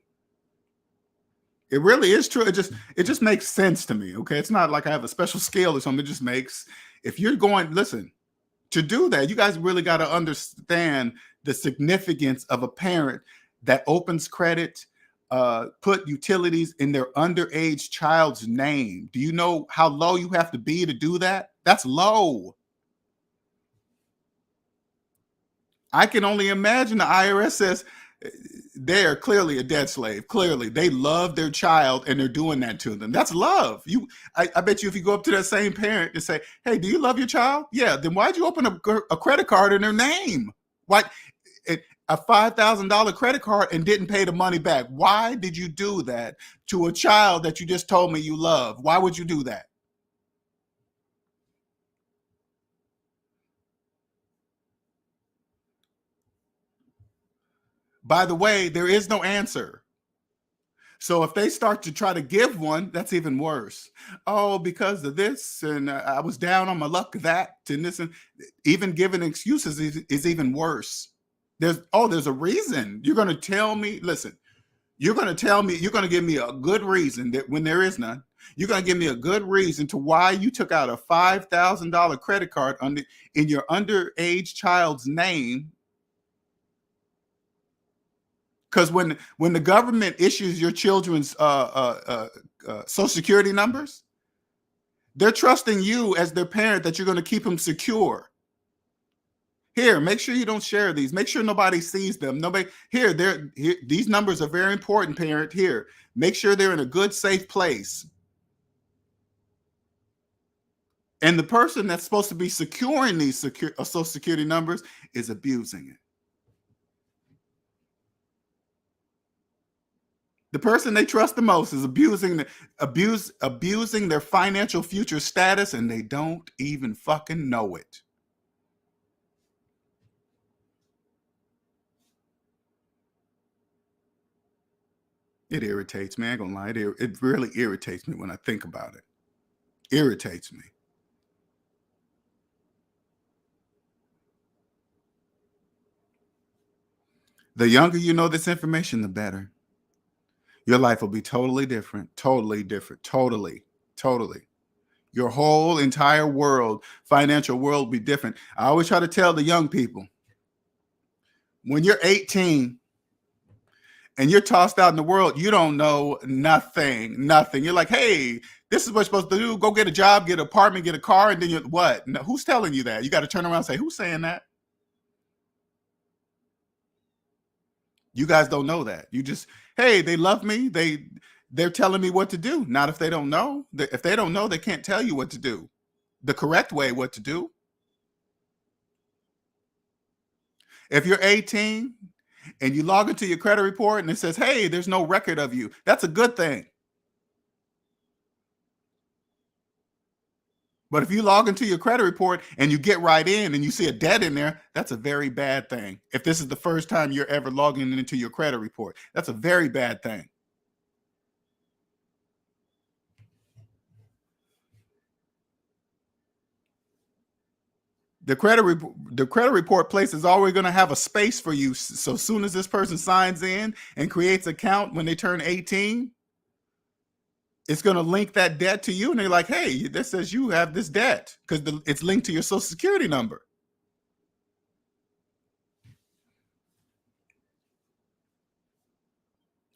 It really is true. It just makes sense to me. Okay. It's not like I have a special scale or something. It just makes, if you're going, listen, to do that, you guys really got to understand the significance of a parent that opens credit, put utilities in their underage child's name. Do you know how low you have to be to do that? That's low. I can only imagine the IRS says they are clearly a debt slave. Clearly, they love their child and they're doing that to them. That's love. I bet you if you go up to that same parent and say, "Hey, do you love your child?" Yeah. Then why'd you open a credit card in their name? Why a $5,000 credit card and didn't pay the money back? Why did you do that to a child that you just told me you love? Why would you do that? By the way, there is no answer. So if they start to try to give one, that's even worse. Oh, because of this, and I was down on my luck, that, and this, and even giving excuses is even worse. There's a reason. You're going to tell me, listen, you're going to tell me, you're going to give me a good reason that when there is none, you're going to give me a good reason to why you took out a $5,000 credit card in your underage child's name. Because when the government issues your children's Social Security numbers, they're trusting you as their parent that you're going to keep them secure. Here, make sure you don't share these. Make sure nobody sees them. Here, these numbers are very important, parent. Here, make sure they're in a good, safe place. And the person that's supposed to be securing these Social Security numbers is abusing it. The person they trust the most is abusing their financial future status, and they don't even fucking know it. It irritates me. I ain't gonna lie. It really irritates me when I think about it. Irritates me. The younger you know this information, the better. Your life will be totally different. Totally different. Totally. Your whole entire world, financial world will be different. I always try to tell the young people, when you're 18 and you're tossed out in the world, you don't know nothing. You're like, hey, this is what you're supposed to do. Go get a job, get an apartment, get a car, and then you're what? No, who's telling you that? You got to turn around and say, who's saying that? You guys don't know that. You just, hey, they love me. They're telling me what to do. Not if they don't know. If they don't know, they can't tell you what to do. The correct way what to do. If you're 18 and you log into your credit report and it says, hey, there's no record of you, that's a good thing. But if you log into your credit report and you get right in and you see a debt in there, that's a very bad thing. If this is the first time you're ever logging into your credit report, that's a very bad thing. The credit report place is always going to have a space for you. So as soon as this person signs in and creates an account when they turn 18, it's going to link that debt to you. And they're like, hey, this says you have this debt because it's linked to your Social Security number.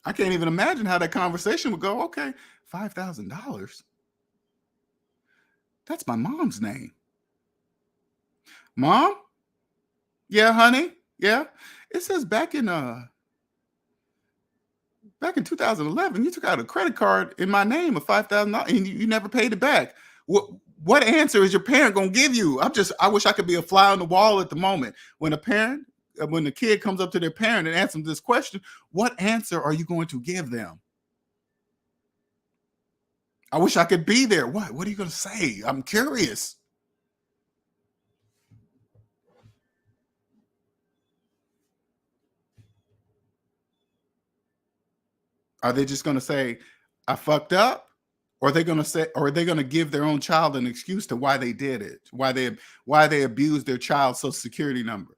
I can't even imagine how that conversation would go. Okay, $5,000. That's my mom's name. Mom? Yeah, honey? Yeah. It says back in 2011, you took out a credit card in my name of $5,000 and you never paid it back. What answer is your parent going to give you? I wish I could be a fly on the wall at the moment. When the kid comes up to their parent and asks them this question, what answer are you going to give them? I wish I could be there. What are you going to say? I'm curious. Are they just going to say, I fucked up? Or are they going to give their own child an excuse to why they did it, why they abused their child's Social Security number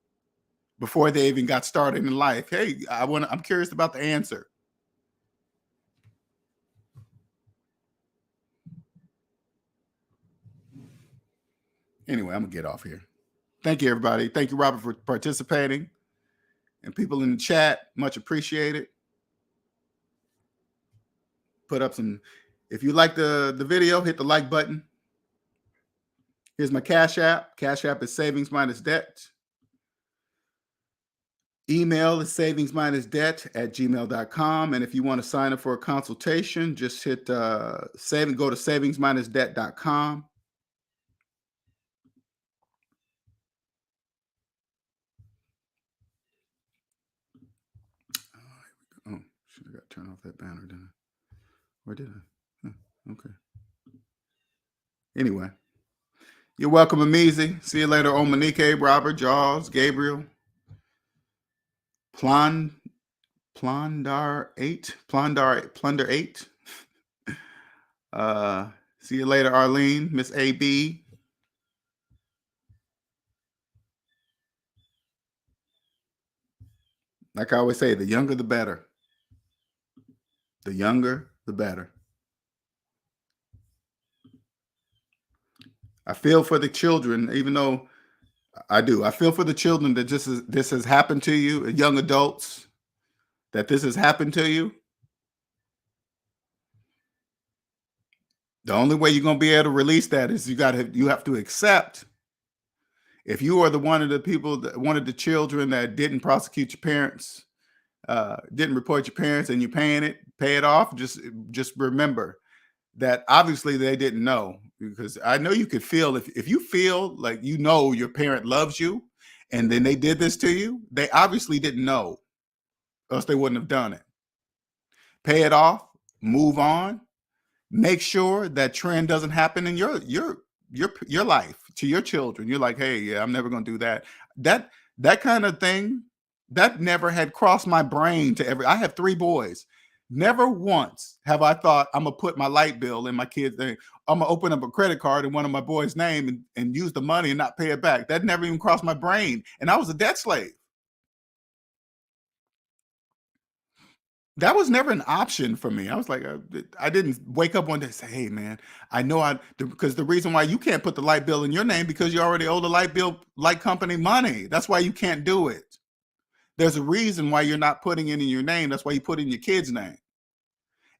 before they even got started in life? Hey, I'm curious about the answer. Anyway, I'm gonna get off here. Thank you, everybody. Thank you, Robert, for participating, and people in the chat. Much appreciated. put up some. If you like the video, hit the like button. Here's my Cash App. Cash App is SavingsMinusDebt. Email is SavingsMinusDebt@gmail.com. And if you want to sign up for a consultation, just hit go to SavingsMinusDebt.com. Oh, should have got to turn off that banner, didn't I? Or did I? Okay. Anyway, you're welcome, Amizi. See you later, Omanique, Robert, Jaws, Gabriel, Plunder 8. See you later, Arlene, Miss AB. Like I always say, the younger the better. The younger the better. I feel for the children, even though I do. I feel for the children that this has happened to you, young adults, that this has happened to you. The only way you're going to be able to release that is you have to accept. If you are one of the people, one of the children that didn't prosecute your parents, didn't report your parents, and you're paying it, pay it off. Just remember that obviously they didn't know, because I know you could feel if you feel like your parent loves you and then they did this to you, they obviously didn't know, else they wouldn't have done it. Pay it off, move on, make sure that trend doesn't happen in your life to your children. You're like, hey, yeah, I'm never going to do that. That kind of thing, that never had crossed my brain I have 3 boys. Never once have I thought I'm gonna put my light bill in my kids' name. I'm gonna open up a credit card in one of my boys' name and use the money and not pay it back. That never even crossed my brain. And I was a debt slave. That was never an option for me. I was like, I didn't wake up one day and say, hey man, I know because the reason why you can't put the light bill in your name, because you already owe the light company money. That's why you can't do it. There's a reason why you're not putting it in your name. That's why you put it in your kid's name.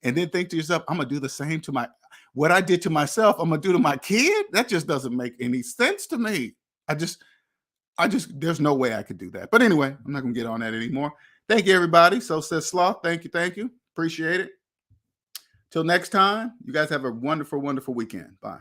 And then think to yourself, I'm going to do the same to what I did to myself, I'm going to do to my kid? That just doesn't make any sense to me. There's no way I could do that. But anyway, I'm not going to get on that anymore. Thank you, everybody. So says Sloth. Thank you. Appreciate it. Till next time, you guys have a wonderful, wonderful weekend. Bye.